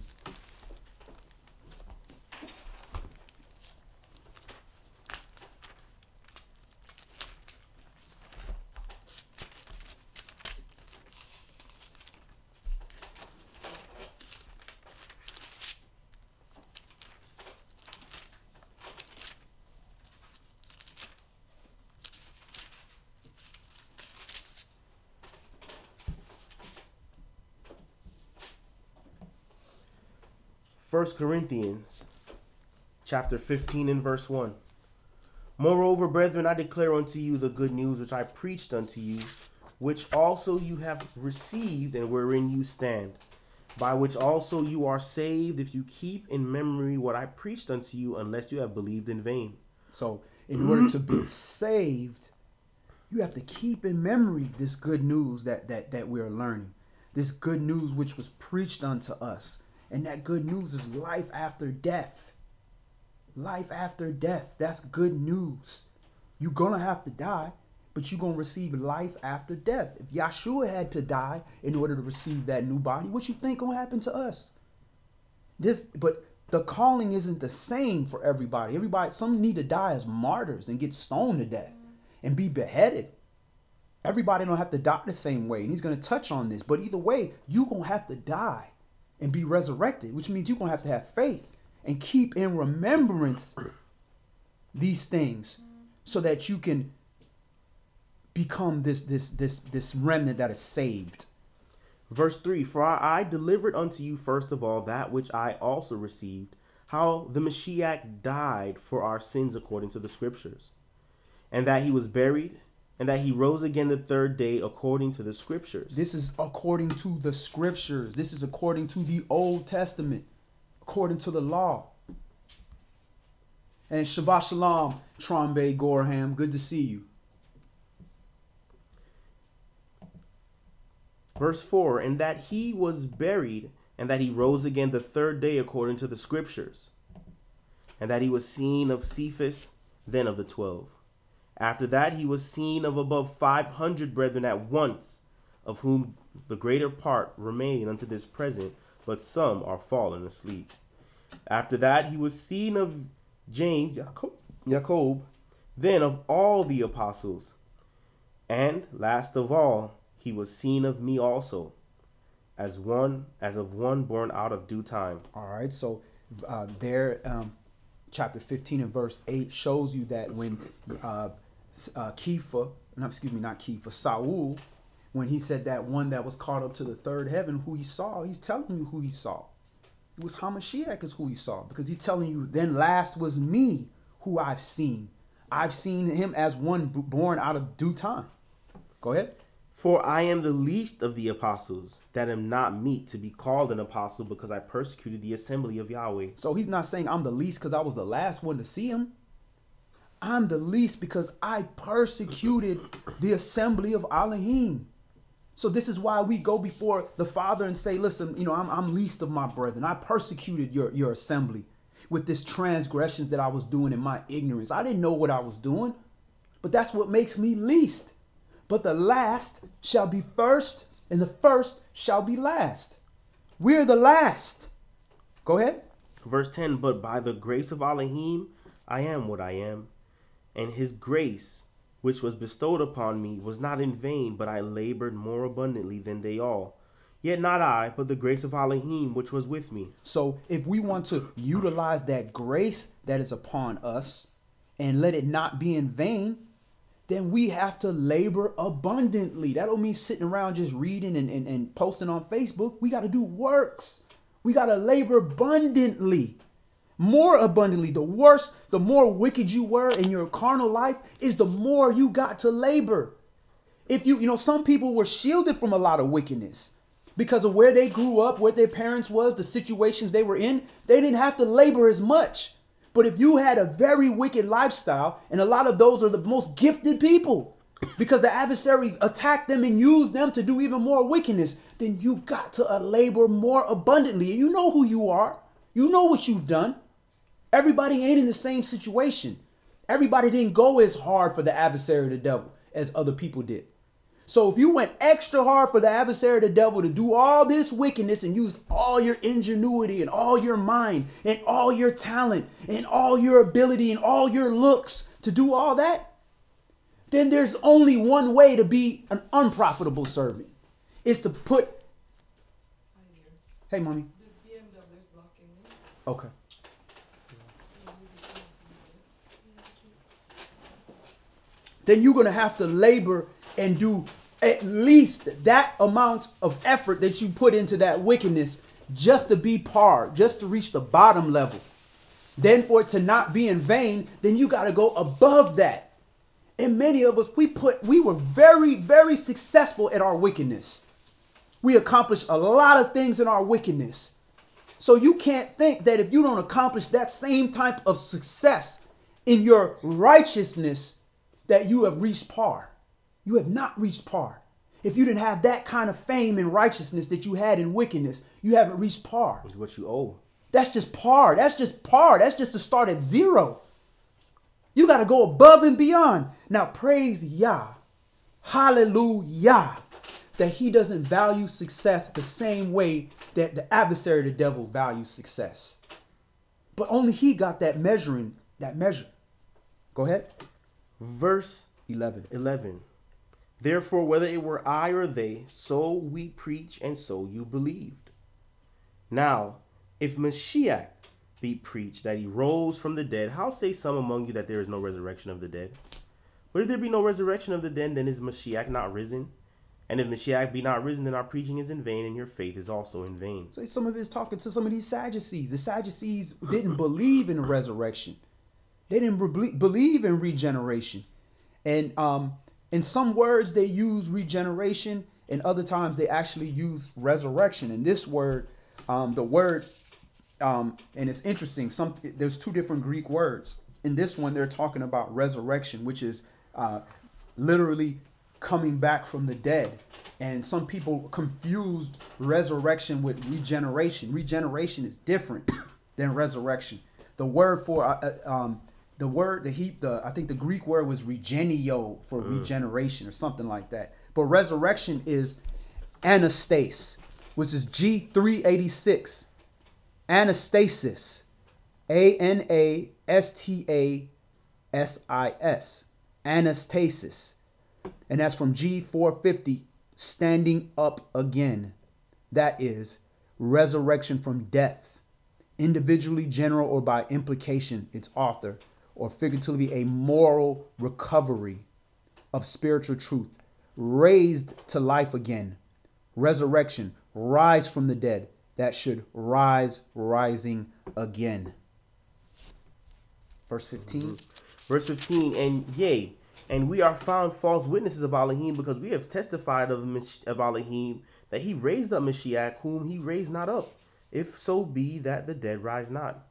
First Corinthians chapter 15 and verse 1. Moreover, brethren, I declare unto you the good news which I preached unto you, which also you have received and wherein you stand, by which also you are saved, if you keep in memory what I preached unto you, unless you have believed in vain. So in order to be saved, you have to keep in memory this good news that we're learning. This good news which was preached unto us. And that good news is life after death. Life after death. That's good news. You're going to have to die, but you're going to receive life after death. If Yahshua had to die in order to receive that new body, what you think going to happen to us? But the calling isn't the same for everybody. Some need to die as martyrs and get stoned to death and be beheaded. Everybody don't have to die the same way. And he's going to touch on this. But either way, you're going to have to die and be resurrected, which means you're going to have faith and keep in remembrance these things so that you can become this remnant that is saved. Verse 3, for I delivered unto you first of all that which I also received, how the Mashiach died for our sins according to the scriptures, and that he was buried, and that he rose again the third day according to the scriptures. This is according to the scriptures. This is according to the Old Testament, according to the law. And Shabbat Shalom, Trombe Gorham. Good to see you. Verse 4, and that he was buried, and that he rose again the third day according to the scriptures, and that he was seen of Cephas, then of the 12. After that he was seen of above 500 brethren at once, of whom the greater part remain unto this present, but some are fallen asleep. After that he was seen of James, Jacob, then of all the apostles. And last of all, he was seen of me also, as of one born out of due time. All right, so chapter 15 and verse 8 shows you that when Saul, when he said that one that was caught up to the third heaven, who he saw, he's telling you who he saw. It was Hamashiach is who he saw, because he's telling you, then last was me who I've seen. I've seen him as one born out of due time. Go ahead. For I am the least of the apostles, that am not meet to be called an apostle, because I persecuted the assembly of Yahweh. So he's not saying I'm the least because I was the last one to see him. I'm the least because I persecuted the assembly of Elohim. So this is why we go before the Father and say, listen, I'm least of my brethren. I persecuted your assembly with this transgressions that I was doing in my ignorance. I didn't know what I was doing, but that's what makes me least. But the last shall be first, and the first shall be last. We're the last. Go ahead. Verse 10, but by the grace of Elohim, I am what I am. And his grace, which was bestowed upon me, was not in vain, but I labored more abundantly than they all. Yet not I, but the grace of Elohim, which was with me. So if we want to utilize that grace that is upon us and let it not be in vain, then we have to labor abundantly. That don't mean sitting around just reading and posting on Facebook. We got to do works. We got to labor abundantly. More abundantly. The worse, the more wicked you were in your carnal life is the more you got to labor. If some people were shielded from a lot of wickedness because of where they grew up, where their parents was, the situations they were in. They didn't have to labor as much. But if you had a very wicked lifestyle, and a lot of those are the most gifted people because the adversary attacked them and used them to do even more wickedness, then you got to labor more abundantly. And you know who you are. You know what you've done. Everybody ain't in the same situation. Everybody didn't go as hard for the adversary of the devil as other people did. So if you went extra hard for the adversary of the devil to do all this wickedness and used all your ingenuity and all your mind and all your talent and all your ability and all your looks to do all that, then there's only one way to be an unprofitable servant. Is to put... Hey, mommy. The BMW is blocking me. Okay. Then you're going to have to labor and do at least that amount of effort that you put into that wickedness just to be par, just to reach the bottom level. Then for it to not be in vain, then you got to go above that. And many of us, we were very, very successful at our wickedness. We accomplished a lot of things in our wickedness. So you can't think that if you don't accomplish that same type of success in your righteousness, that you have reached par. You have not reached par. If you didn't have that kind of fame and righteousness that you had in wickedness, you haven't reached par. It's what you owe. That's just par. That's just par. That's just to start at zero. You got to go above and beyond. Now praise Yah. Hallelujah. That he doesn't value success the same way that the adversary of the devil values success. But only he got that measure. Go ahead. Verse 11. Therefore, whether it were I or they, so we preach, and so you believed. Now, if Mashiach be preached that he rose from the dead, how say some among you that there is no resurrection of the dead? But if there be no resurrection of the dead, then is Mashiach not risen? And if Mashiach be not risen, then our preaching is in vain, and your faith is also in vain. So some of it's talking to some of these Sadducees. The Sadducees didn't believe in resurrection. They didn't believe in regeneration. And in some words, they use regeneration, and other times they actually use resurrection. And this word, and it's interesting, there's two different Greek words. In this one, they're talking about resurrection, which is literally coming back from the dead. And some people confused resurrection with regeneration. Regeneration is different than resurrection. The word for I think the Greek word was regenio for regeneration or something like that. But resurrection is anastase, which is G386. Anastasis. Anastasis. Anastasis. And that's from G450, standing up again. That is resurrection from death. Individually, general, or by implication, its author, or figuratively a moral recovery of spiritual truth, raised to life again. Resurrection, rise from the dead. That should rise, rising again. Verse 15. Verse 15, and yea, and we are found false witnesses of Elohim, because we have testified of Elohim that he raised up Mashiach, whom he raised not up, if so be that the dead rise not.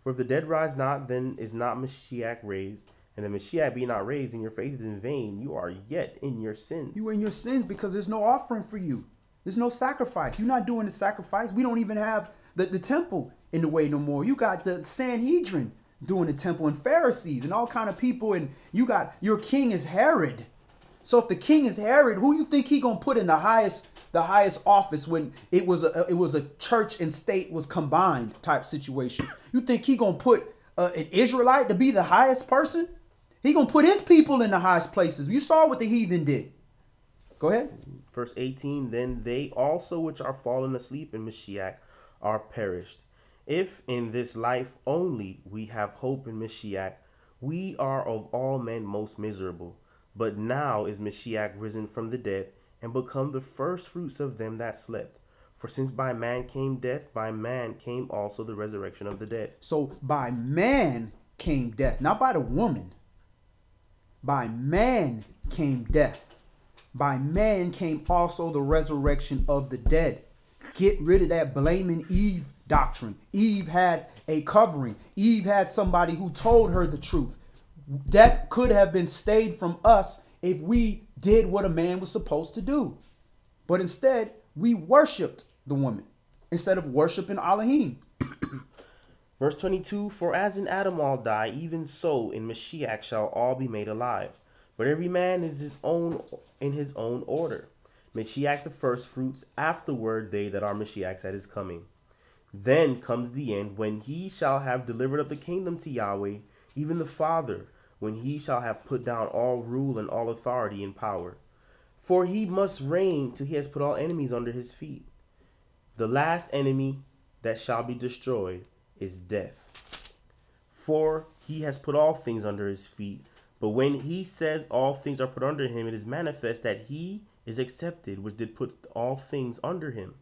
For if the dead rise not, then is not Mashiach raised. And the Mashiach be not raised, and your faith is in vain. You are yet in your sins. You are in your sins because there's no offering for you. There's no sacrifice. You're not doing the sacrifice. We don't even have the temple in the way no more. You got the Sanhedrin doing the temple, and Pharisees and all kind of people, and you got your king is Herod. So if the king is Herod, who you think he gonna put in the highest office when it was a church and state was combined type situation? You think he gonna put an Israelite to be the highest person? He gonna put his people in the highest places. You saw what the heathen did. Go ahead. Verse 18, then they also which are fallen asleep in Mashiach are perished. If in this life only we have hope in Mashiach, we are of all men most miserable. But now is Mashiach risen from the dead, and become the first fruits of them that slept. For since by man came death, by man came also the resurrection of the dead. So by man came death, not by the woman. By man came death. By man came also the resurrection of the dead. Get rid of that blaming Eve doctrine. Eve had a covering. Eve had somebody who told her the truth. Death could have been stayed from us if we did what a man was supposed to do. But instead, we worshiped the woman instead of worshiping Elohim. Verse 22, for as in Adam all die, even so in Mashiach shall all be made alive. But every man is in his own order. Mashiach the first fruits, afterward they that are Mashiach's at his coming. Then comes the end, when he shall have delivered up the kingdom to Yahweh, even the Father, when he shall have put down all rule and all authority and power. For he must reign till he has put all enemies under his feet. The last enemy that shall be destroyed is death. For he has put all things under his feet. But when he says all things are put under him, it is manifest that he is accepted, which did put all things under him.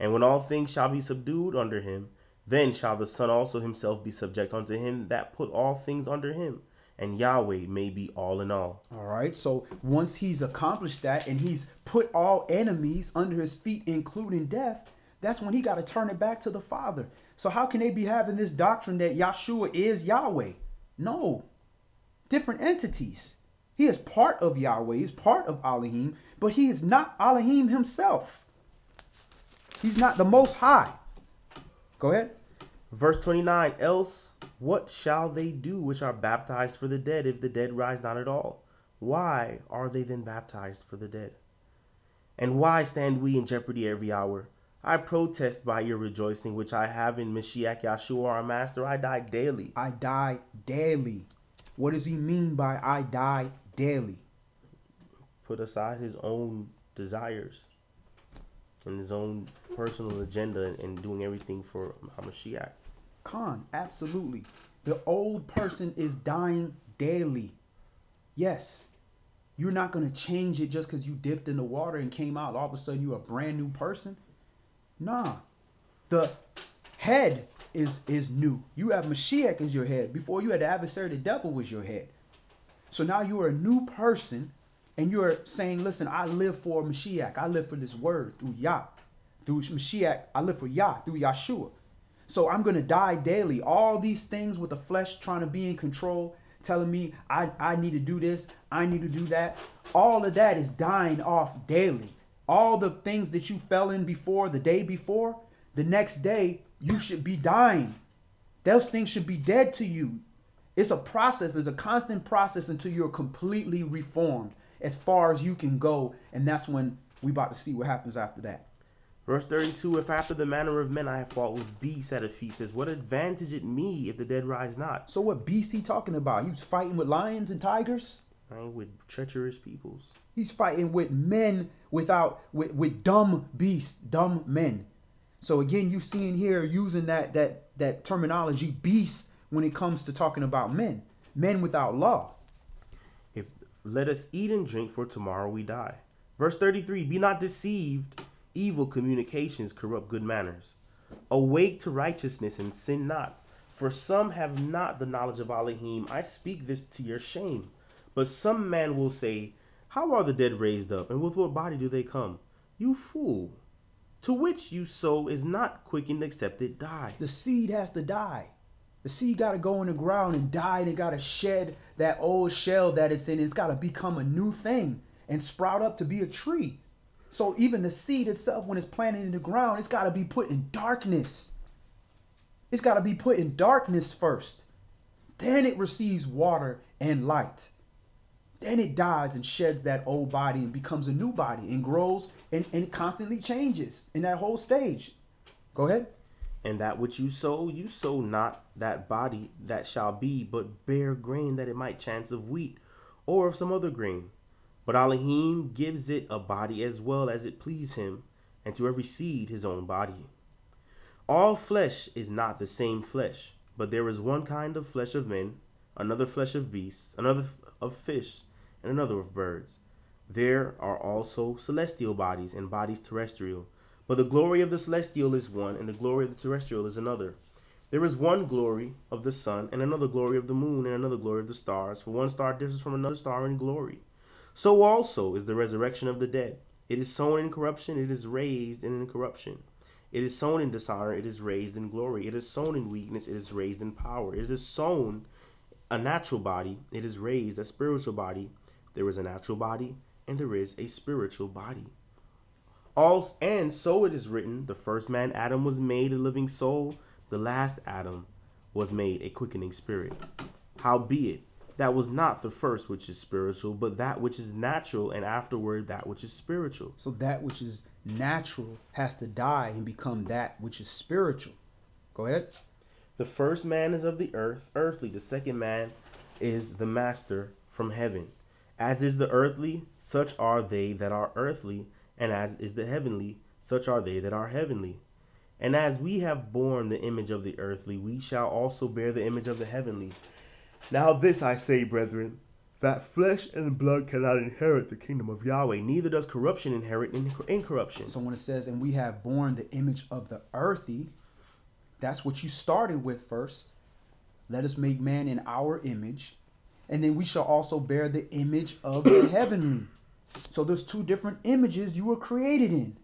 And when all things shall be subdued under him, then shall the Son also himself be subject unto him that put all things under him. And Yahweh may be all in all. All right. So once he's accomplished that and he's put all enemies under his feet, including death, that's when he got to turn it back to the Father. So how can they be having this doctrine that Yahshua is Yahweh? No. Different entities. He is part of Yahweh. He's part of Elohim, but he is not Elohim himself. He's not the Most High. Go ahead. Verse 29, else what shall they do which are baptized for the dead, if the dead rise not at all? Why are they then baptized for the dead? And why stand we in jeopardy every hour? I protest by your rejoicing, which I have in Mashiach Yahshua our Master. I die daily. I die daily. What does he mean by I die daily? Put aside his own desires and his own personal agenda and doing everything for Mashiach. Khan, absolutely. The old person is dying daily. Yes. You're not going to change it just because you dipped in the water and came out. All of a sudden, you're a brand new person. Nah. The head is new. You have Mashiach as your head. Before you had the adversary, the devil was your head. So now you are a new person, and you're saying, listen, I live for Mashiach. I live for this word through Yah. Through Mashiach, I live for Yah, through Yahshua. So I'm going to die daily. All these things with the flesh trying to be in control, telling me I need to do this, I need to do that. All of that is dying off daily. All the things that you fell in before, the day before, the next day, you should be dying. Those things should be dead to you. It's a process. It's a constant process until you're completely reformed as far as you can go. And that's when we about to see what happens after that. Verse 32, if after the manner of men I have fought with beasts at a feast, says, what advantage it me if the dead rise not? So what beast he talking about? He was fighting with lions and tigers? With treacherous peoples. He's fighting with men with dumb beasts, dumb men. So again, you seeing here using that terminology, beasts, when it comes to talking about men without law. If let us eat and drink, for tomorrow we die. Verse 33, be not deceived, evil communications corrupt good manners. Awake to righteousness and sin not, for some have not the knowledge of Elohim. I speak this to your shame. But some man will say, how are the dead raised up, and with what body do they come? You fool, to which you sow is not quickened except it die. The seed has to die. The seed got to go in the ground and die, and it got to shed that old shell that it's in. It's got to become a new thing and sprout up to be a tree. So even the seed itself, when it's planted in the ground, it's got to be put in darkness. It's got to be put in darkness first. Then it receives water and light. Then it dies and sheds that old body and becomes a new body and grows and it constantly changes in that whole stage. Go ahead. And that which you sow not that body that shall be, but bare grain, that it might chance of wheat or of some other grain. But Elohim gives it a body as well as it please him, and to every seed his own body. All flesh is not the same flesh, but there is one kind of flesh of men, another flesh of beasts, another of fish, and another of birds. There are also celestial bodies and bodies terrestrial. But the glory of the celestial is one, and the glory of the terrestrial is another. There is one glory of the sun, and another glory of the moon, and another glory of the stars. For one star differs from another star in glory. So also is the resurrection of the dead. It is sown in corruption, it is raised in incorruption. It is sown in dishonor, it is raised in glory. It is sown in weakness, it is raised in power. It is sown a natural body, it is raised a spiritual body. There is a natural body, and there is a spiritual body. And so it is written, the first man Adam was made a living soul, the last Adam was made a quickening spirit. Howbeit, that was not the first which is spiritual, but that which is natural, and afterward that which is spiritual. So that which is natural has to die and become that which is spiritual. Go ahead. The first man is of the earth, earthly. The second man is the master from heaven. As is the earthly, such are they that are earthly, and as is the heavenly, such are they that are heavenly. And as we have borne the image of the earthly, we shall also bear the image of the heavenly. Now this I say, brethren, that flesh and blood cannot inherit the kingdom of Yahweh, neither does corruption inherit incorruption. So when it says, and we have borne the image of the earthy, that's what you started with first. Let us make man in our image. And then we shall also bear the image of the heavenly. So there's two different images you were created in.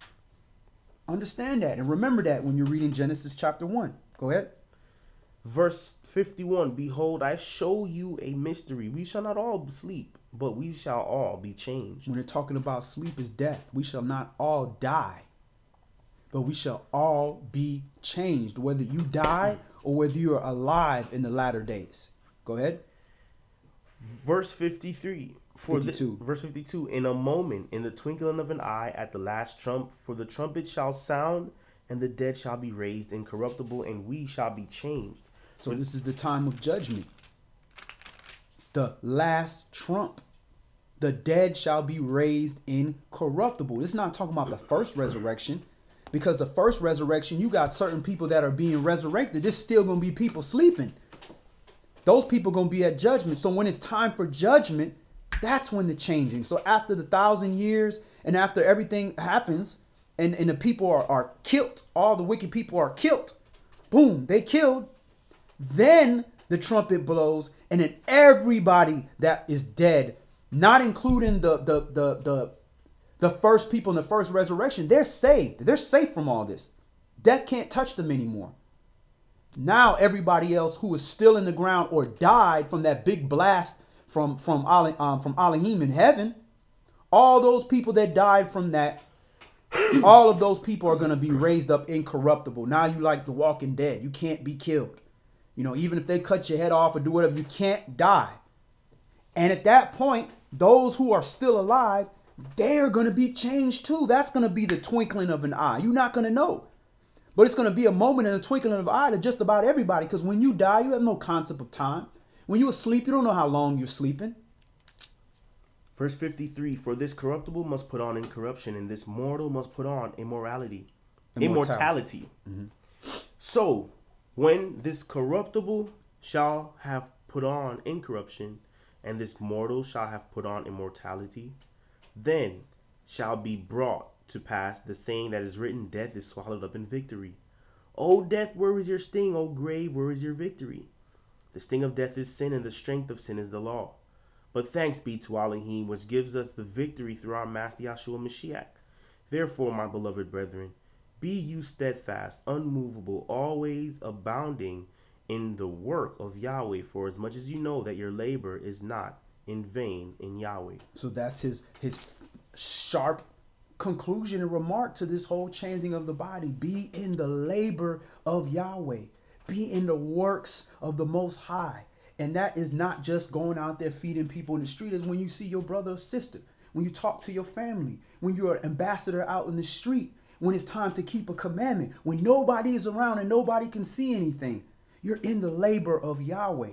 Understand that. And remember that when you're reading Genesis chapter 1. Go ahead. Verse 51, behold, I show you a mystery. We shall not all sleep, but we shall all be changed. When they're talking about sleep is death, we shall not all die, but we shall all be changed, whether you die or whether you are alive in the latter days. Go ahead. Verse 53. Verse 52, in a moment, in the twinkling of an eye, at the last trump, for the trumpet shall sound, and the dead shall be raised incorruptible, and we shall be changed. So this is the time of judgment. The last trump. The dead shall be raised incorruptible. It's not talking about the first resurrection, because the first resurrection, you got certain people that are being resurrected. There's still going to be people sleeping. Those people are going to be at judgment. So when it's time for judgment, that's when the changing. So after the 1,000 years and after everything happens and the people are killed, all the wicked people are killed. Boom, they killed. Then the trumpet blows and then everybody that is dead, not including the first people in the first resurrection, they're saved. They're safe from all this. Death can't touch them anymore. Now everybody else who is still in the ground or died from that big blast from Elohim in heaven, all those people that died from that, all of those people are going to be raised up incorruptible. Now you like the Walking Dead. You can't be killed. You know, even if they cut your head off or do whatever, you can't die. And at that point, those who are still alive, they're going to be changed too. That's going to be the twinkling of an eye. You're not going to know. But it's going to be a moment in the twinkling of an eye to just about everybody. Because when you die, you have no concept of time. When you're asleep, you don't know how long you're sleeping. Verse 53, for this corruptible must put on incorruption, and this mortal must put on immortality. Mm-hmm. So, when this corruptible shall have put on incorruption, and this mortal shall have put on immortality, then shall be brought to pass the saying that is written, death is swallowed up in victory. O death, where is your sting? O grave, where is your victory? The sting of death is sin, and the strength of sin is the law. But thanks be to Elohim, which gives us the victory through our Master Yashra'al Mashiach. Therefore, my beloved brethren, be you steadfast, unmovable, always abounding in the work of Yahweh, for as much as you know that your labor is not in vain in Yahweh. So that's his sharp conclusion and remark to this whole changing of the body. Be in the labor of Yahweh. Be in the works of the Most High. And that is not just going out there feeding people in the street. It's when you see your brother or sister, when you talk to your family, when you're an ambassador out in the street, when it's time to keep a commandment, when nobody is around and nobody can see anything. You're in the labor of Yahweh.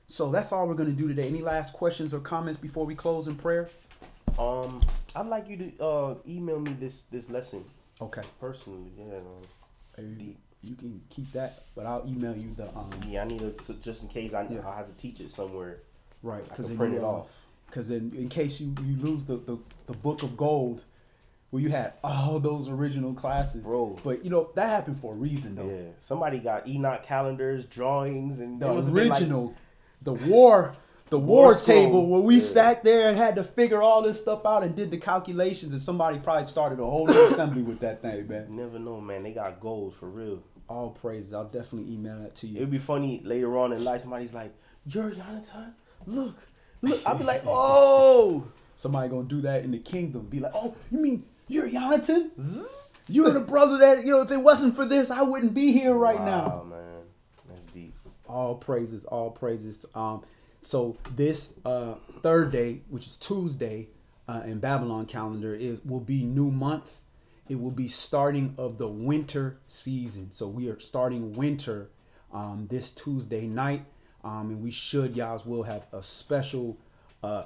So that's all we're going to do today. Any last questions or comments before we close in prayer? I'd like you to email me this lesson. Okay. Personally, yeah. You can keep that, but I'll email you the. Yeah, I need to, just in case I have to teach it somewhere. Right, because print it off. Because in case you lose the book of gold, where you had all those original classes, bro. But you know that happened for a reason, though. Yeah, somebody got Enoch calendars, drawings, and the original, like, the war table where we sat there and had to figure all this stuff out and did the calculations, and somebody probably started a whole new assembly with that thing, man. You never know, man. They got gold for real. All praises. I'll definitely email that to you. It'd be funny later on in life. Somebody's like, "You're Jonathan. Look." I'll be like, "Oh." Somebody gonna do that in the kingdom. Be like, "Oh, you mean you're Jonathan? You're the brother that, you know, if it wasn't for this, I wouldn't be here right now." Wow, man. That's deep. All praises. All praises. So this third day, which is Tuesday in Babylon calendar, will be new month. It will be starting of the winter season. So we are starting winter this Tuesday night. And we should, y'all, will have a special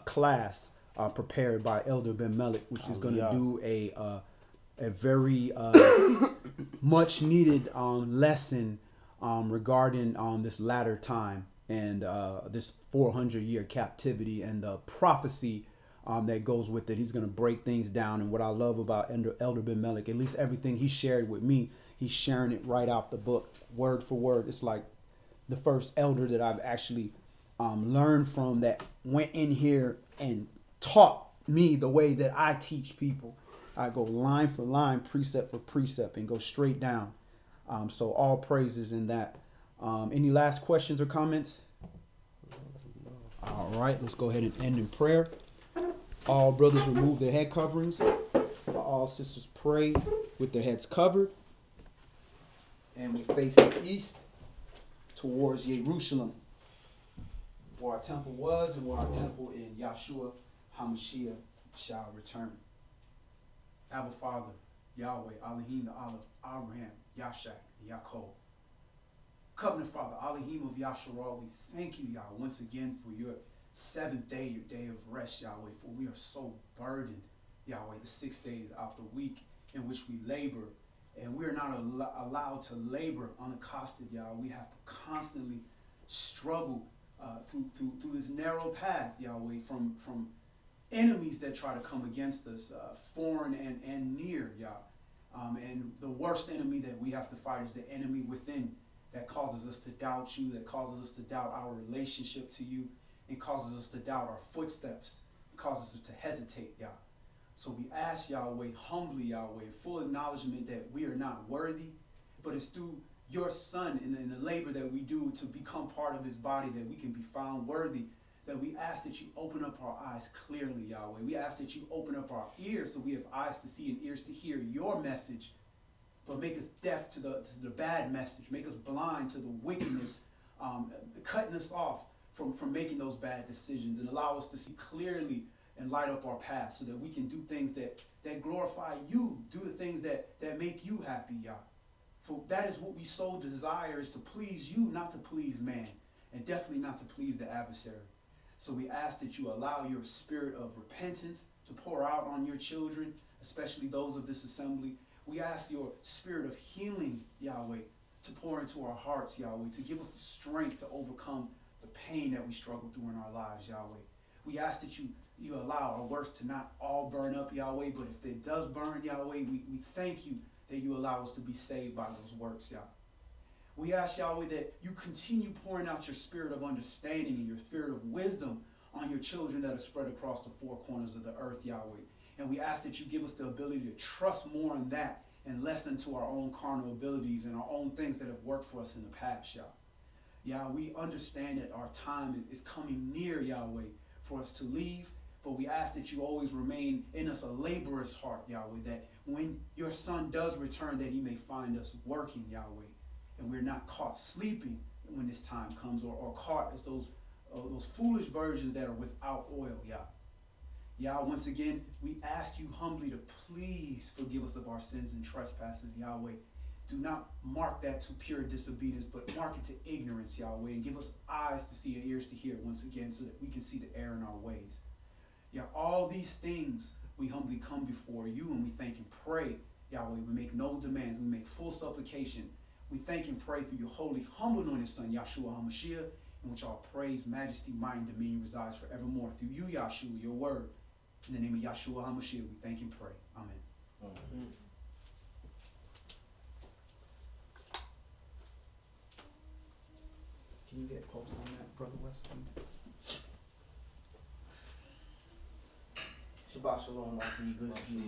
class prepared by Elder Ben Melech, which is going to do a very much needed lesson regarding this latter time and this 400-year captivity and the prophecy that goes with it. He's going to break things down. And what I love about Elder Ben Melech, at least everything he shared with me, he's sharing it right out the book, word for word. It's like the first elder that I've actually learned from that went in here and taught me the way that I teach people. I go line for line, precept for precept, and go straight down. So all praises in that. Any last questions or comments? All right, let's go ahead and end in prayer. All brothers remove their head coverings. All sisters pray with their heads covered. And we face the east towards Jerusalem, where our temple was and where our temple in Yahshua HaMashiach shall return. Abba Father, Yahweh, Elohim, the Aleph, Abraham, Yashak, and Yaakov. Covenant Father, Elohim of Yashra'al, we thank you, Yah, once again for your seventh day, your day of rest, Yahweh, for we are so burdened, Yahweh, the 6 days out the week in which we labor, and we are not allowed to labor unaccosted, Yahweh. We have to constantly struggle through this narrow path, Yahweh, from enemies that try to come against us, foreign and near, Yah. And the worst enemy that we have to fight is the enemy within that causes us to doubt you, that causes us to doubt our relationship to you, and causes us to doubt our footsteps, causes us to hesitate, Yah. So we ask Yahweh, humbly Yahweh, full acknowledgement that we are not worthy, but it's through your son in the labor that we do to become part of his body, that we can be found worthy, that we ask that you open up our eyes clearly, Yahweh. We ask that you open up our ears so we have eyes to see and ears to hear your message, but make us deaf to the bad message. Make us blind to the wickedness, cutting us off from making those bad decisions, and allow us to see clearly and light up our path so that we can do things that glorify you, do the things that make you happy, Yah. For that is what we so desire, is to please you, not to please man, and definitely not to please the adversary. So we ask that you allow your spirit of repentance to pour out on your children, especially those of this assembly. We ask your spirit of healing, Yahweh, to pour into our hearts, Yahweh, to give us the strength to overcome the pain that we struggle through in our lives, Yahweh. We ask that you allow our works to not all burn up, Yahweh, but if it does burn, Yahweh, we thank you that you allow us to be saved by those works, Yahweh. We ask, Yahweh, that you continue pouring out your spirit of understanding and your spirit of wisdom on your children that are spread across the four corners of the earth, Yahweh. And we ask that you give us the ability to trust more in that and less into our own carnal abilities and our own things that have worked for us in the past, Yah. Yah, we understand that our time is coming near, Yahweh, for us to leave, but we ask that you always remain in us a laborer's heart, Yahweh, that when your son does return, that he may find us working, Yahweh, and we're not caught sleeping when this time comes, or caught as those foolish virgins that are without oil, Yah. Yah, once again, we ask you humbly to please forgive us of our sins and trespasses, Yahweh. Do not mark that to pure disobedience, but mark it to ignorance, Yahweh, and give us eyes to see and ears to hear once again so that we can see the error in our ways. Yah, all these things we humbly come before you, and we thank and pray, Yahweh. We make no demands. We make full supplication. We thank and pray through your holy, humble anointed Son, Yashra'al HaMashiach, in which all praise, majesty, might, and dominion resides forevermore. Through you, Yahshua, your word. In the name of Yashra'al HaMashiach, we thank and pray. Amen. Amen. Can you get a post on that, Brother West? Shabbat Shalom, Good to see you.